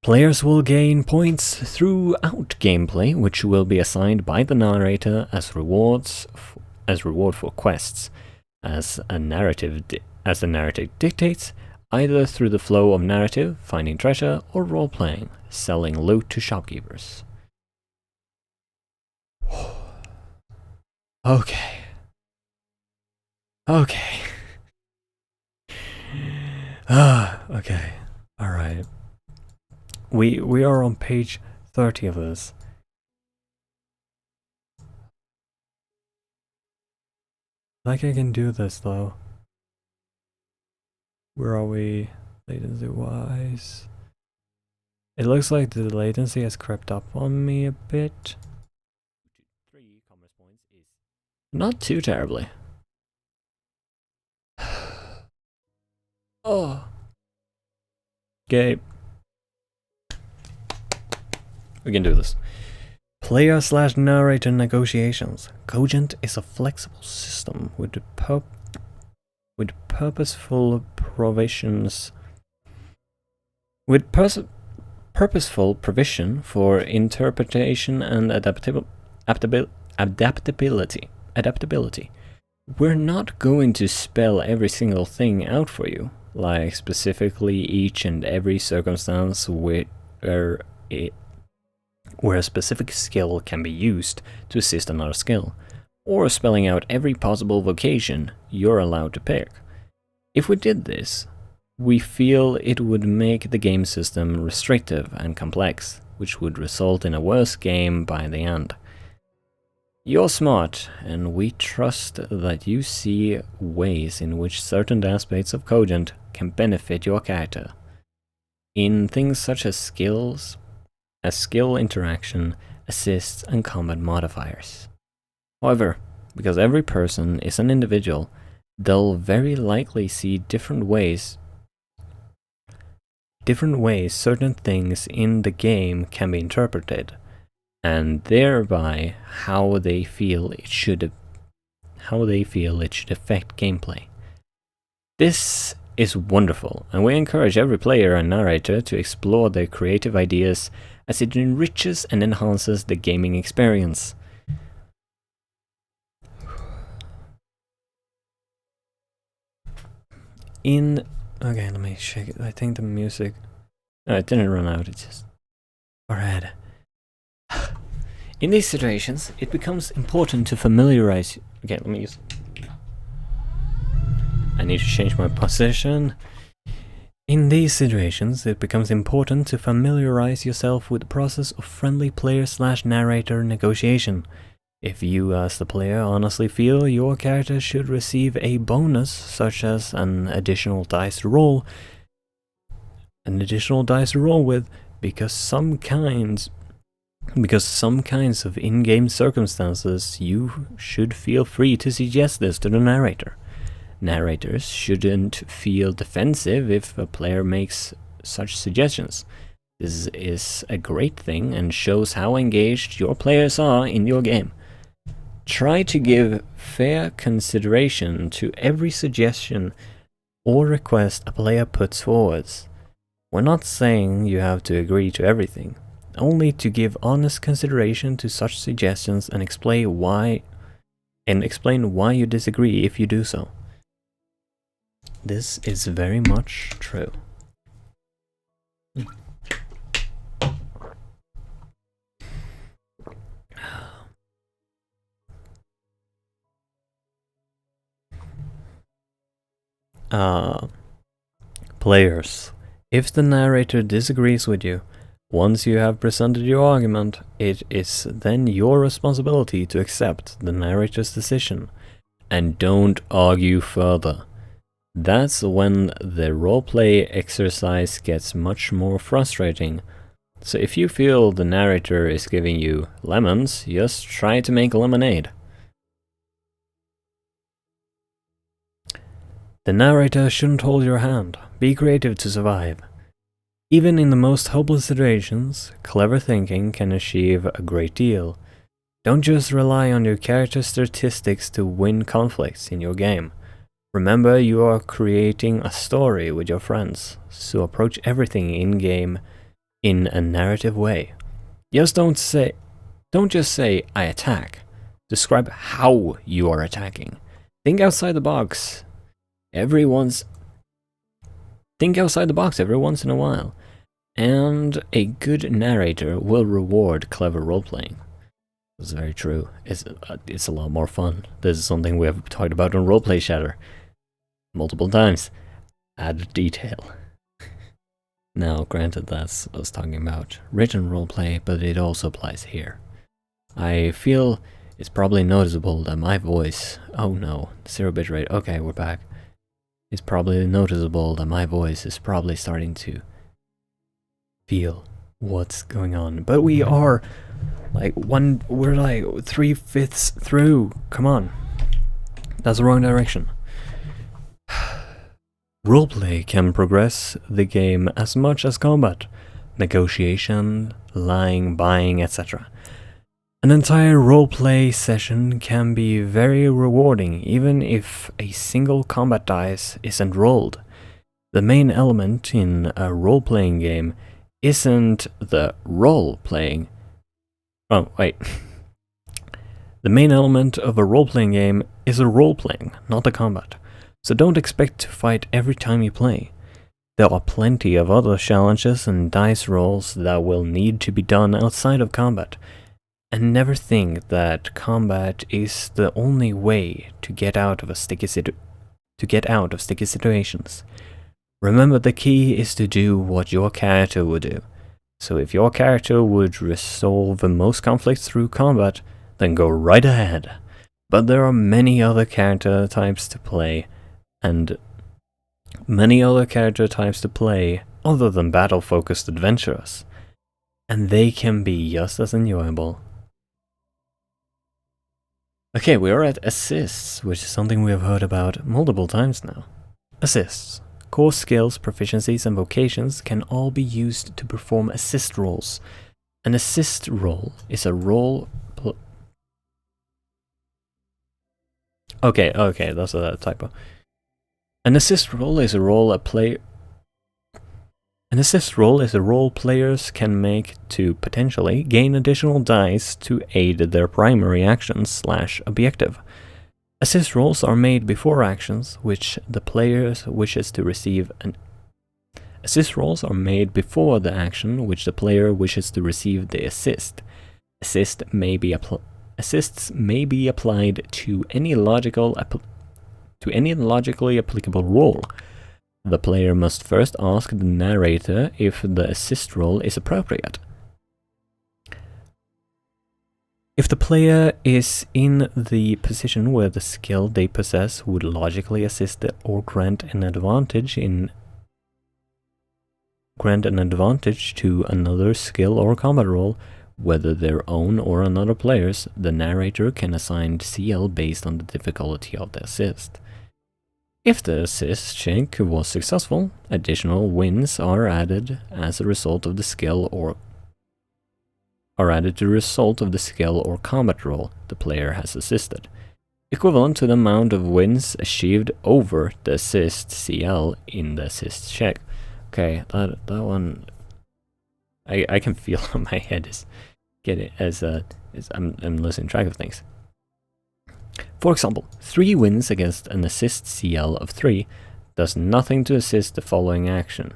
Players will gain points throughout gameplay, which will be assigned by the narrator as reward for quests, as the narrative dictates, either through the flow of narrative, finding treasure, or role-playing, selling loot to shopkeepers. Okay. Okay. Alright. We are on page 30 of this. Like I can do this though. Where are we latency wise? It looks like the latency has crept up on me a bit. 3 commerce points is not too terribly. Oh. Okay. We can do this. Player/narrator negotiations. Cogent is a flexible system with purposeful provisions. With purposeful provision for interpretation and adaptability. We're not going to spell every single thing out for you, like specifically each and every circumstance where a specific skill can be used to assist another skill, or spelling out every possible vocation you're allowed to pick. If we did this, we feel it would make the game system restrictive and complex, which would result in a worse game by the end. You're smart, and we trust that you see ways in which certain aspects of Cogent can benefit your character. In things such as skill interaction, assists, and combat modifiers. However, because every person is an individual, they'll very likely see different ways certain things in the game can be interpreted, and thereby how they feel it should affect gameplay. This is wonderful, and we encourage every player and narrator to explore their creative ideas as it enriches and enhances the gaming experience. Okay, let me check it. I think the music... No, it didn't run out, it just... Alright. In these situations, it becomes important to familiarize... Okay, let me use... I need to change my position. In these situations, it becomes important to familiarize yourself with the process of friendly player/narrator negotiation. If you as the player honestly feel your character should receive a bonus, such as an additional dice to roll with, because some kinds of in-game circumstances, you should feel free to suggest this to the narrator. Narrators shouldn't feel defensive if a player makes such suggestions. This is a great thing and shows how engaged your players are in your game. Try to give fair consideration to every suggestion or request a player puts forward. We're not saying you have to agree to everything, only to give honest consideration to such suggestions and explain why you disagree if you do so. This is very much true. Players, if the narrator disagrees with you, once you have presented your argument, it is then your responsibility to accept the narrator's decision, and don't argue further. That's when the roleplay exercise gets much more frustrating. So if you feel the narrator is giving you lemons, just try to make lemonade. The narrator shouldn't hold your hand. Be creative to survive. Even in the most hopeless situations, clever thinking can achieve a great deal. Don't just rely on your character's statistics to win conflicts in your game. Remember, you are creating a story with your friends, so approach everything in-game in a narrative way. Don't just say, I attack. Describe how you are attacking. Think outside the box every once in a while, and a good narrator will reward clever role-playing. That's very true. It's a lot more fun. This is something we have talked about on Roleplay Shatter multiple times. Add detail. Now, granted, that's what I was talking about written roleplay, but it also applies here. I feel it's probably noticeable that my voice... Oh no, 0 bitrate. Okay, we're back. It's probably noticeable that my voice is probably starting to feel what's going on. But we are we're like 3/5 through. Come on. That's the wrong direction. Roleplay can progress the game as much as combat, negotiation, lying, buying, etc. An entire roleplay session can be very rewarding even if a single combat dice isn't rolled. The main element in a role-playing game isn't the role-playing. Oh, wait. The main element of a role-playing game is a role-playing, not the combat. So don't expect to fight every time you play. There are plenty of other challenges and dice rolls that will need to be done outside of combat. And never think that combat is the only way to get out of sticky situations. Remember, the key is to do what your character would do. So if your character would resolve most conflicts through combat, then go right ahead. But there are many other character types to play, other than battle-focused adventurers, and they can be just as enjoyable. Okay, we are at assists, which is something we have heard about multiple times now. Assists. Core skills, proficiencies, and vocations can all be used to perform assist rolls. An assist roll is a roll... Okay, that's a typo. An assist roll is a role players can make to potentially gain additional dice to aid their primary actions/objective. Assist rolls are made before actions which the player wishes to receive Assist rolls are made before the action which the player wishes to receive the assist. Assists may be applied to any logically applicable role. The player must first ask the narrator if the assist roll is appropriate. If the player is in the position where the skill they possess would logically assist or grant an advantage to another skill or combat roll, whether their own or another player's, the narrator can assign CL based on the difficulty of the assist. If the assist check was successful, additional wins are added as a result of the skill or combat roll the player has assisted, equivalent to the amount of wins achieved over the assist CL in the assist check. Okay, that one I can feel my head is getting I'm losing track of things. For example, 3 wins against an assist CL of 3 does nothing to assist the following action,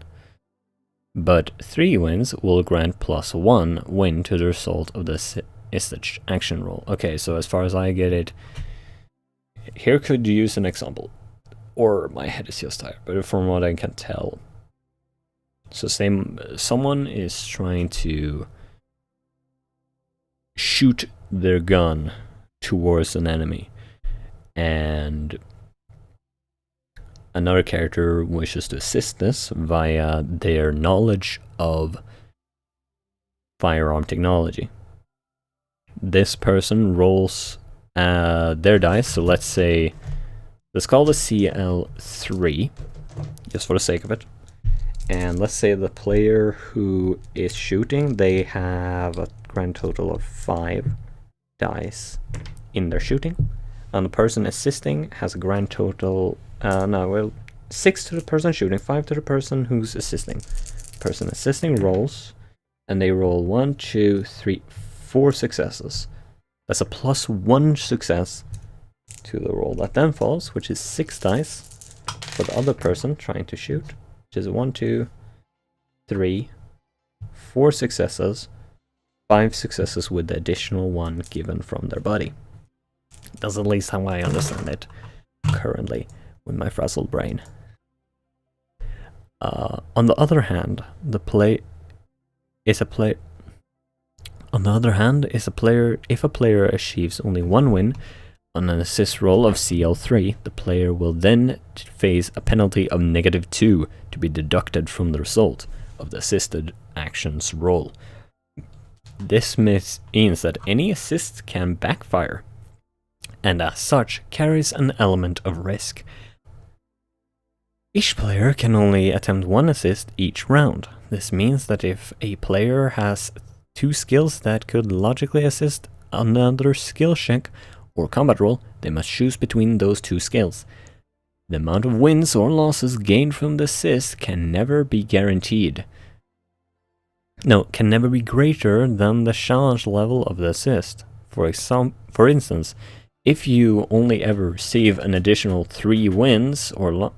but 3 wins will grant +1 win to the result of the assist action roll. Okay, so as far as I get it, here could use an example, or my head is just tired, but from what I can tell. So someone is trying to shoot their gun towards an enemy, and another character wishes to assist this via their knowledge of firearm technology. This person rolls their dice, so let's call the CL3, just for the sake of it. And let's say the player who is shooting, they have a grand total of 5 dice in their shooting, and the person assisting has a grand total 6 to the person shooting, 5 to the person who's assisting. Person assisting rolls, and they roll 1, 2, 3, 4 successes. That's a +1 success to the roll that then falls, which is 6 dice for the other person trying to shoot, which is 1, 2, 3, 4 successes, 5 successes with the additional 1 given from their body. That's at least how I understand it currently with my frazzled brain. On the other hand, if a player achieves only 1 win on an assist roll of CL3, the player will then face a penalty of -2 to be deducted from the result of the assisted actions roll. This means that any assist can backfire, and as such carries an element of risk. Each player can only attempt one assist each round. This means that if a player has 2 skills that could logically assist another skill check or combat roll, they must choose between those 2 skills. The amount of wins or losses gained from the assist can never be guaranteed. No, can never be greater than the challenge level of the assist. For instance, if you only ever receive an additional 3 wins or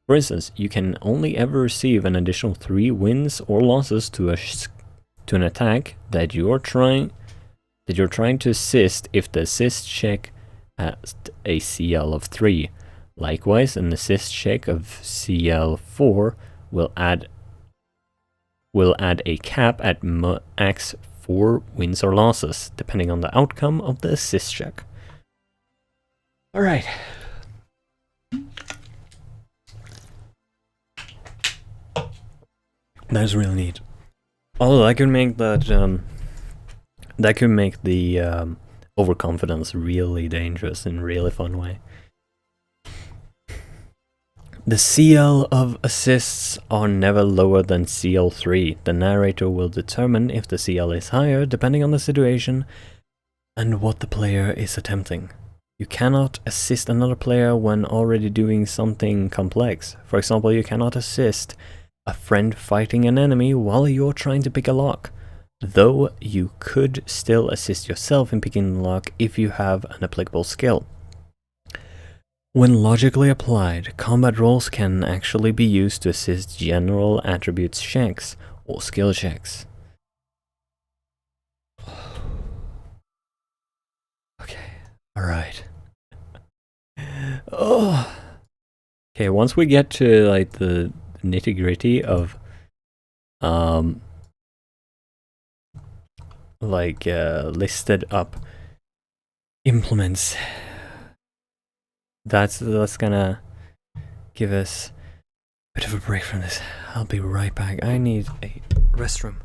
for instance, you can only ever receive an additional 3 wins or losses to an attack that you're trying to assist if the assist check has a CL of 3. Likewise, an assist check of CL 4 will add a cap at max 4 wins or losses, depending on the outcome of the assist check. Alright. That's really neat. Although that could make the overconfidence really dangerous in a really fun way. The CL of assists are never lower than CL 3. The narrator will determine if the CL is higher depending on the situation and what the player is attempting. You cannot assist another player when already doing something complex. For example, you cannot assist a friend fighting an enemy while you're trying to pick a lock, though you could still assist yourself in picking the lock if you have an applicable skill. When logically applied, combat rolls can actually be used to assist general attributes checks or skill checks. Okay, alright. Oh. Okay, once we get to like the nitty-gritty of listed up implements, that's gonna give us a bit of a break from this. I'll be right back. I need a restroom.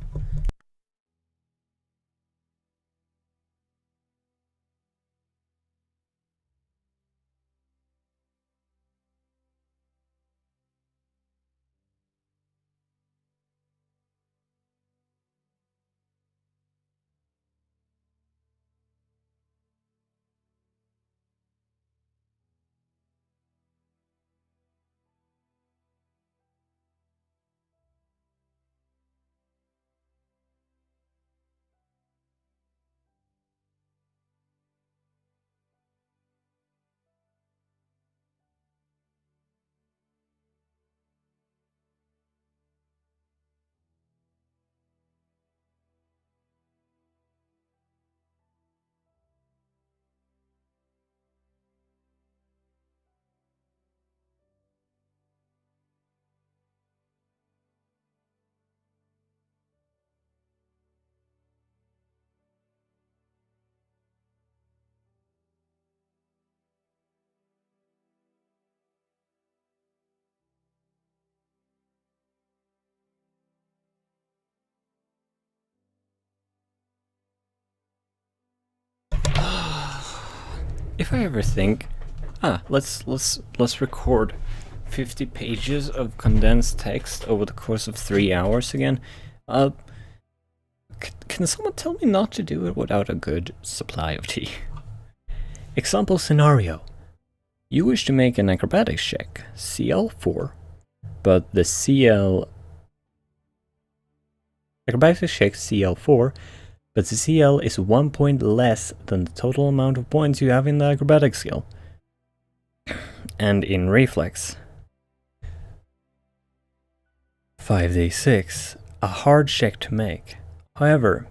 If I ever think, let's record 50 pages of condensed text over the course of 3 hours again, can someone tell me not to do it without a good supply of tea? Example scenario. You wish to make an acrobatics check, CL4, but the acrobatics check CL4, but the CL is 1 point less than the total amount of points you have in the acrobatic skill. And in reflex. 5d6, a hard check to make. However,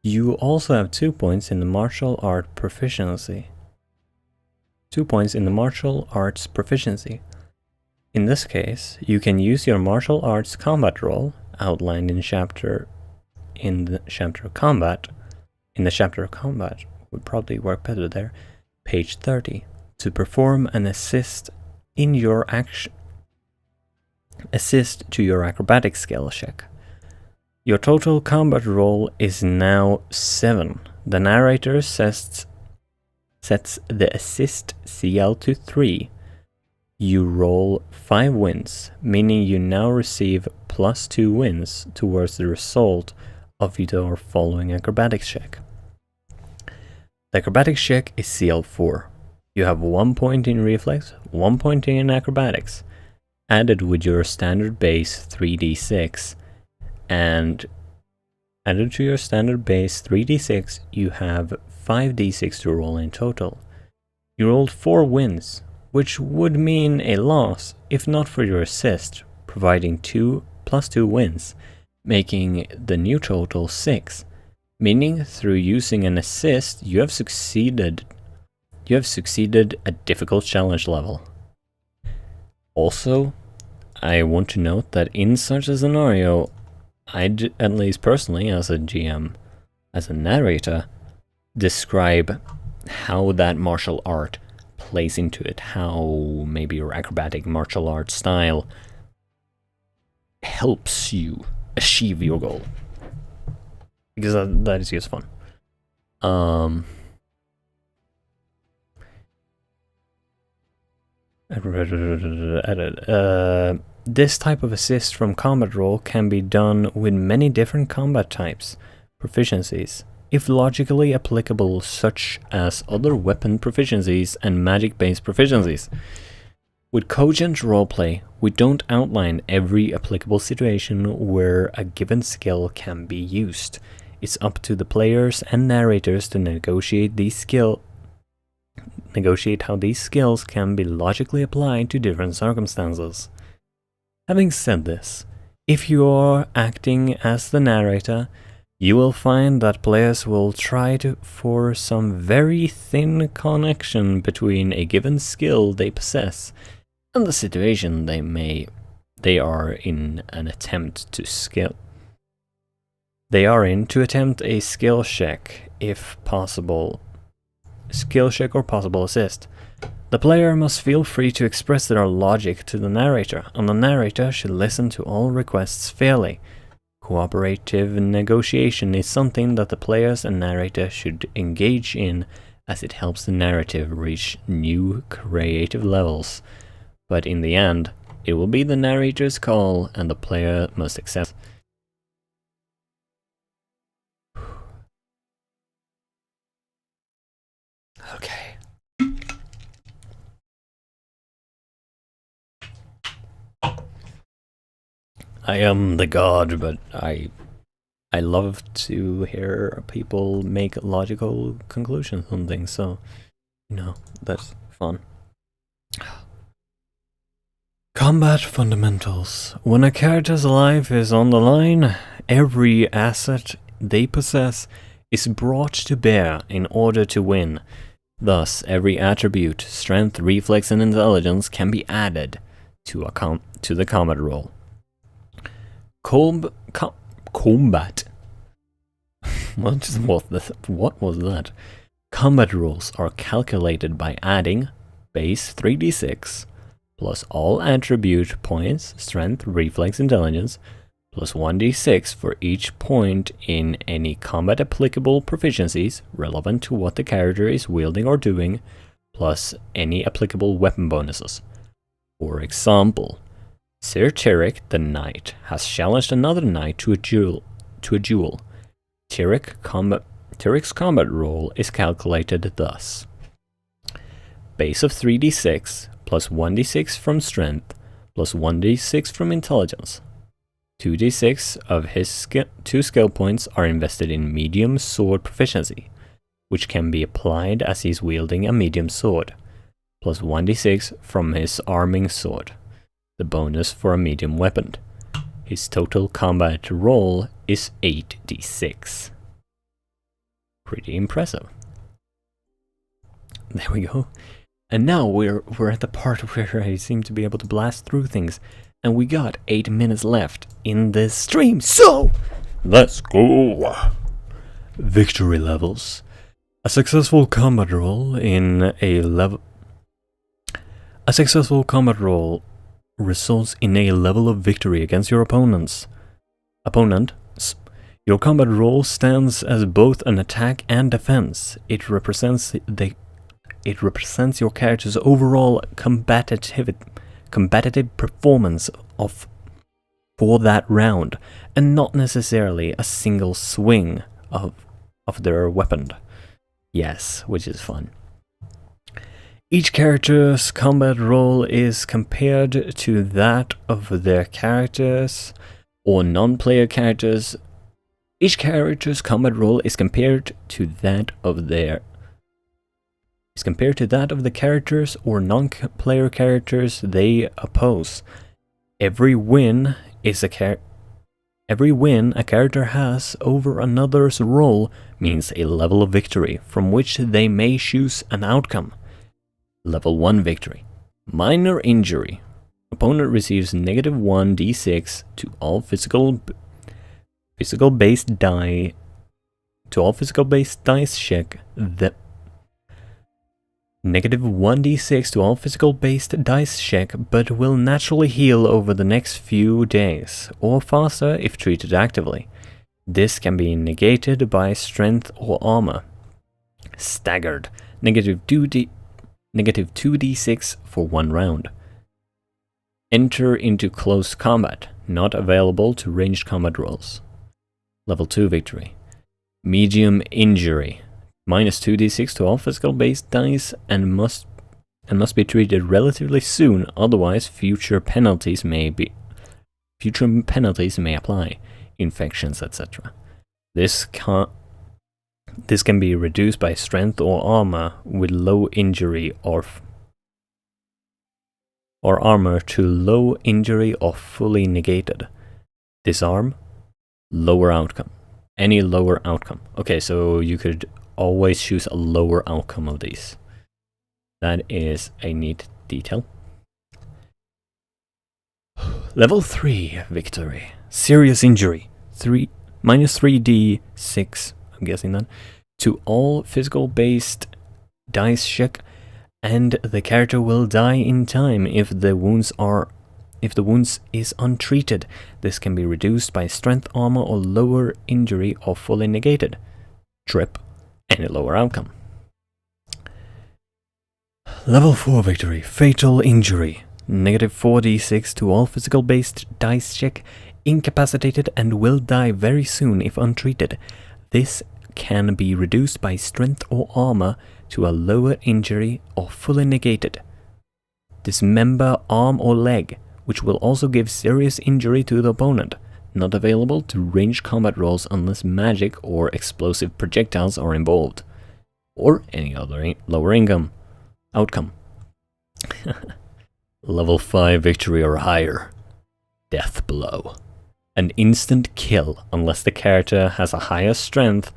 you also have 2 points in the martial art proficiency. 2 points in the martial arts proficiency. In this case, you can use your martial arts combat roll, outlined in the chapter of combat, would probably work better there, page 30, to perform an assist to your acrobatic skill check. Your total combat roll is now 7. The narrator sets the assist CL to 3. You roll 5 wins, meaning you now receive +2 wins towards the result of your following acrobatics check. The acrobatics check is CL4. You have 1 point in reflex, 1 point in acrobatics, added with your standard base 3d6, and added to your standard base 3d6, you have 5d6 to roll in total. You rolled 4 wins, which would mean a loss if not for your assist, providing +2 wins, making the new total 6, meaning through using an assist you have succeeded a difficult challenge level. Also, I want to note that in such a scenario, I'd, at least personally as a GM, as a narrator, describe how that martial art plays into it, how maybe your acrobatic martial art style helps you achieve your goal. Because that is just fun. This type of assist from combat roll can be done with many different combat types, proficiencies, if logically applicable, such as other weapon proficiencies and magic-based proficiencies. With Cogent roleplay, we don't outline every applicable situation where a given skill can be used. It's up to the players and narrators to negotiate how these skills can be logically applied to different circumstances. Having said this, if you are acting as the narrator, you will find that players will try for some very thin connection between a given skill they possess and the situation they are in to attempt a skill check or possible assist. The player must feel free to express their logic to the narrator, and the narrator should listen to all requests fairly. Cooperative negotiation is something that the players and narrator should engage in, as it helps the narrative reach new creative levels. But in the end, it will be the narrator's call, and the player must accept. Okay. I am the god, but I love to hear people make logical conclusions on things, so, you know, that's fun. Combat fundamentals. When a character's life is on the line, every asset they possess is brought to bear in order to win. Thus, every attribute, strength, reflex, and intelligence can be added to the combat roll. Combat. What was that? Combat rolls are calculated by adding base 3d6 plus all attribute points, strength, reflex, intelligence, plus 1d6 for each point in any combat applicable proficiencies relevant to what the character is wielding or doing, plus any applicable weapon bonuses. For example, Sir Tyrek the Knight has challenged another knight to a duel. Tyrek's combat roll is calculated thus: base of 3d6 plus 1d6 from strength plus 1d6 from intelligence. 2d6 of his 2 skill points are invested in medium sword proficiency, which can be applied as he's wielding a medium sword, plus 1d6 from his arming sword, the bonus for a medium weapon. His total combat roll is 8d6. Pretty impressive. There we go. And now we're at the part where I seem to be able to blast through things. And we got 8 minutes left in this stream, so let's go! Victory levels. A successful combat roll results in a level of victory against your opponents. Your combat roll stands as both an attack and defense. It represents the It represents your character's overall competitive performance for that round, and not necessarily a single swing of their weapon. Yes, which is fun. Each character's combat roll is compared to that of their characters or non-player characters. Each character's combat roll is compared to that of the characters or non-player characters they oppose. Every win a character has over another's roll means a level of victory from which they may choose an outcome. Level 1 victory. Minor injury. Opponent receives -1 d6 to all physical based dice check. -1 d6 to all physical based dice check, but will naturally heal over the next few days, or faster if treated actively. This can be negated by strength or armor. Staggered. -2d6 for 1 round. Enter into close combat. Not available to ranged combat rolls. Level 2 victory. Medium injury. -2d6 to all physical based dice and must be treated relatively soon, otherwise future penalties may apply. Infections, etc. This can be reduced by strength or armor with low injury or armor to low injury or fully negated. Disarm, lower outcome. Any lower outcome. Okay, so you could always choose a lower outcome of these. That is a neat detail. Level 3 victory. Serious injury. -3d6. I'm guessing that, to all physical based dice check, and the character will die in time if the wounds is untreated. This can be reduced by strength, armor, or lower injury or fully negated. Trip, any lower outcome. Level 4 victory. Fatal injury. -4d6 to all physical based dice check, incapacitated and will die very soon if untreated. This can be reduced by strength or armor to a lower injury or fully negated. Dismember arm or leg, which will also give serious injury to the opponent. Not available to ranged combat rolls unless magic or explosive projectiles are involved. Or any other lower outcome. Level 5 victory or higher. Death blow. An instant kill unless the character has a high strength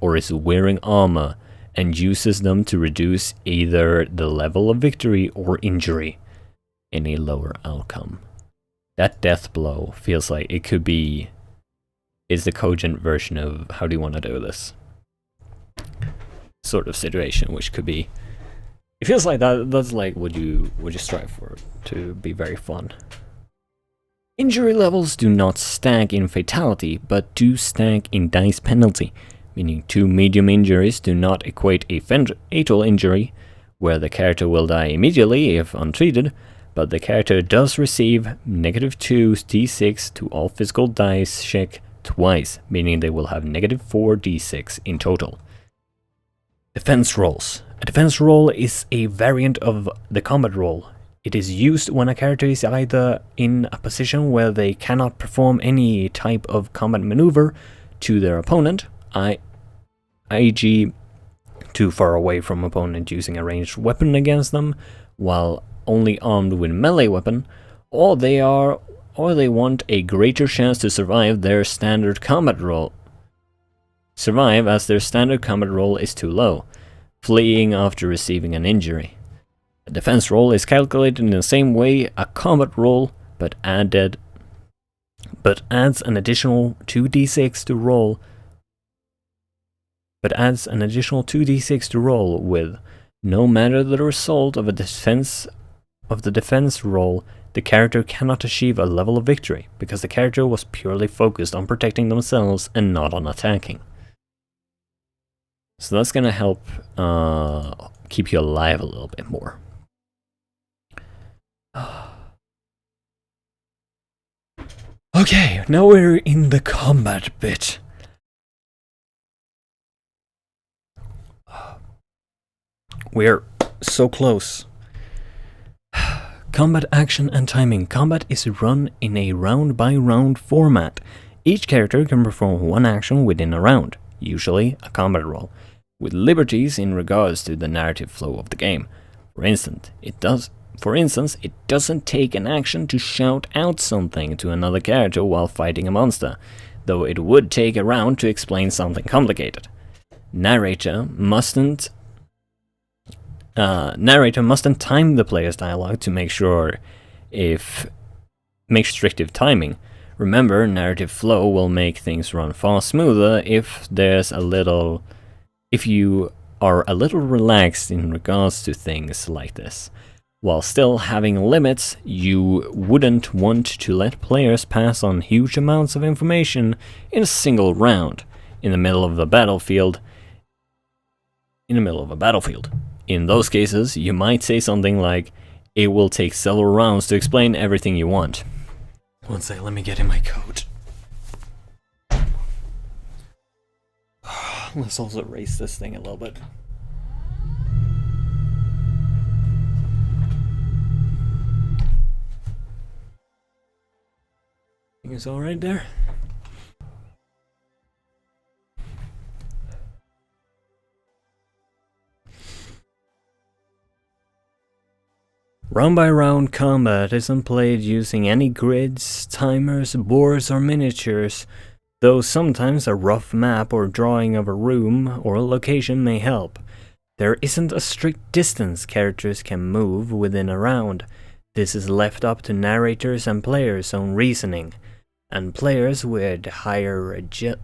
or is wearing armor and uses them to reduce either the level of victory or injury. Any lower outcome. That death blow feels like it could be is the Cogent version of how do you want to do this sort of situation, which could be, it feels like that's like would you strive for to be very fun. Injury levels do not stack in fatality, but do stack in dice penalty, meaning 2 medium injuries do not equate a fatal injury, where the character will die immediately if untreated, but the character does receive -2 d6 to all physical dice check twice, meaning they will have -4 d6 in total. Defense rolls. A defense roll is a variant of the combat roll. It is used when a character is either in a position where they cannot perform any type of combat maneuver to their opponent, i.e. too far away from opponent using a ranged weapon against them, while only armed with melee weapon, or they want a greater chance to survive their standard combat roll. Survive as their standard combat roll is too low, fleeing after receiving an injury. A defense roll is calculated in the same way a combat roll, but adds an additional 2d6 to roll. With. No matter the result of the defense roll, the character cannot achieve a level of victory, because the character was purely focused on protecting themselves and not on attacking. So that's gonna help keep you alive a little bit more. Okay, now we're in the combat bit. We're so close. Combat action and timing. Combat is run in a round-by-round format. Each character can perform one action within a round, usually a combat roll, with liberties in regards to the narrative flow of the game. For instance, it doesn't take an action to shout out something to another character while fighting a monster, though it would take a round to explain something complicated. Narrator mustn't time the player's dialogue to make restrictive timing. Remember, narrative flow will make things run far smoother if you are a little relaxed in regards to things like this. While still having limits, you wouldn't want to let players pass on huge amounts of information in a single round in the middle of a battlefield. In those cases, you might say something like, "It will take several rounds to explain everything you want." One sec, let me get in my coat. Let's also raise this thing a little bit. Think it's alright there? Round-by-round combat isn't played using any grids, timers, boards, or miniatures, though sometimes a rough map or drawing of a room or a location may help. There isn't a strict distance characters can move within a round. This is left up to narrators and players' own reasoning, and players with higher agility,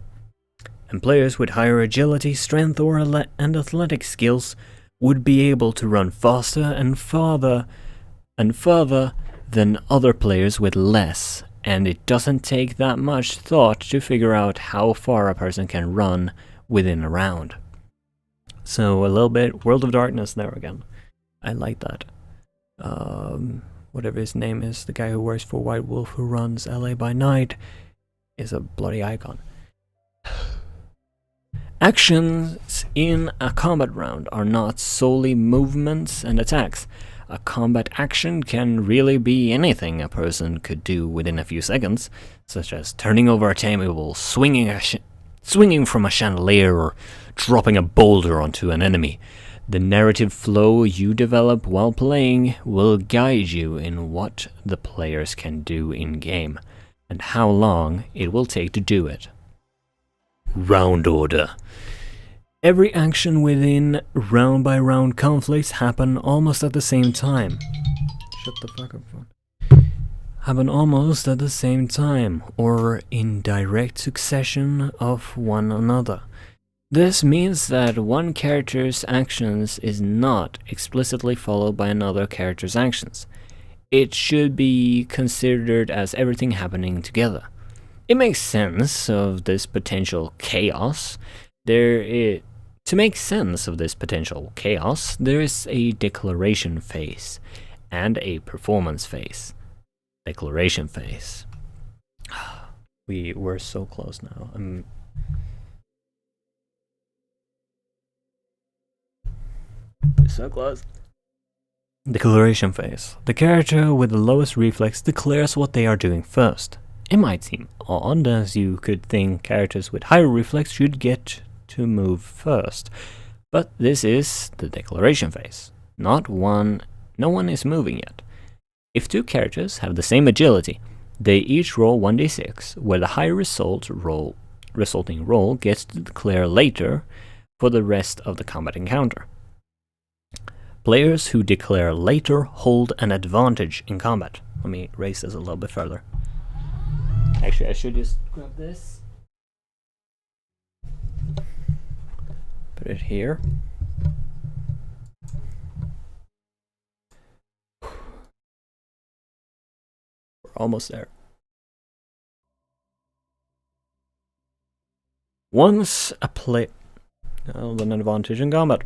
strength, and athletic skills would be able to run faster and further than other players with less, and it doesn't take that much thought to figure out how far a person can run within a round. So a little bit World of Darkness there again. I like that. Whatever his name is, the guy who works for White Wolf who runs LA by Night, is a bloody icon. Actions in a combat round are not solely movements and attacks. A combat action can really be anything a person could do within a few seconds, such as turning over a table, swinging from a chandelier, or dropping a boulder onto an enemy. The narrative flow you develop while playing will guide you in what the players can do in-game, and how long it will take to do it. Round order. Every action within round-by-round conflicts happen almost at the same time. Shut the fuck up, phone. Happen almost at the same time, or in direct succession of one another. This means that one character's actions is not explicitly followed by another character's actions. It should be considered as everything happening together. It makes sense of this potential chaos. To make sense of this potential chaos, there is a declaration phase and a performance phase. Declaration phase. We're so close now. We're so close. Declaration phase. The character with the lowest reflex declares what they are doing first. It might seem odd, as you could think characters with higher reflex should get to move first, but this is the declaration phase. No one is moving yet. If two characters have the same agility, they each roll 1d6, where the high resulting roll gets to declare later for the rest of the combat encounter. Players who declare later hold an advantage in combat. Let me raise this a little bit further. Actually, I should just grab this. Put it here. We're almost there. Once a an advantage in combat.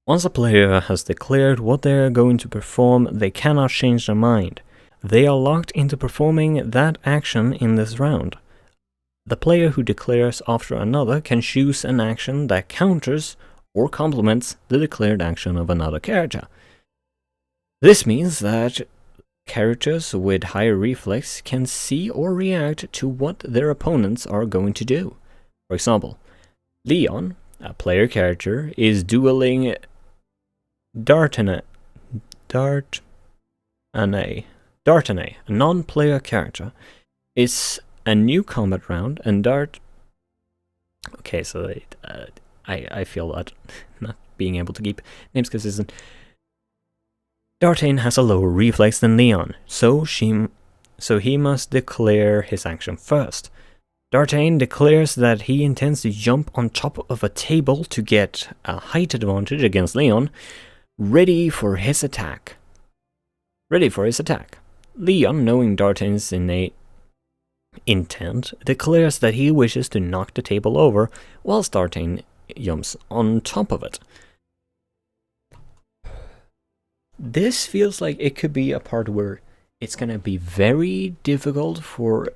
Once a player has declared what they are going to perform, they cannot change their mind. They are locked into performing that action in this round. The player who declares after another can choose an action that counters or complements the declared action of another character. This means that characters with higher reflex can see or react to what their opponents are going to do. For example, Leon, a player character, is dueling Dartane, a non-player character. It's a new combat round, and Okay, so I feel that not being able to keep names consistent. Dartane has a lower reflex than Leon, so he must declare his action first. Dartane declares that he intends to jump on top of a table to get a height advantage against Leon, ready for his attack. Leon, knowing Dartane's innate intent, declares that he wishes to knock the table over, whilst Dartane jumps on top of it. This feels like it could be a part where it's going to be very difficult for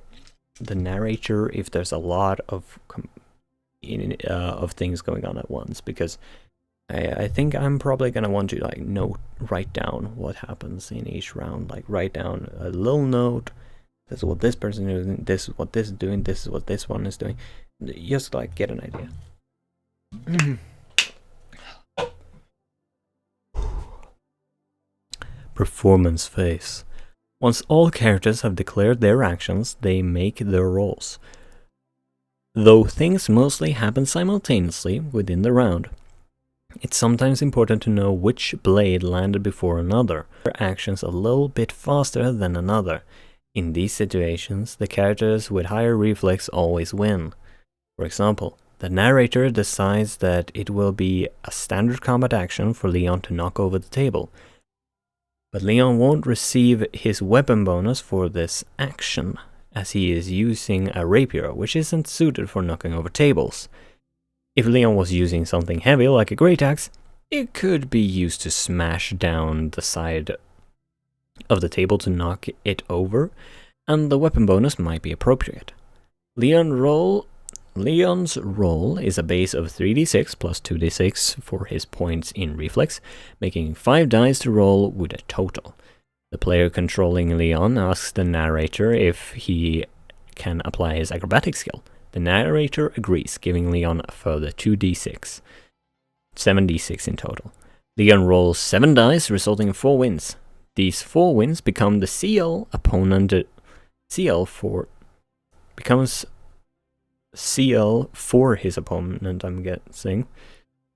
the narrator if there's a lot of things going on at once, because I think I'm probably going to want to write down what happens in each round, like write down a little note. This is what this person is doing, this is what this is doing, this is what this one is doing. Just like get an idea. Performance phase. Once all characters have declared their actions, they make their rolls. Though things mostly happen simultaneously within the round, it's sometimes important to know which blade landed before another, or actions a little bit faster than another. In these situations, the characters with higher reflex always win. For example, the narrator decides that it will be a standard combat action for Leon to knock over the table, but Leon won't receive his weapon bonus for this action, as he is using a rapier, which isn't suited for knocking over tables. If Leon was using something heavy like a great axe, it could be used to smash down the side of the table to knock it over, and the weapon bonus might be appropriate. Leon's roll is a base of 3d6 plus 2d6 for his points in reflex, making 5 dice to roll with a total. The player controlling Leon asks the narrator if he can apply his acrobatic skill. The narrator agrees, giving Leon a further 2d6. 7d6 in total. Leon rolls 7 dice, resulting in 4 wins. These 4 wins become the CL for his opponent, I'm guessing.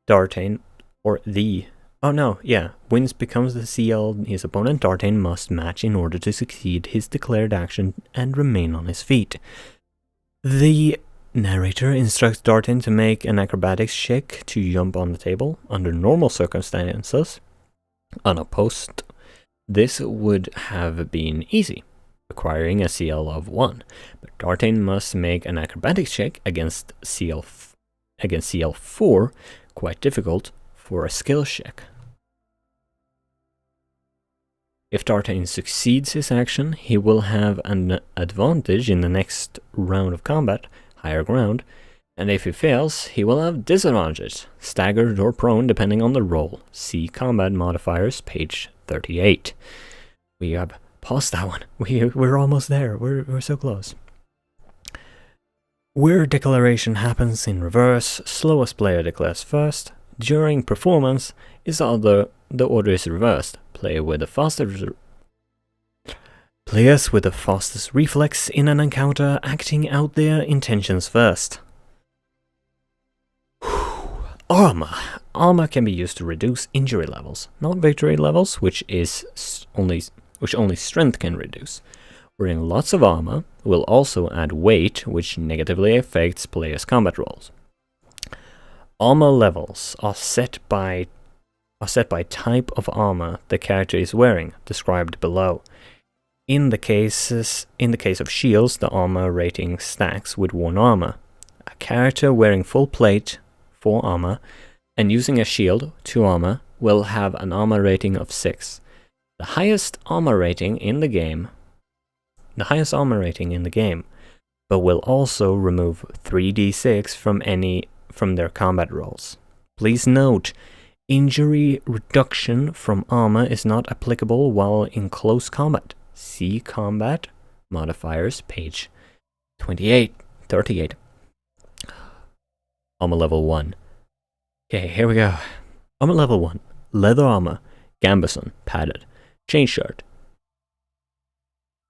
Dartane, wins becomes the CL his opponent. Dartane must match in order to succeed his declared action and remain on his feet. The narrator instructs Dartane to make an acrobatics check to jump on the table. Under normal circumstances, unopposed, this would have been easy, requiring a CL of 1, but Dartane must make an acrobatics check against CL4, quite difficult for a skill check. If Dartane succeeds his action, he will have an advantage in the next round of combat, higher ground, and if he fails, he will have disadvantages, staggered or prone depending on the roll. See Combat Modifiers, page 38. We have paused that one. We're almost there. We're so close. Where declaration happens in reverse, slowest player declares first. During performance, the order is reversed. Players with the fastest reflex in an encounter acting out their intentions first. Armor. Armor can be used to reduce injury levels, not victory levels, which only strength can reduce. Wearing lots of armor will also add weight, which negatively affects players' combat rolls. Armor levels are set by type of armor the character is wearing, described below. In the case of shields, the armor rating stacks with worn armor. A character wearing full plate, 4 armor, and using a shield, 2 armor, will have an armor rating of 6. The highest armor rating in the game, but will also remove 3d6 from their combat rolls. Please note, injury reduction from armor is not applicable while in close combat. See combat modifiers, page 38. Armor level 1. Okay, here we go. Armor level 1. Leather armor, gambeson, padded, chain shirt.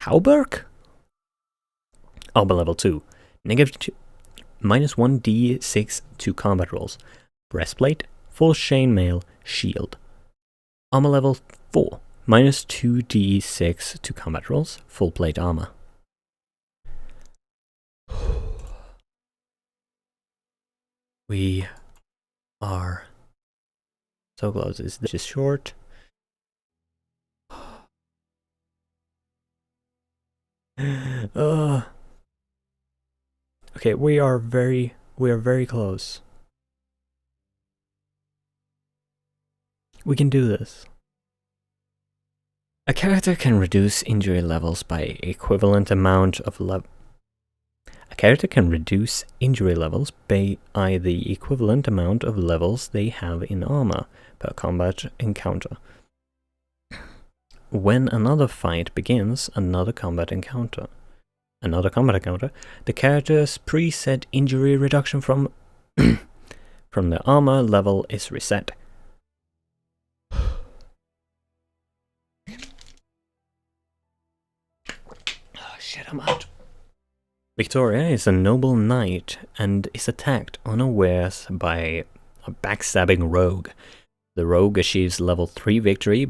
Hauberk? Armor level 2. Minus 1d6 to combat rolls. Breastplate, full chainmail, shield. Armor level 4. Minus 2d6 to combat rolls. Full plate armor. We are so close. Is this just short? Okay, we are very close. We can do this. A character can reduce injury levels by equivalent amount of A character can reduce injury levels by the equivalent amount of levels they have in armor per combat encounter. When another fight begins, another combat encounter, the character's preset injury reduction from the armor level is reset. Oh shit, I'm out. Victoria is a noble knight and is attacked unawares by a backstabbing rogue. The rogue achieves level 3 victory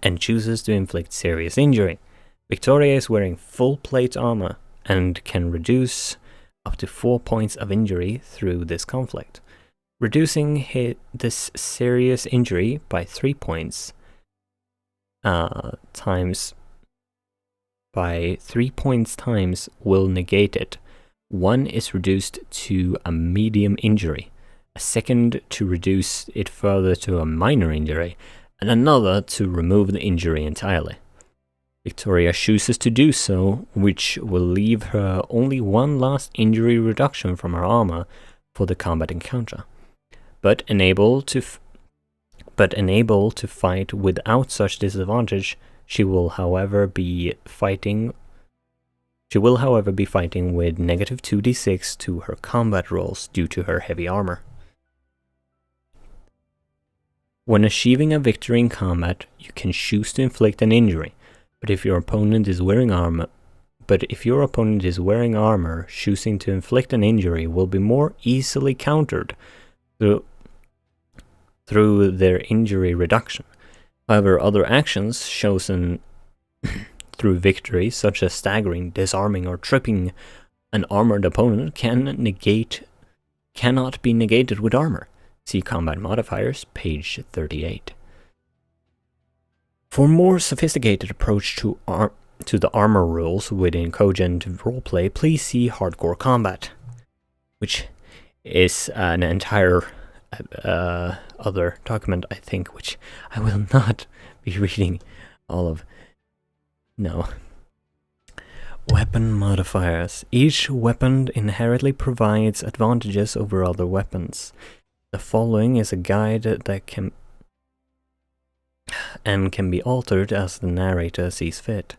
and chooses to inflict serious injury. Victoria is wearing full plate armor and can reduce up to 4 points of injury through this conflict. Reducing this serious injury by 3 points times will negate it. 1 is reduced to a medium injury, a second to reduce it further to a minor injury, and another to remove the injury entirely. Victoria chooses to do so, which will leave her only 1 last injury reduction from her armor for the combat encounter. But unable to fight without such disadvantage, she will however be fighting with negative 2d6 to her combat rolls due to her heavy armor. When achieving a victory in combat, you can choose to inflict an injury, but if your opponent is wearing armor, choosing to inflict an injury will be more easily countered through their injury reduction. However, other actions chosen through victory, such as staggering, disarming, or tripping an armored opponent, cannot be negated with armor. See Combat Modifiers, page 38. For a more sophisticated approach to the armor rules within Cogent roleplay, please see Hardcore Combat, which is an entire other document, I think, which I will not be reading all of. No. Weapon modifiers. Each weapon inherently provides advantages over other weapons. The following is a guide that can be altered as the narrator sees fit.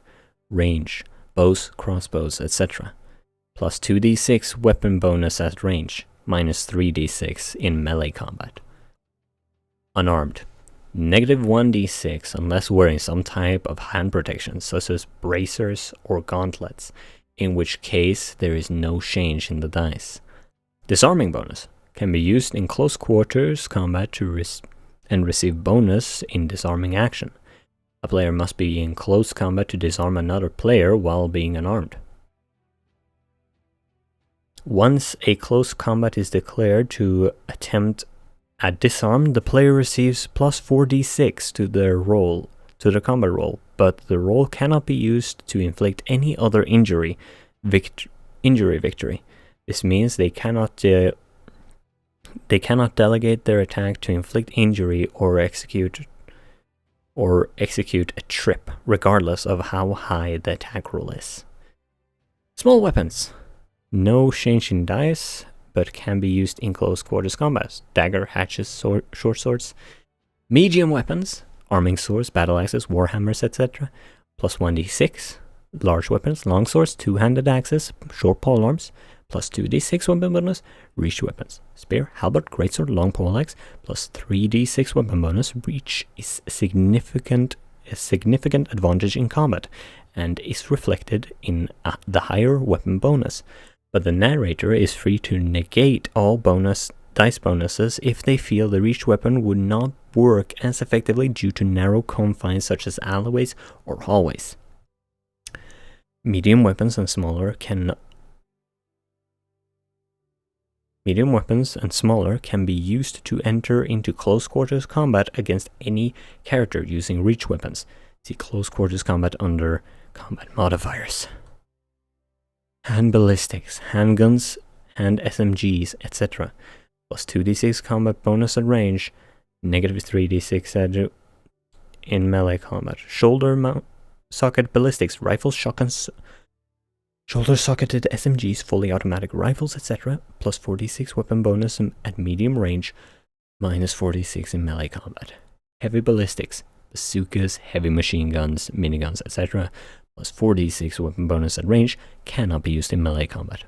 Range, bows, crossbows, etc. Plus 2d6 weapon bonus at range, minus 3d6 in melee combat. Unarmed. Negative 1d6 unless wearing some type of hand protection, such as bracers or gauntlets, in which case there is no change in the dice. Disarming bonus. Can be used in close quarters combat and receive bonus in disarming action. A player must be in close combat to disarm another player while being unarmed. Once a close combat is declared to attempt a disarm, the player receives plus 4d6 to their combat roll, but the roll cannot be used to inflict any other victory. This means they cannot delegate their attack to inflict injury or execute a trip, regardless of how high the attack roll is. Small weapons. No change in dice, but can be used in close quarters combat. Dagger, hatchets, short swords. Medium weapons. Arming swords, battle axes, warhammers, etc. Plus 1d6. Large weapons, long swords, two-handed axes, short polearms. Plus 2d6 weapon bonus. Reach weapons. Spear, halberd, greatsword, long poleaxe. Plus 3d6 weapon bonus. Reach is a significant advantage in combat, and is reflected in the higher weapon bonus. But the narrator is free to negate all dice bonuses if they feel the reach weapon would not work as effectively due to narrow confines such as alleyways or hallways. Medium weapons and smaller can be used to enter into close quarters combat against any character using reach weapons. See close quarters combat under combat modifiers. Hand ballistics, handguns, hand SMGs, etc. Plus 2d6 combat bonus at range, negative 3d6 in melee combat. Shoulder socket ballistics, rifles, shotguns, shoulder socketed SMGs, fully automatic rifles, etc. Plus 4d6 weapon bonus at medium range, minus 4d6 in melee combat. Heavy ballistics, bazookas, heavy machine guns, miniguns, etc. Plus 4d6 weapon bonus at range, cannot be used in melee combat.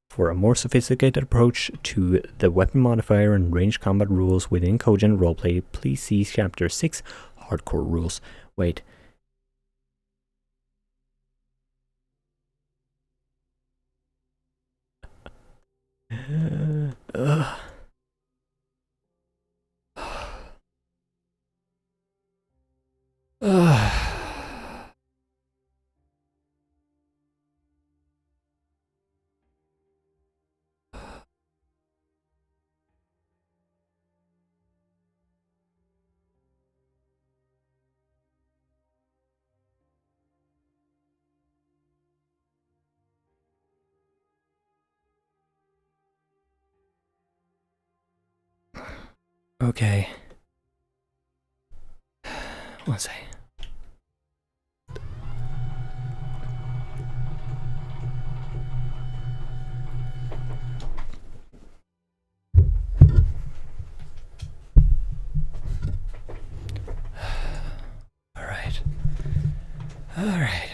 For a more sophisticated approach to the weapon modifier and range combat rules within Cogent Roleplay, please see Chapter 6, Hardcore Rules. Wait. Okay. Let's see. All right.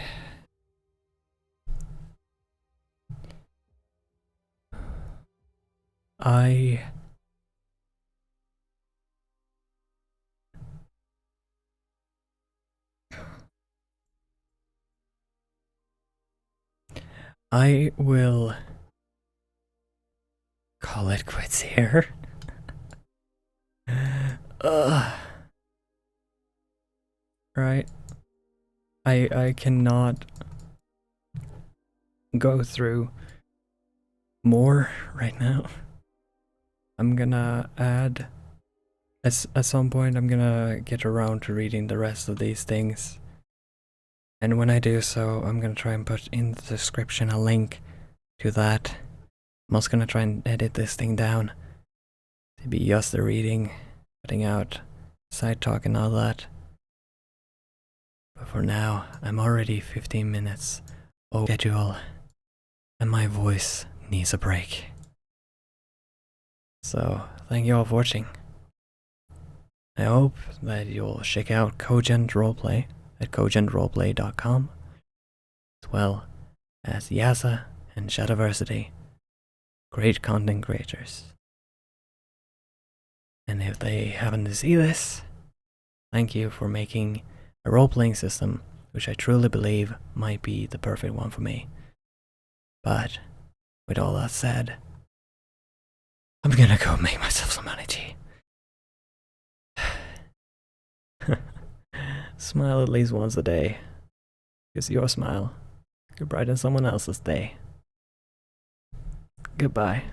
I will call it quits here. Right. I cannot go through more right now. I'm gonna add at some point I'm gonna get around to reading the rest of these things. And when I do so, I'm gonna try and put in the description a link to that. I'm also gonna try and edit this thing down to be just the reading, cutting out side talk and all that. But for now, I'm already 15 minutes over schedule, and my voice needs a break. So, thank you all for watching. I hope that you'll check out Cogent Roleplay at cogentroleplay.com, as well as Yaza and Shadowversity, great content creators. And if they happen to see this, thank you for making a role-playing system which I truly believe might be the perfect one for me. But with all that said, I'm gonna go make myself some energy. Smile at least once a day, because your smile could brighten someone else's day. Goodbye.